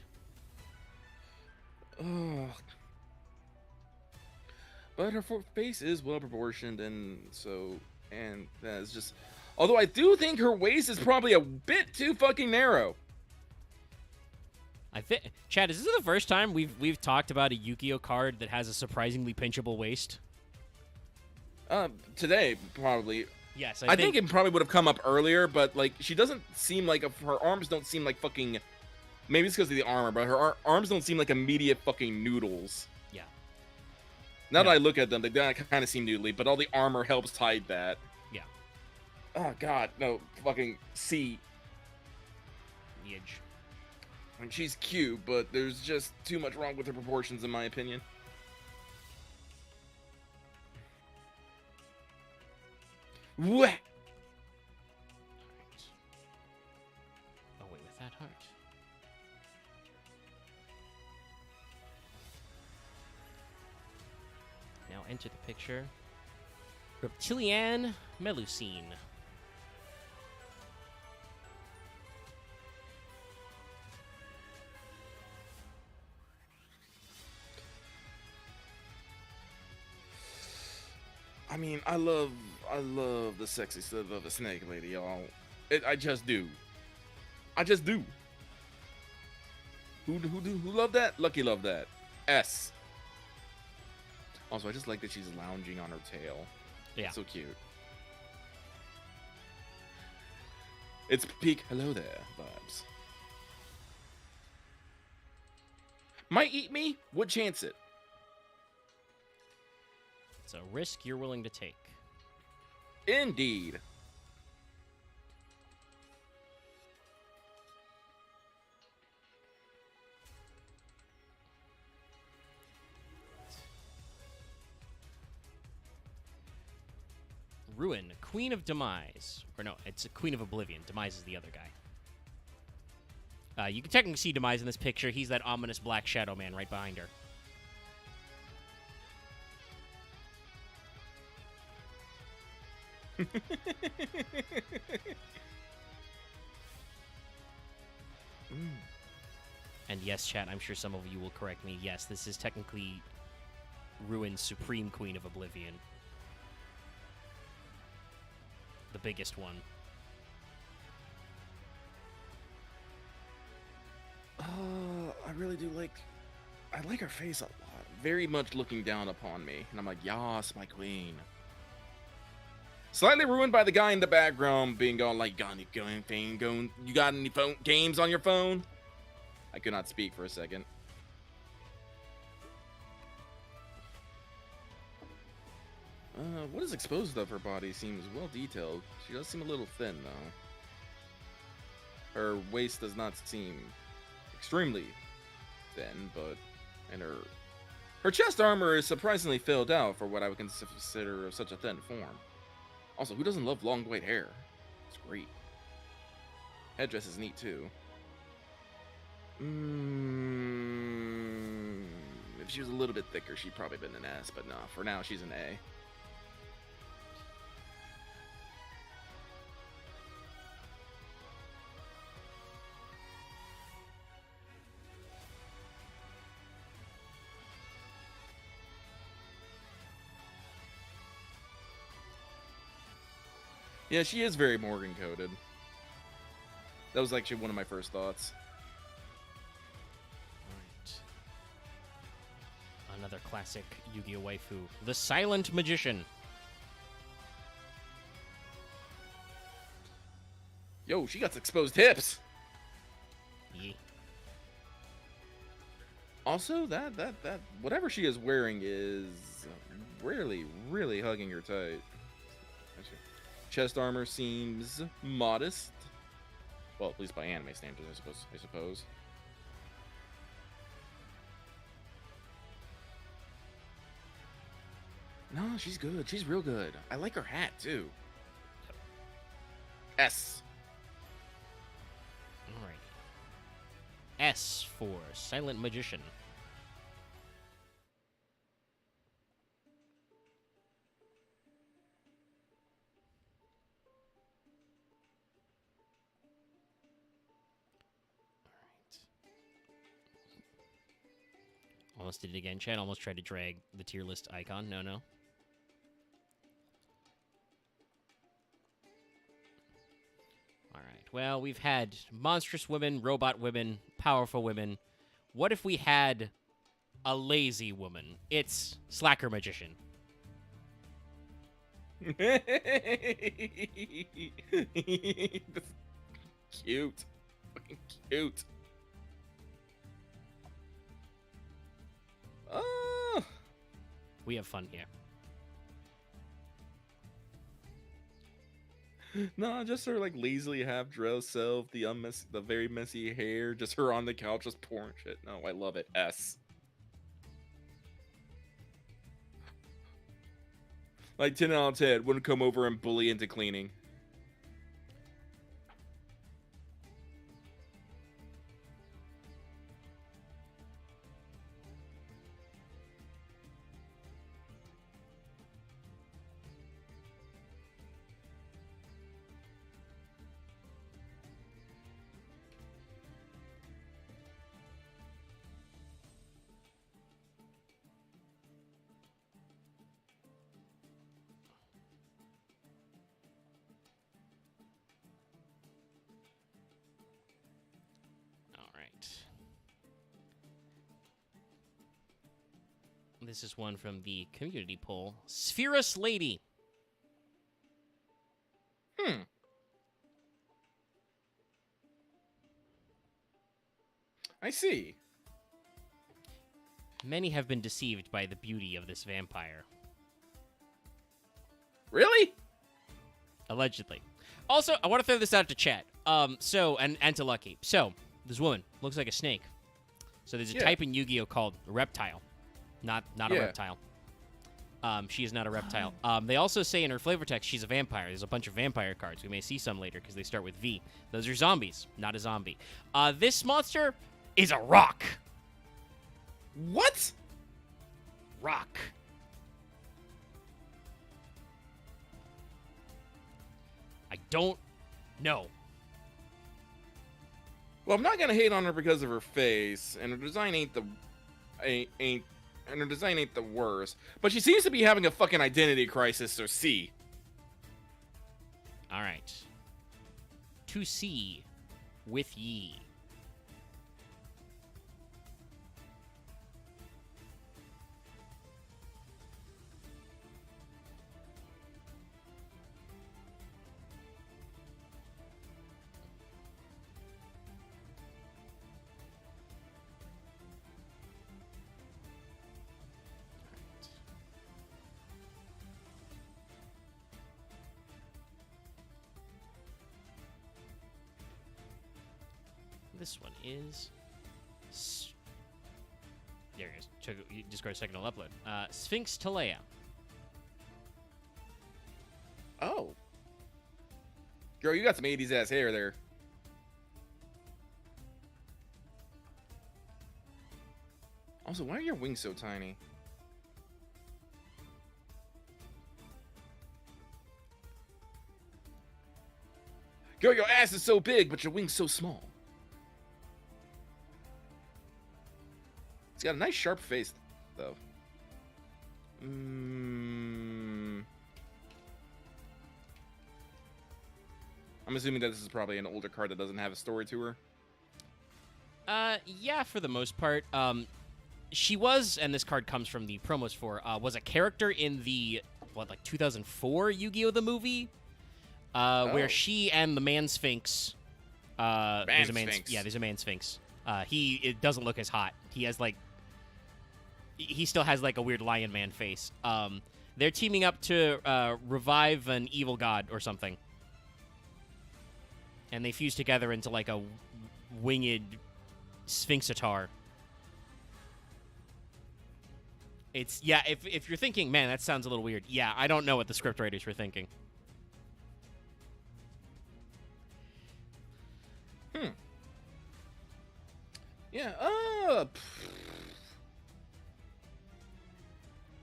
Ugh. But her face is well proportioned, and that's just. Although I do think her waist is probably a bit too fucking narrow. I think, Chad, is this the first time we've talked about a Yugioh card that has a surprisingly pinchable waist? Today probably. Yes, I think it probably would have come up earlier, but like she doesn't seem like her arms don't seem like fucking. Maybe it's because of the armor, but her arms don't seem like immediate fucking noodles. Yeah. Now that I look at them, they kind of seem noodly, but all the armor helps hide that. Yeah. Oh god, no, fucking C. The edge. I mean, she's cute, but there's just too much wrong with her proportions, in my opinion. What? Away with that heart. Now enter the picture. Reptilian Melusine. I mean, I love the sexy stuff of a snake lady, y'all. I just do. I just do. Who love that? Lucky love that. S. Also, I just like that she's lounging on her tail. Yeah. It's so cute. It's peak hello there vibes. Might eat me? Would chance it. It's a risk you're willing to take. Indeed. Ruin, Queen of Demise. Or no, it's a Queen of Oblivion. Demise is the other guy. You can technically see Demise in this picture. He's that ominous black shadow man right behind her. And yes, chat, I'm sure some of you will correct me. Yes, this is technically Ruin's Supreme Queen of Oblivion. the biggest one. I really do like. I like her face a lot. Very much looking down upon me, and I'm like, yas, my queen. Slightly ruined by the guy in the background being all like, got any going? You got any phone games on your phone? I could not speak for a second. What is exposed of her body seems well detailed. She does seem a little thin, though. Her waist does not seem extremely thin, but and her chest armor is surprisingly filled out for what I would consider such a thin form. Also, who doesn't love long white hair? It's great. Headdress is neat too. If she was a little bit thicker, she'd probably been an S, but no, for now she's an A. Yeah, she is very Morgan coded. That was actually one of my first thoughts. Alright. Another classic Yu-Gi-Oh! Waifu. The Silent Magician. Yo, she got exposed hips! Yeah. Also, that whatever she is wearing is really hugging her tight. Chest armor seems modest. Well, at least by anime standards, I suppose. No, she's good. She's real good. I like her hat, too. S. Alright. S for Silent Magician. Almost did it again, Chad. Almost tried to drag the tier list icon. No. Alright. Well, we've had monstrous women, robot women, powerful women. What if we had a lazy woman? It's Slacker Magician. Cute. Fucking cute. We have fun here. No, just her like lazily half dressed self, the very messy hair, just her on the couch just pouring shit. No, I love it. S. Like 10 out of 10 wouldn't come over and bully into cleaning. This is one from the community poll. Spherus Lady. I see. Many have been deceived by the beauty of this vampire. Really? Allegedly. Also, I want to throw this out to chat. And to Lucky. So, this woman looks like a snake. So there's a type in Yu-Gi-Oh called reptile. Not a reptile. She is not a reptile. They also say in her flavor text she's a vampire. There's a bunch of vampire cards. We may see some later because they start with V. Those are zombies, not a zombie. This monster is a rock. What? Rock. I don't know. Well, I'm not gonna hate on her because of her face, and her design ain't the worst. But she seems to be having a fucking identity crisis, so C. All right. To sea with ye. This one is... There it is. You just got a second to upload. Sphinx Talea. Oh. Girl, you got some 80s ass hair there. Also, why are your wings so tiny? Girl, your ass is so big, but your wings so small. It's got a nice sharp face, though. I'm assuming that this is probably an older card that doesn't have a story to her. Yeah, for the most part. She was, and this card comes from the promos for, was a character in the, 2004 Yu-Gi-Oh! The movie? Where she and the Man Sphinx... there's a man Sphinx. Yeah, there's a Man Sphinx. It doesn't look as hot. He has, he still has, a weird lion man face. They're teaming up to revive an evil god or something. And they fuse together into, a winged Sphinxatar. It's, yeah, if you're thinking, man, that sounds a little weird. Yeah, I don't know what the scriptwriters were thinking. Yeah,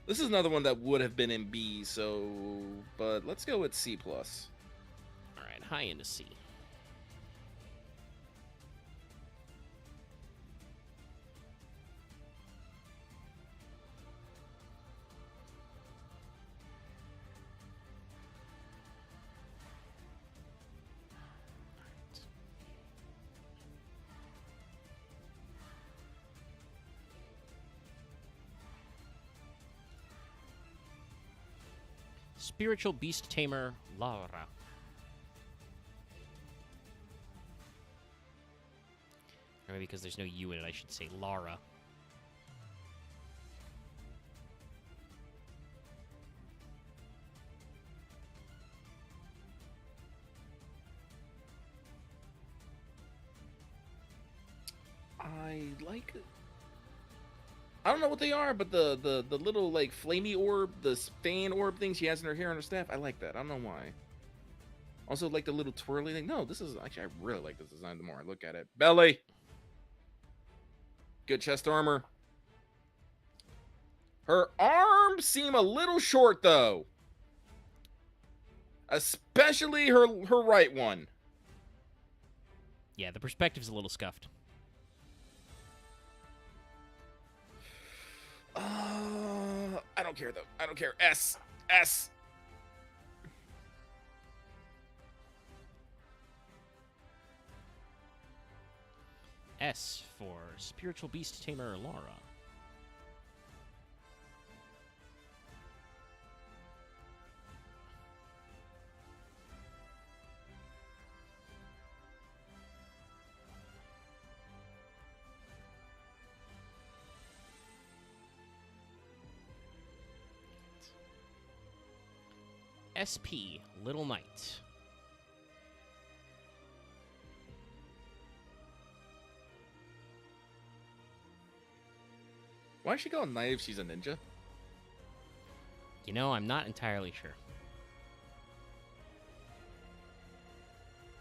this is another one that would have been in B, but let's go with C+. All right, high into C. Spiritual Beast Tamer, Lara. Or maybe because there's no U in it, I should say Lara. I don't know what they are, but the little flamey orb, the fan orb thing she has in her hair and her staff, I like that. I don't know why. Also, the little twirly thing. No, this is actually, I really like this design the more I look at it. Belly. Good chest armor. Her arms seem a little short though. Especially her right one. Yeah, the perspective's a little scuffed. I don't care though. I don't care. S. S. S for Spiritual Beast Tamer Lara. SP, Little Knight. Why is she called Knight if she's a ninja? You know, I'm not entirely sure.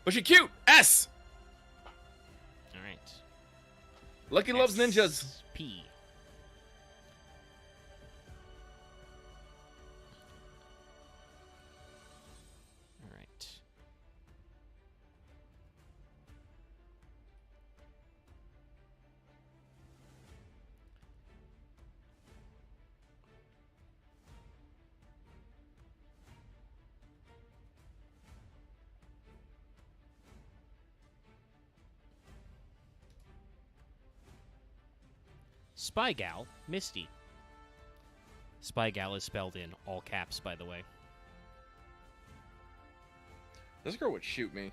But she's cute! S! Alright. Lucky loves ninjas. P. Alright. Spy Gal, Misty. Spy Gal is spelled in all caps, by the way. This girl would shoot me.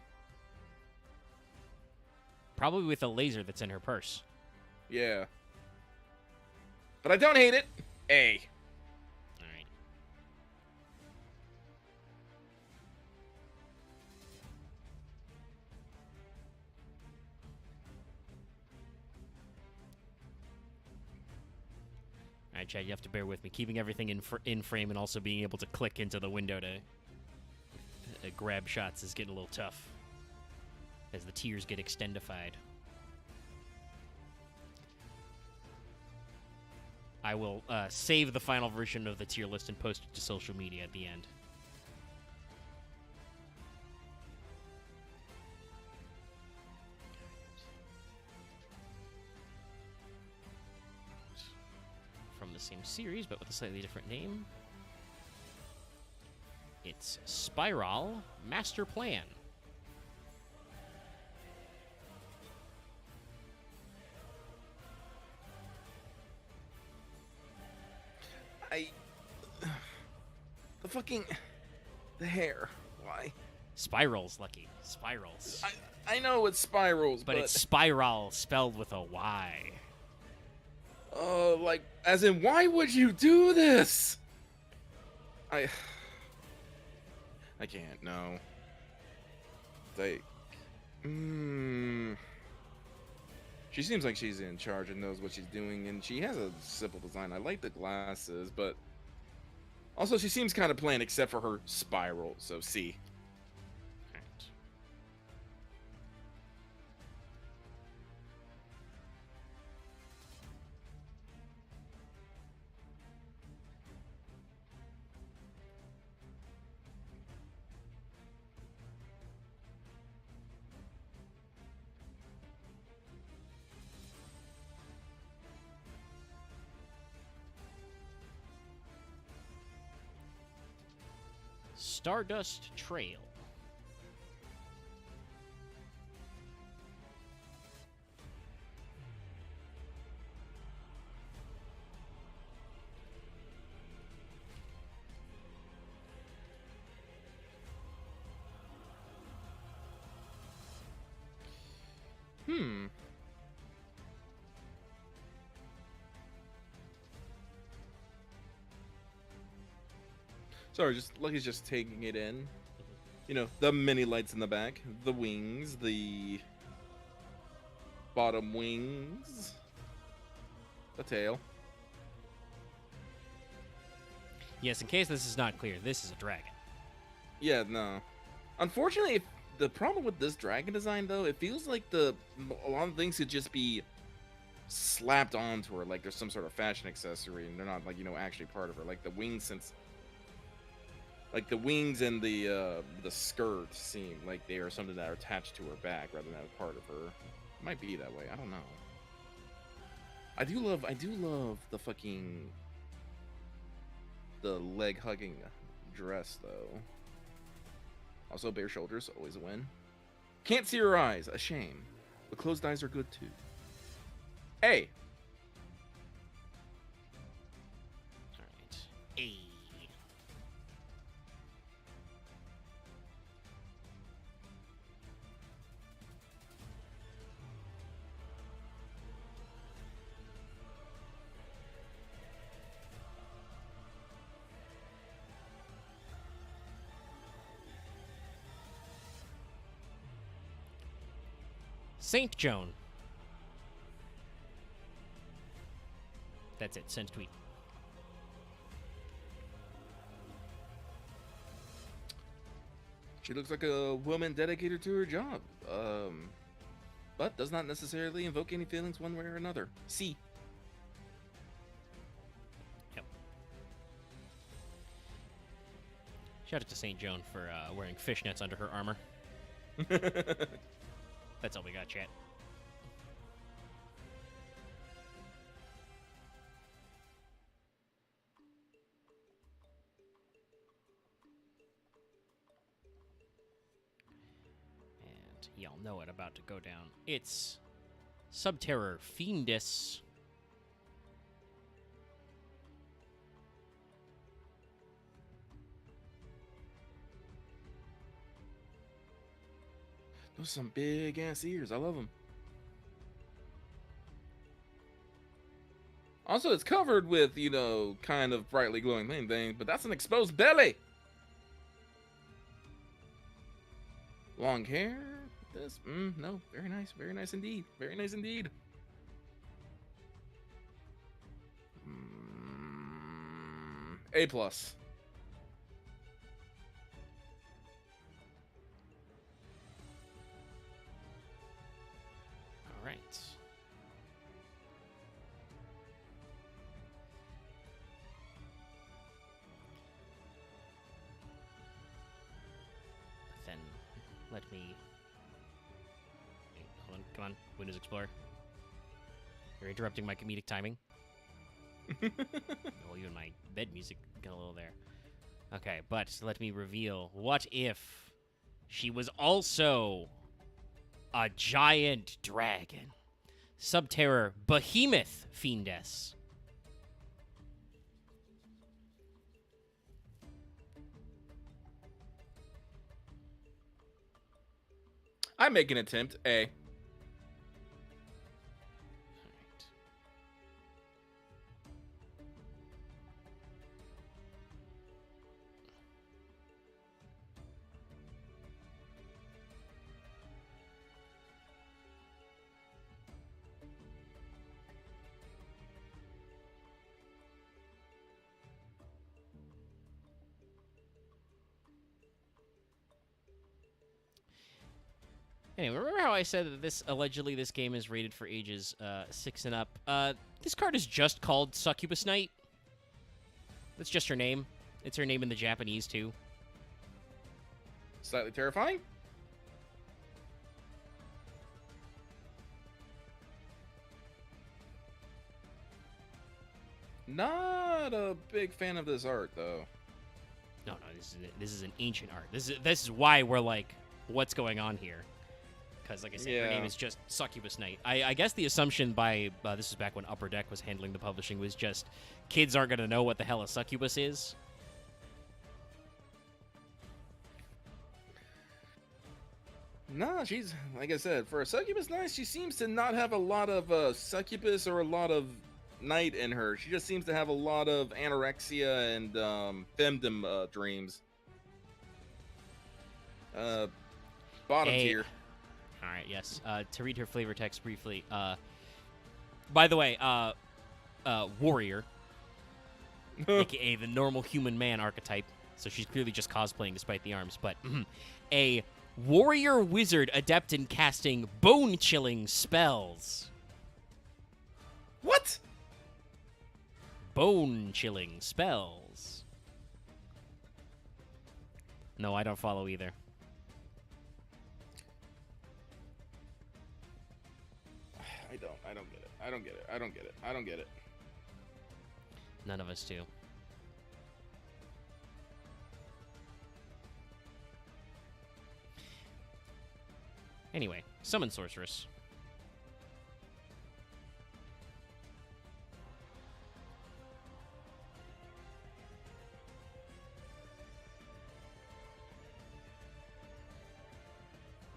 Probably with a laser that's in her purse. Yeah. But I don't hate it. A. All right. All right, Chad, you have to bear with me. Keeping everything in frame and also being able to click into the window to grab shots is getting a little tough as the tiers get extendified. I will save the final version of the tier list and post it to social media at the end. From the same series, but with a slightly different name. It's Spiral Master Plan. The hair. Why? Spirals, Lucky. Spirals. I know it's spirals, but it's Spiral spelled with a Y. Oh, like, as in, why would you do this? I can't, no. Like, She seems like she's in charge and knows what she's doing, and she has a simple design. I like the glasses, but also she seems kind of plain except for her spiral, so C. Stardust Trail. Sorry, Lucky's just taking it in. You know, the mini lights in the back, the wings, the bottom wings, the tail. Yes, in case this is not clear, this is a dragon. Yeah, no. Unfortunately, the problem with this dragon design, though, it feels like a lot of things could just be slapped onto her, like there's some sort of fashion accessory, and they're not, like, you know, actually part of her. Like the wings, like the wings and the skirt seem like they are something that are attached to her back rather than a part of her. It might be that way. I don't know. I do love the leg hugging dress though. Also, bare shoulders, always a win. Can't see her eyes, a shame. But closed eyes are good too. Hey. All right. A. Saint Joan. That's it. Send tweet. She looks like a woman dedicated to her job, but does not necessarily invoke any feelings one way or another. C. Yep. Shout out to Saint Joan for wearing fishnets under her armor. That's all we got, chat. And y'all know it about to go down. It's Subterror Fiendus. Those are some big ass ears. I love them. Also, it's covered with, you know, kind of brightly glowing thing, but that's an exposed belly. Long hair. This, no, very nice indeed, very nice indeed. A plus. All right. But then let me. Hey, hold on, come on, Windows Explorer. You're interrupting my comedic timing. Well, even my bed music got a little there. Okay, but let me reveal. What if she was also a giant dragon? Subterror Behemoth Fiendess. I make an attempt. A. Anyway, remember how I said that this game is rated for ages 6 and up? This card is just called Succubus Knight. That's just her name. It's her name in the Japanese too. Slightly terrifying. Not a big fan of this art, though. No, this is an ancient art. This is why we're like, what's going on here? Because, like I said, her name is just Succubus Knight. I guess the assumption by this is back when Upper Deck was handling the publishing was just kids aren't gonna know what the hell a succubus is. Nah, she's, like I said, for a Succubus Knight, she seems to not have a lot of succubus or a lot of knight in her. She just seems to have a lot of anorexia and femdom dreams. Bottom tier. All right, yes. To read her flavor text briefly. By the way, warrior, aka the normal human man archetype. So she's clearly just cosplaying despite the arms. But a warrior wizard adept in casting bone-chilling spells. What? Bone-chilling spells. No, I don't follow either. I don't get it. None of us do. Anyway, summon sorceress.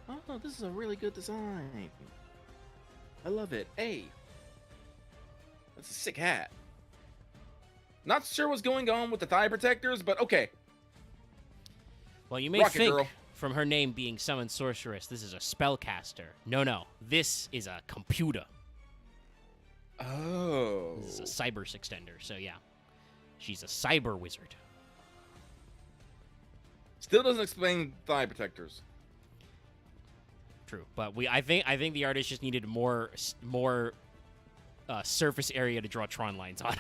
Oh, this is a really good design. I love it. Hey, that's a sick hat. Not sure what's going on with the thigh protectors, but okay. Well, you may Rocket think girl. from her name being Summon Sorceress, this is a spellcaster. No. This is a computer. Oh. This is a cyber extender, so yeah. She's a cyber wizard. Still doesn't explain thigh protectors. True, but I think the artist just needed more surface area to draw Tron lines on.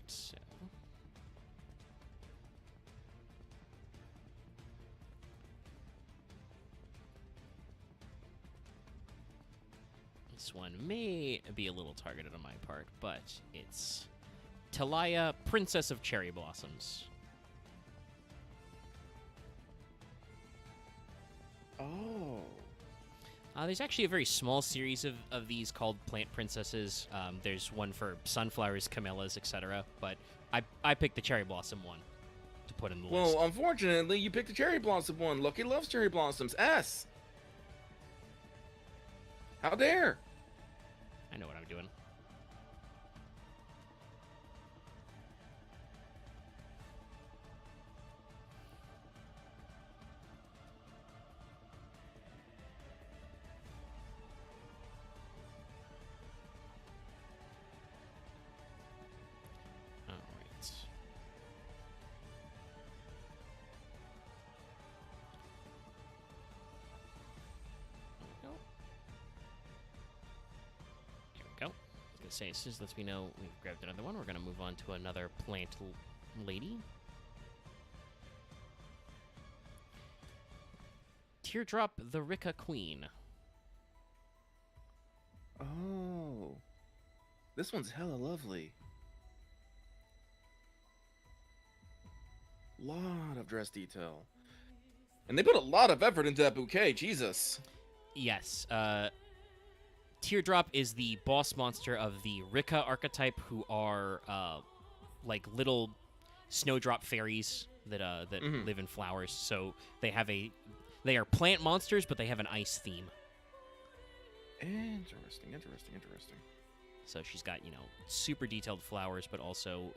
So. This one may be a little targeted on my part, but it's Talia, Princess of Cherry Blossoms. Oh. There's actually a very small series of these called Plant Princesses. There's one for sunflowers, camellias, etc. But I picked the cherry blossom one to put in the list. Well, unfortunately, you picked the cherry blossom one. Lucky loves cherry blossoms. S. How dare? I know what I'm doing. All right. There we go. Here we go. I was gonna say, as soon as lets me know we've grabbed another one, we're gonna move on to another plant lady. Teardrop the Rika Queen. Oh. This one's hella lovely. Lot of dress detail. And they put a lot of effort into that bouquet, Jesus. Yes. Teardrop is the boss monster of the Rika archetype, who are like little snowdrop fairies that live in flowers. So they are plant monsters, but they have an ice theme. Interesting. So she's got, super detailed flowers, but also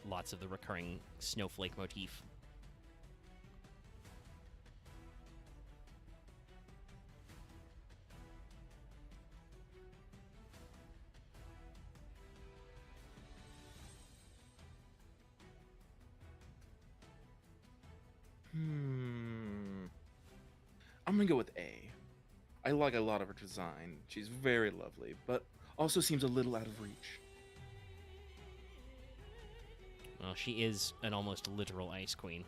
lots of the recurring snowflake motif. I'm gonna go with A. I like a lot of her design. She's very lovely, but also seems a little out of reach. Well, she is an almost literal ice queen.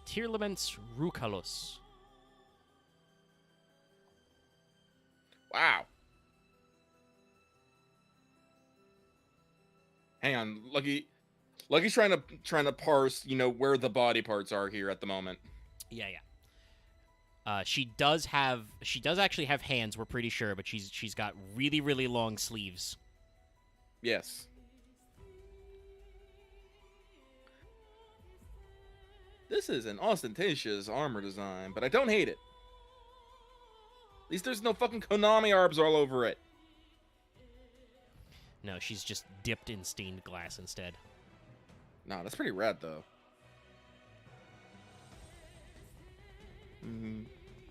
Tearlaments Rucalos. Wow. Hang on, Lucky's trying to parse, where the body parts are here at the moment. Yeah. She does actually have hands, we're pretty sure, but she's got really, really long sleeves. Yes. This is an ostentatious armor design, but I don't hate it. At least there's no fucking Konami arbs all over it. No, she's just dipped in stained glass instead. Nah, that's pretty rad, though.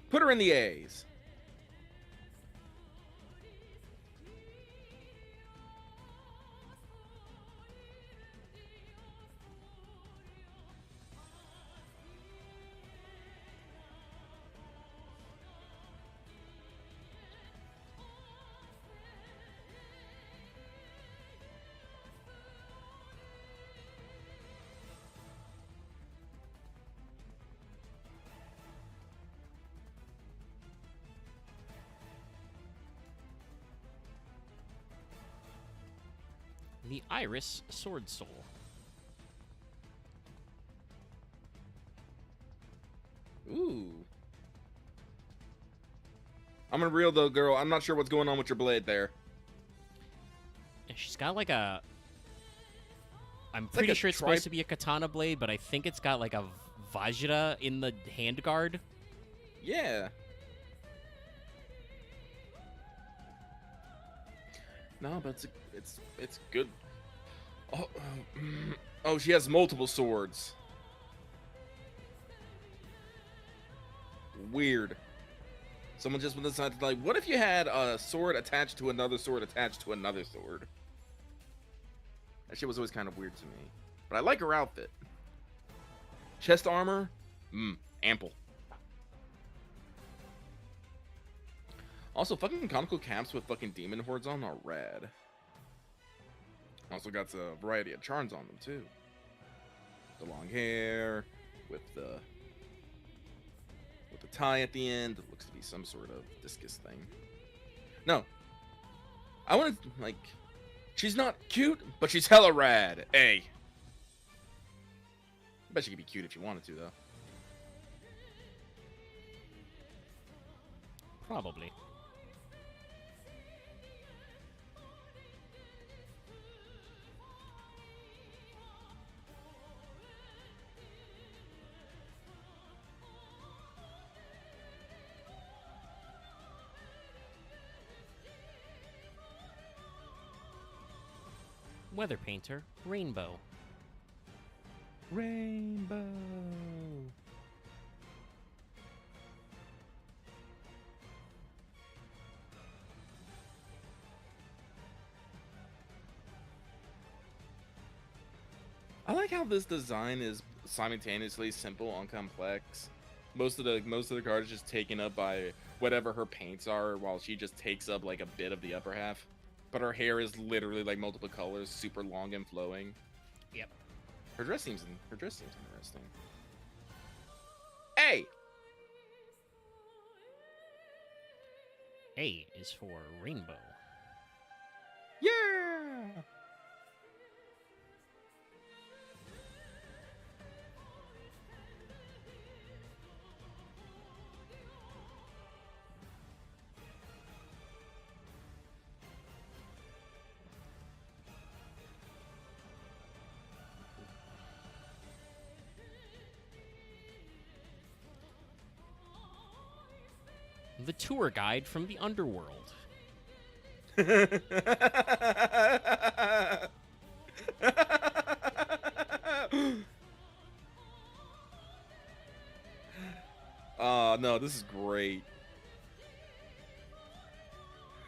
Put her in the A's. The Iris Sword Soul. Ooh. I'm gonna reel though, girl. I'm not sure what's going on with your blade there. And she's got like a... I'm pretty sure it's supposed to be a katana blade, but I think it's got like a vajra in the handguard. Yeah. No, but it's good. Oh, she has multiple swords. Weird. Someone just decided, like, what if you had a sword attached to another sword attached to another sword? That shit was always kind of weird to me. But I like her outfit. Chest armor? Ample. Also, fucking conical caps with fucking demon hordes on are rad. Also got a variety of charms on them, too. The long hair, with the tie at the end. It looks to be some sort of discus thing. No, I want to like. She's not cute, but she's hella rad. Hey, I bet she could be cute if she wanted to, though. Probably. Weather painter, Rainbow. Rainbow. I like how this design is simultaneously simple and complex. Most of the card is just taken up by whatever her paints are, while she just takes up like a bit of the upper half. But her hair is literally like multiple colors, super long and flowing. Yep. Her dress seems interesting. Hey! A is for Rainbow. Yeah! The tour guide from the underworld. No, this is great.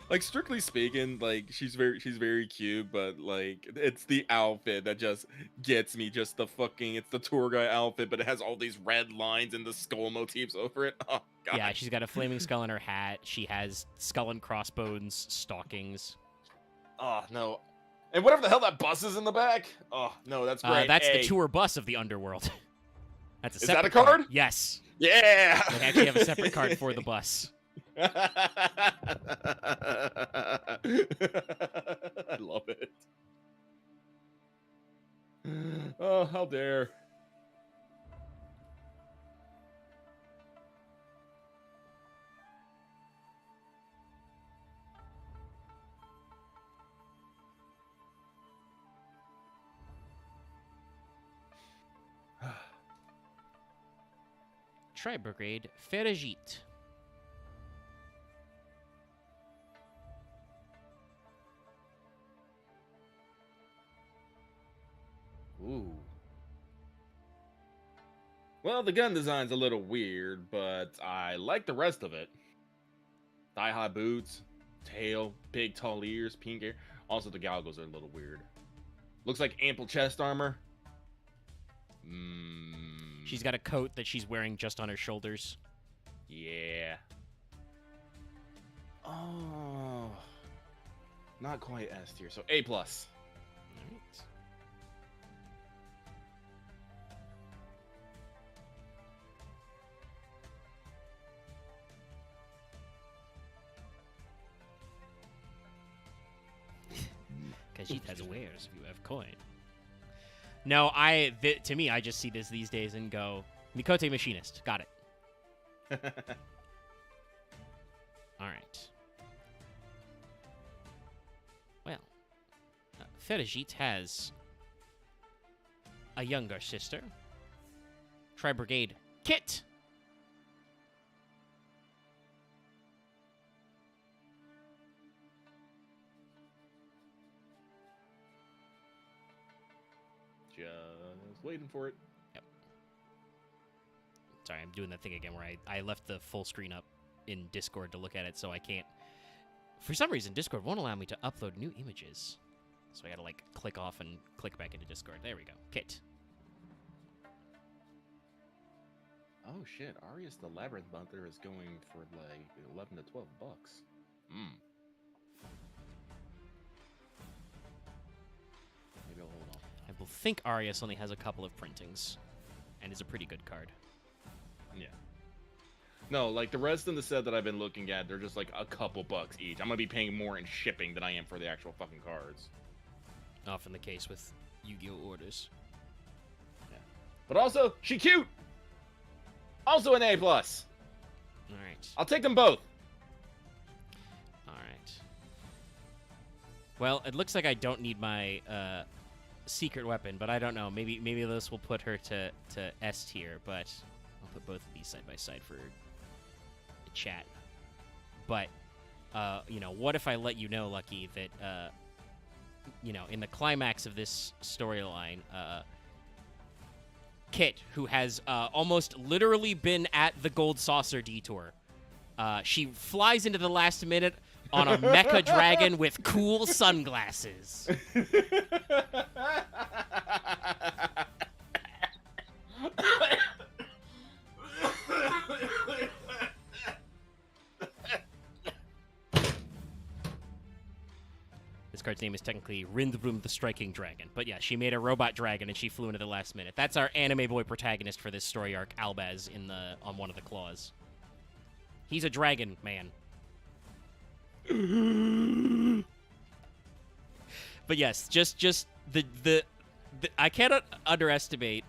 Like, strictly speaking, like, she's very cute, but like it's the outfit that just gets me. Just the fucking, it's the tour guide outfit, but it has all these red lines and the skull motifs over it. Oh god. Yeah, she's got a flaming skull in her hat. She has skull and crossbones stockings. Oh no. And whatever the hell that bus is in the back. Oh no, that's great. That's the tour bus of the underworld. That's a Is that separate a card? Yes. Yeah. They actually have a separate card for the bus. I love it. Oh, how dare. Tri-Brigade Ferajit. Ooh. Well, the gun design's a little weird, but I like the rest of it. Thigh-high boots, tail, big tall ears, pink hair. Also, the goggles are a little weird. Looks like ample chest armor. She's got a coat that she's wearing just on her shoulders. Yeah. Oh. Not quite S tier, so A+. Alright. Khajiit has wares if you have coin. No, to me, I just see this these days and go, Mikote Machinist. Got it. All right. Well, Ferajit has a younger sister. Tri-Brigade Kit. Just waiting for it. Yep. Sorry, I'm doing that thing again where I left the full screen up in Discord to look at it, so I can't. For some reason, Discord won't allow me to upload new images. So I gotta, like, click off and click back into Discord. There we go. Kit. Oh shit, Arius the Labyrinth Hunter is going for like 11 to 12 bucks. Maybe I'll hold on. I will think Arius only has a couple of printings. and is a pretty good card. Yeah. No, like the rest of the set that I've been looking at, they're just like a couple bucks each. I'm gonna be paying more in shipping than I am for the actual fucking cards. Often the case with Yu-Gi-Oh orders. Yeah. But also, she cute. Also an A+. All right. I'll take them both. All right. Well, it looks like I don't need my secret weapon, but I don't know. Maybe this will put her to S tier, but I'll put both of these side by side for chat. But what if I let you know, Lucky, that in the climax of this storyline, Kit, who has almost literally been at the Gold Saucer detour, she flies into the last minute on a mecha dragon with cool sunglasses. This card's name is technically Rindbrum the Striking Dragon. But yeah, she made a robot dragon and she flew into the last minute. That's our anime boy protagonist for this story arc, Albaz, on one of the claws. He's a dragon man. But yes, just the I cannot underestimate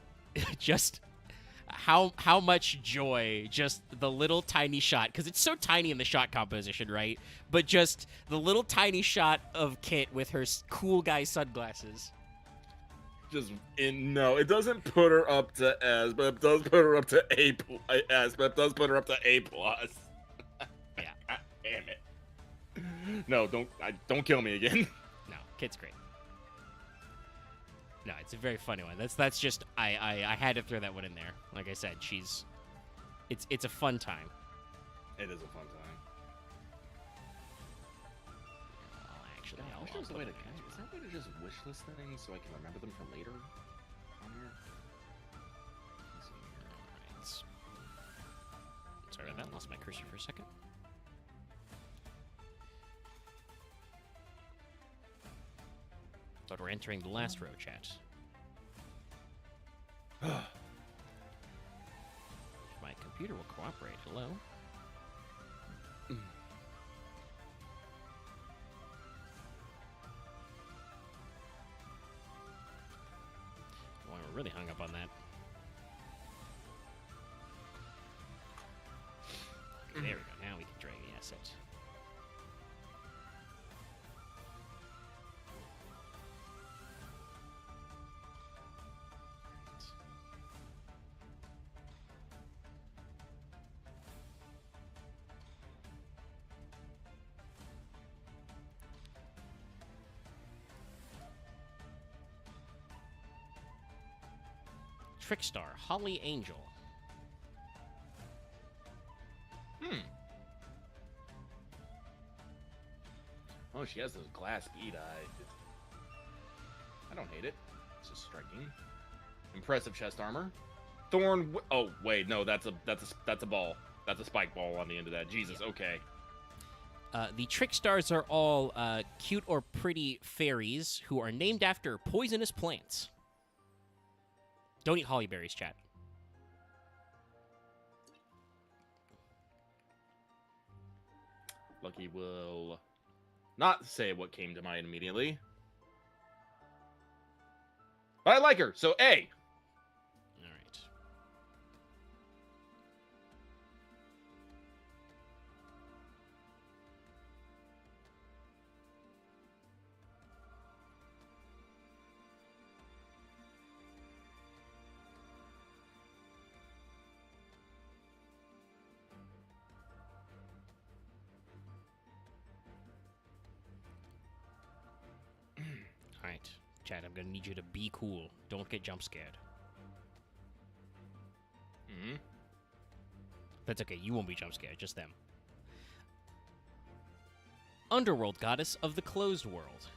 just how much joy just the little tiny shot, because it's so tiny in the shot composition, right? But just the little tiny shot of Kit with her cool guy sunglasses. No, it doesn't put her up to S, but it does put her up to A+. S, but it does put her up to A+. Yeah. God damn it. No, don't kill me again. No, Kit's great. No, it's a very funny one. That's just I had to throw that one in there. Like I said, it's a fun time. It is a fun time. Actually, I wish there was a way to is there a way to just wish list things so I can remember them for later on here? Let's see here. Alright. Sorry about that. Lost my cursor for a second. But we're entering the last row, chat. If my computer will cooperate. Hello? Boy, we're really hung up on that. Okay, there we go. Now we can drag the asset. Trickstar, Holly Angel. Oh, she has those glass bead eyes. I don't hate it. It's just striking. Impressive chest armor. Thorn. Oh wait, no, that's a ball. That's a spike ball on the end of that. Jesus. Yeah. Okay. The Trickstars are all cute or pretty fairies who are named after poisonous plants. Don't eat hollyberries, chat. Lucky will not say what came to mind immediately. But I like her, so A. All right. All right, Chad, I'm going to need you to be cool. Don't get jump scared. Mm-hmm. That's okay. You won't be jump scared, just them. Underworld goddess of the closed world.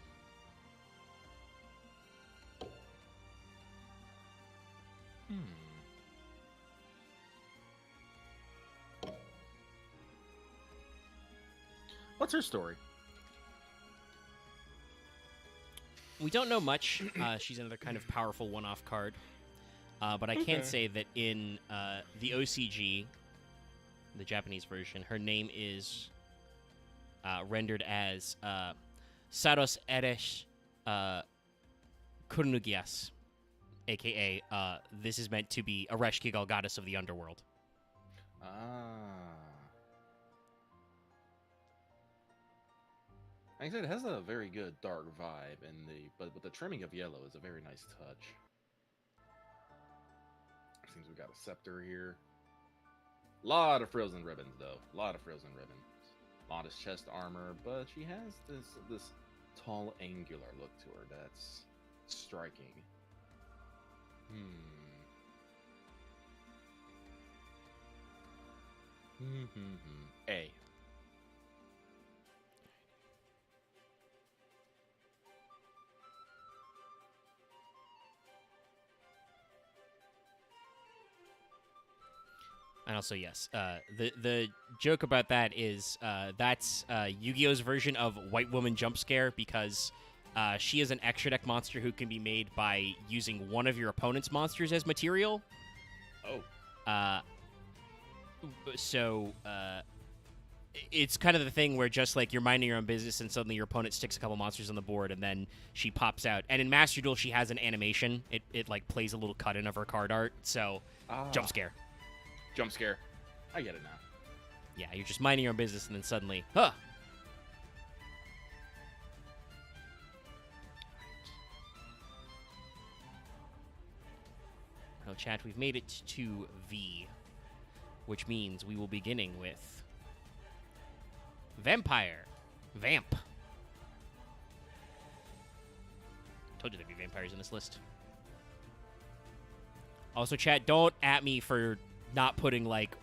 What's her story? We don't know much. She's another kind of powerful one-off card. But I can Okay. say that in the OCG, the Japanese version, her name is rendered as Saros Eresh Kurnugias, a.k.a. This is meant to be Ereshkigal, goddess of the underworld. Ah. Like I said, it has a very good dark vibe, but with the trimming of yellow is a very nice touch. Seems we got a scepter here. Lot of frills and ribbons, though. A lot of frills and ribbons. Modest chest armor, but she has this tall, angular look to her that's striking. A. And also, yes, the joke about that is that's Yu-Gi-Oh's version of White Woman Jump Scare, because she is an extra deck monster who can be made by using one of your opponent's monsters as material. Oh. So it's kind of the thing where just like you're minding your own business and suddenly your opponent sticks a couple monsters on the board and then she pops out. And in Master Duel, she has an animation. It like plays a little cut in of her card art. So jump scare. Jump scare. I get it now. Yeah, you're just minding your own business and then suddenly, huh. Well, chat, we've made it to V, which means we will be beginning with Vampire. Vamp. Told you there'd be vampires in this list. Also, chat, don't at me for not putting, like,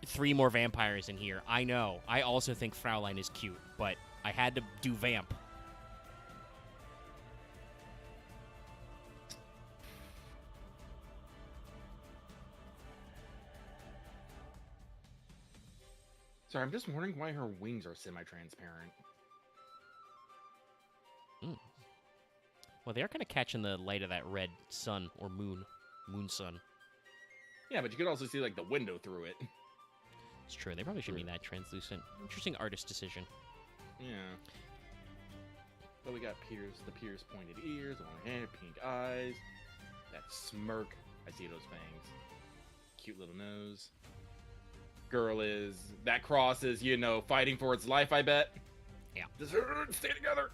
3 more vampires in here. I know. I also think Fraulein is cute, but I had to do Vamp. Sorry, I'm just wondering why her wings are semi-transparent. Well, they are kind of catching the light of that red sun or moon sun. Yeah, but you could also see, like, the window through it. It's true. They probably shouldn't be that translucent. Interesting artist decision. Yeah. But we got the Pierce pointed ears, long hair, pink eyes, that smirk. I see those fangs. Cute little nose. Girl is... That cross is, you know, fighting for its life, I bet. Yeah. Stay together.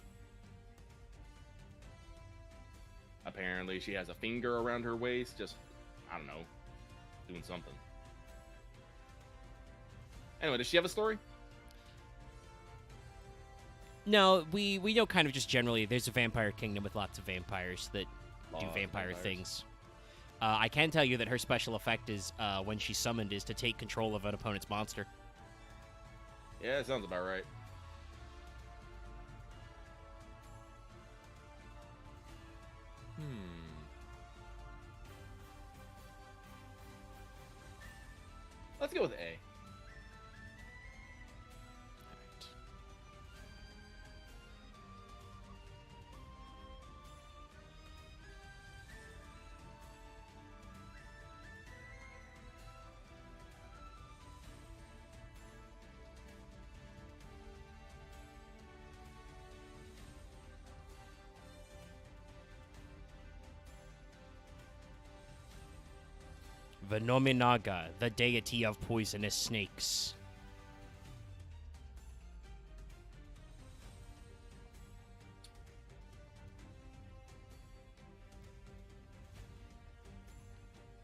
Apparently, she has a finger around her waist, just, I don't know, doing something. Anyway, does she have a story? No, we know kind of just generally there's a vampire kingdom with lots of vampires that do vampire things. I can tell you that her special effect is, when she's summoned, is to take control of an opponent's monster. Yeah, that sounds about right. Let's go with A. Venominaga, the deity of poisonous snakes.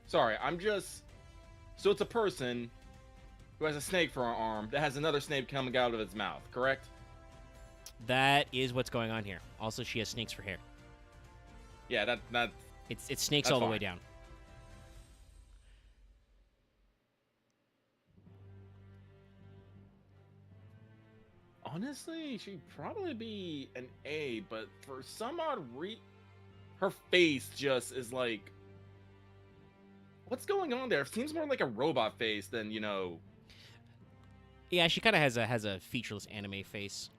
Sorry, I'm just... So it's a person who has a snake for an arm that has another snake coming out of its mouth, correct? That is what's going on here. Also, she has snakes for hair. Yeah, that It's snakes That's all the fine. way down. honestly, she'd probably be an A, but for some odd her face just is like, what's going on there? It seems more like a robot face than, you know. Yeah, she kind of has a featureless anime face.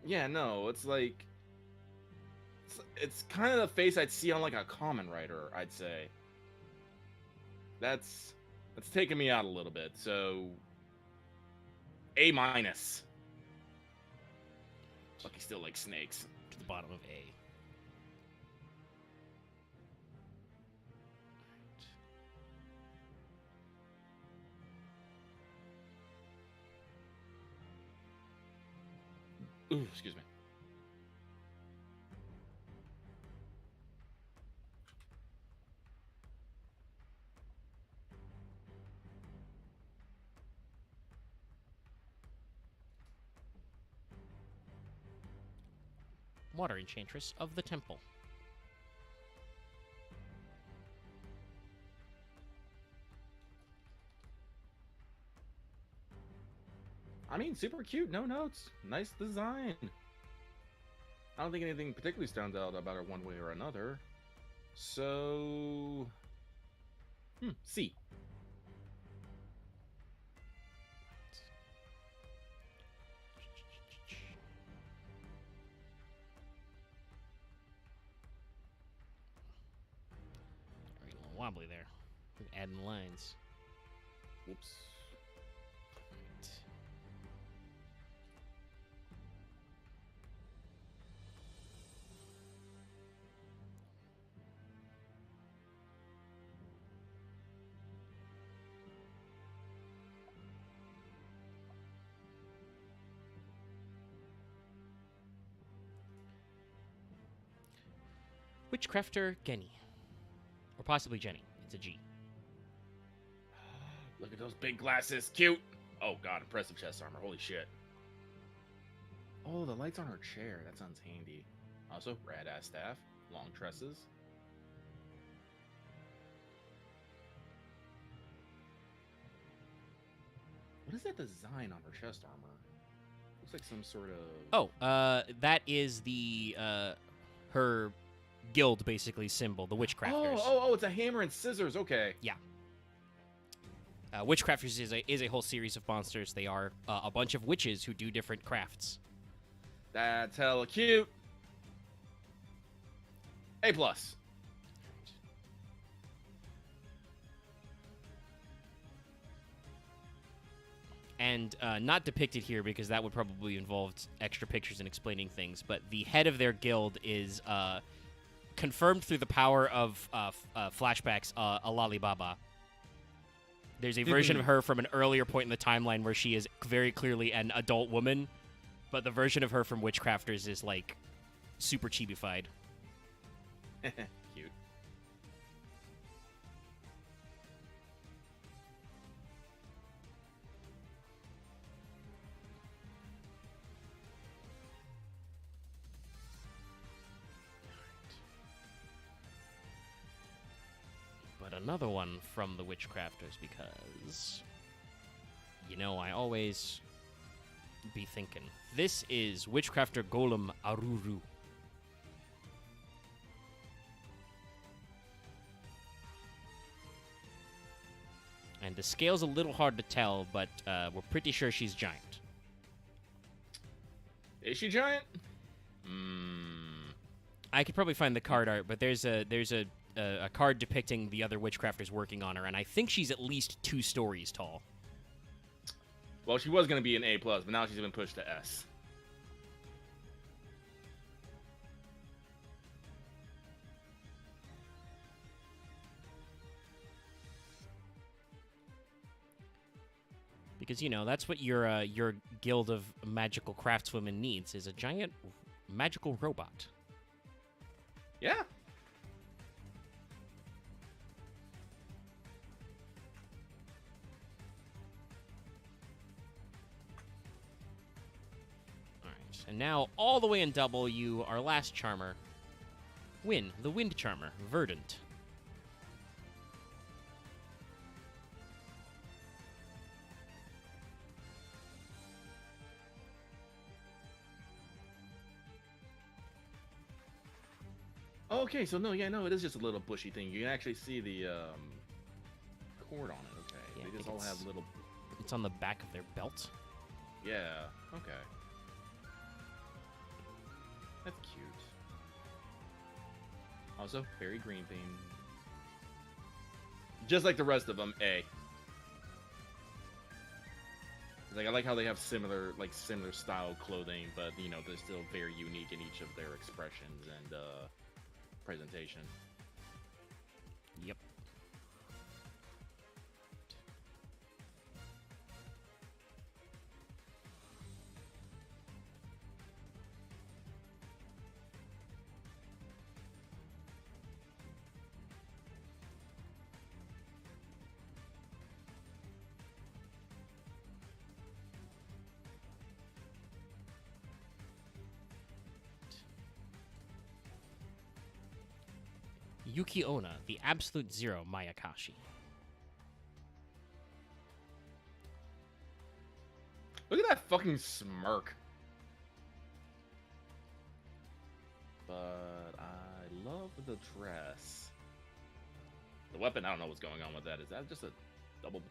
Yeah, no, it's like, it's kind of the face I'd see on like a common writer, I'd say. That's taking me out a little bit. So A minus. Lucky still likes snakes. To the bottom of A. Ooh, excuse me. Water Enchantress of the Temple. I mean, super cute. No notes. Nice design. I don't think anything particularly stands out about her one way or another. So, C. A little wobbly there. Adding lines. Whoops. Witchcrafter Genny. Or possibly Jenny. It's a G. Look at those big glasses. Cute. Oh, God. Impressive chest armor. Holy shit. Oh, the lights on her chair. That sounds handy. Also, rad-ass staff. Long tresses. What is that design on her chest armor? Looks like some sort of... Oh, that is the, her guild, basically, symbol, the Witchcrafters. Oh, it's a hammer and scissors. Okay. Yeah. Witchcrafters is a whole series of monsters. They are a bunch of witches who do different crafts. That's hella cute. A plus. And not depicted here because that would probably involve extra pictures and explaining things, but the head of their guild is confirmed through the power of flashbacks, Alali Baba. There's a version of her from an earlier point in the timeline where she is very clearly an adult woman, but the version of her from Witchcrafters is, like, super chibified. Cute. But another one from the Witchcrafters because, you know, I always be thinking. This is Witchcrafter Golem Aruru. And the scale's a little hard to tell, but we're pretty sure she's giant. Is she giant? I could probably find the card art, but there's a card depicting the other Witchcrafters working on her, and I think she's at least 2 stories tall. Well, she was going to be an A+, but now she's been pushed to S. Because, you know, that's what your guild of magical craftswomen needs, is a giant magical robot. Yeah. Alright, and now, all the way in W, our last charmer, Win, the Wind Charmer, Verdant. Okay, so no, it is just a little bushy thing. You can actually see the cord on it. Okay, Yeah, I they just think all have little. It's on the back of their belt. Yeah. Okay. That's cute. Also, very green theme. Just like the rest of them, A. Like I like how they have similar style clothing, but you know they're still very unique in each of their expressions and presentation. Yep. Yugioh, the Absolute Zero Mayakashi. Look at that fucking smirk. But I love the dress. The weapon, I don't know what's going on with that. Is that just a double...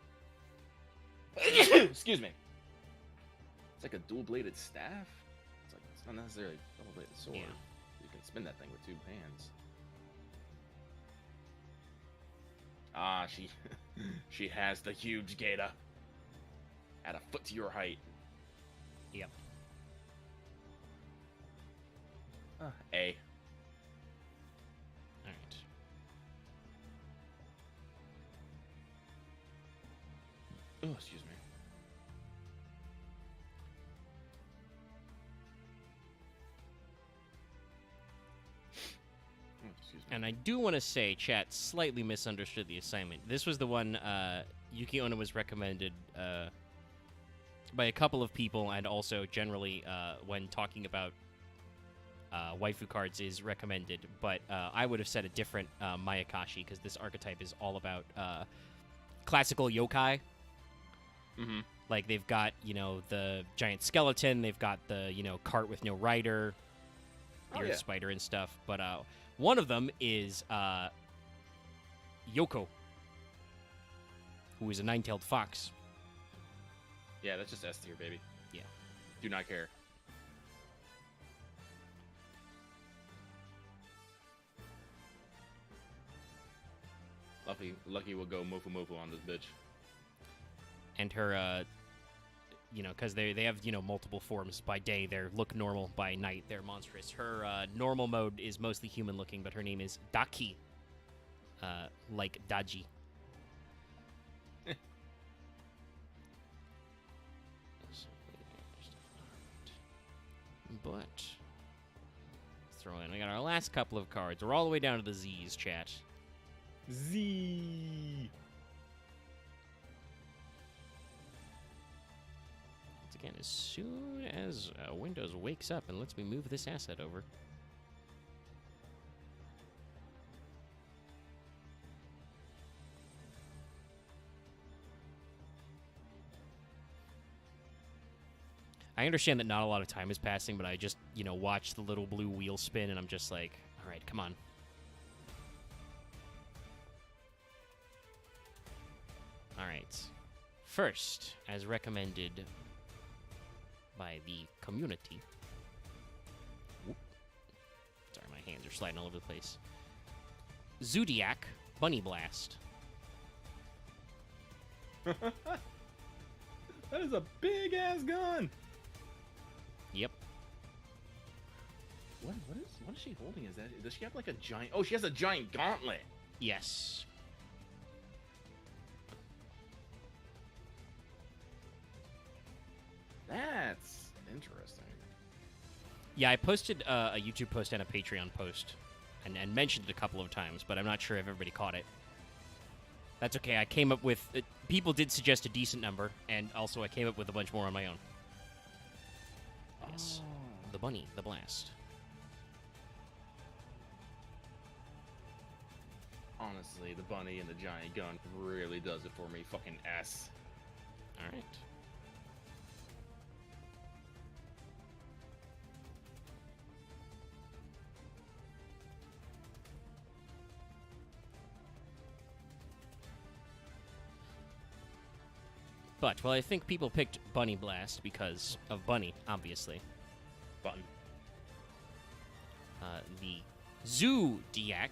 Excuse me. It's like a dual-bladed staff? It's not necessarily a double-bladed sword. Yeah. You can spin that thing with two hands. Ah, she has the huge gator. At a foot to your height. Yep. A. All right. Oh, excuse me. And I do want to say, chat slightly misunderstood the assignment. This was the one Yugioh was recommended by a couple of people, and also generally when talking about waifu cards is recommended. But I would have said a different Mayakashi, because this archetype is all about classical yokai. Mm-hmm. Like, they've got, you know, the giant skeleton, they've got the, you know, cart with no rider, the earth spider and stuff. But one of them is Yoko, who is a nine-tailed fox. Yeah, that's just S tier, baby. Yeah. Do not care. Lucky will go mofu mofu on this bitch. And her, you know, because they have, you know, multiple forms. By day, they look normal. By night, they're monstrous. Her normal mode is mostly human-looking, but her name is Daki, like Daji. But let's throw in. We got our last couple of cards. We're all the way down to the Z's, chat. Z. Once again, as soon as Windows wakes up and lets me move this asset over. I understand that not a lot of time is passing, but I just, you know, watch the little blue wheel spin, and I'm just like, all right, come on. All right. First, as recommended by the community. Whoop. Sorry, my hands are sliding all over the place. Zodiac Bunny Blast. That is a big ass gun. Yep. What is she holding? Is that, does she have like a giant? Oh, she has a giant gauntlet. Yes. That's interesting. Yeah, I posted a YouTube post and a Patreon post, and mentioned it a couple of times, but I'm not sure if everybody caught it. That's okay. I came up with people did suggest a decent number, and also I came up with a bunch more on my own. Yes, the bunny, the blast. Honestly, the bunny and the giant gun really does it for me. Fucking S. All right. But, well, I think people picked Bunny Blast because of Bunny, obviously. Button. The Zodiac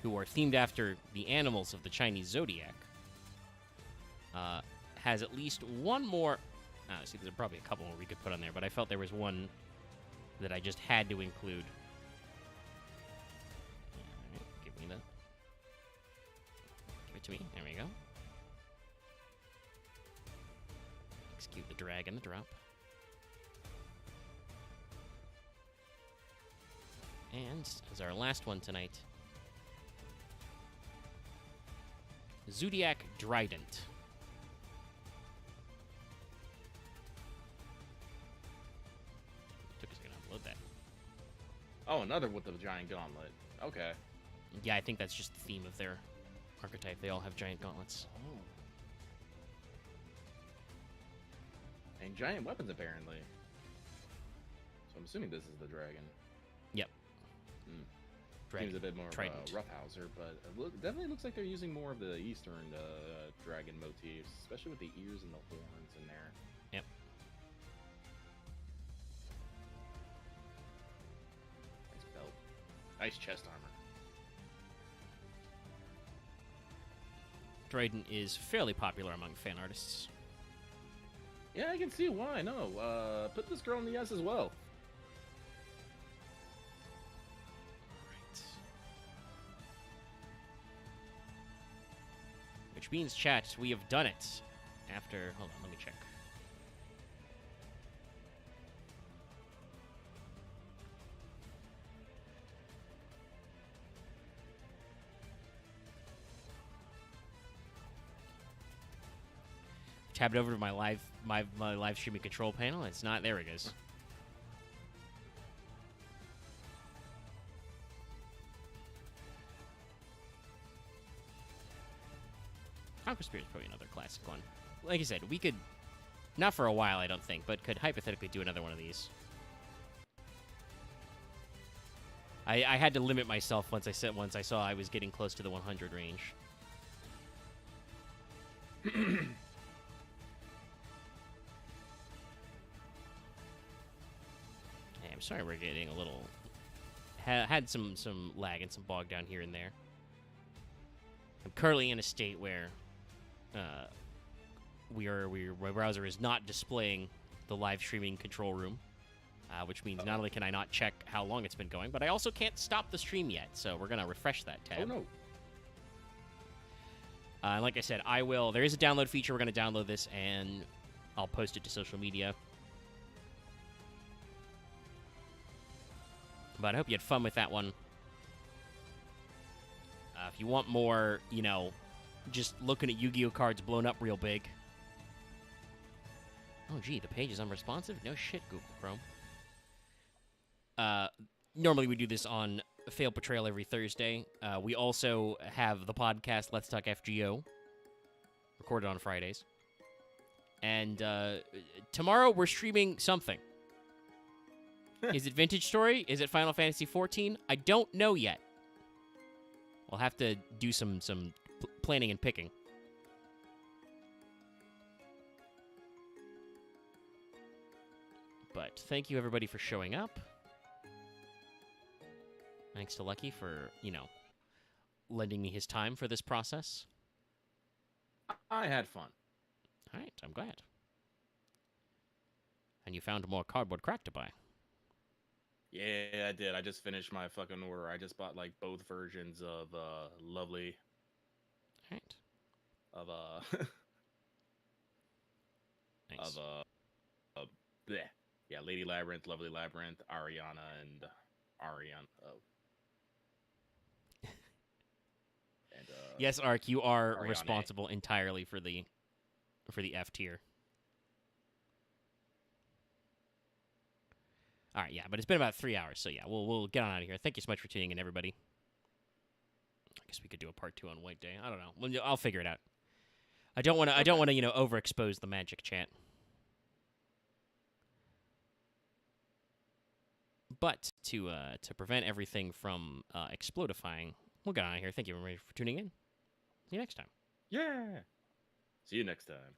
who are themed after the animals of the Chinese zodiac, has at least one more. See, there's probably a couple more we could put on there, but I felt there was one that I just had to include. All right, give me that. Give it to me. There we go. Execute the drag and the drop. And as our last one tonight, Zodiac Trident. Took a second to upload that. Oh, another with the giant gauntlet. Okay. Yeah, I think that's just the theme of their archetype. They all have giant gauntlets. Oh. And giant weapons, apparently. So I'm assuming this is the dragon. Yep. Seems a bit more Trident. of a roughhouser, but it definitely looks like they're using more of the Eastern dragon motifs, especially with the ears and the horns in there. Yep. Nice belt. Nice chest armor. Trident is fairly popular among fan artists. Yeah, I can see why. No, put this girl in the S as well. Which means, chat, we have done it. After, hold on, let me check. Tabbed over to my live streaming control panel. It's not there. It is. Conquer Spirit is probably another classic one. Like I said, we could, not for a while, I don't think, but could hypothetically do another one of these. I had to limit myself once I saw I was getting close to the 100 range. Hey, I'm sorry we're getting a little had some lag and some bog down here and there. I'm currently in a state where my browser is not displaying the live streaming control room, which means not only can I not check how long it's been going, but I also can't stop the stream yet. So we're gonna refresh that tab. Oh no. Like I said, there is a download feature. We're gonna download this and I'll post it to social media. But I hope you had fun with that one. If you want more, just looking at Yu-Gi-Oh cards blown up real big. Oh, gee, the page is unresponsive? No shit, Google Chrome. Normally we do this on Failed Portrayal every Thursday. We also have the podcast Let's Talk FGO, recorded on Fridays. And tomorrow we're streaming something. Is it Vintage Story? Is it Final Fantasy XIV? I don't know yet. We'll have to do some planning and picking. But thank you, everybody, for showing up. Thanks to Lucky for, lending me his time for this process. I had fun. All right, I'm glad. And you found more cardboard crack to buy. Yeah, I did. I just finished my fucking order. I just bought both versions of Lovely. All right. Of Nice. bleh. Yeah, Lady Labyrinth, Lovely Labyrinth, Ariana, and Ariana. And yes, Ark, you are Ariane. responsible entirely for the F tier. All right, yeah, but it's been about 3 hours, so yeah, we'll get on out of here. Thank you so much for tuning in, everybody. I guess we could do a part 2 on White Day. I don't know. Well, I'll figure it out. I don't want to. I don't want to. Overexpose the magic chat. But to prevent everything from explodifying, we'll get on out of here. Thank you, everybody, for tuning in. See you next time. yeah. See you next time.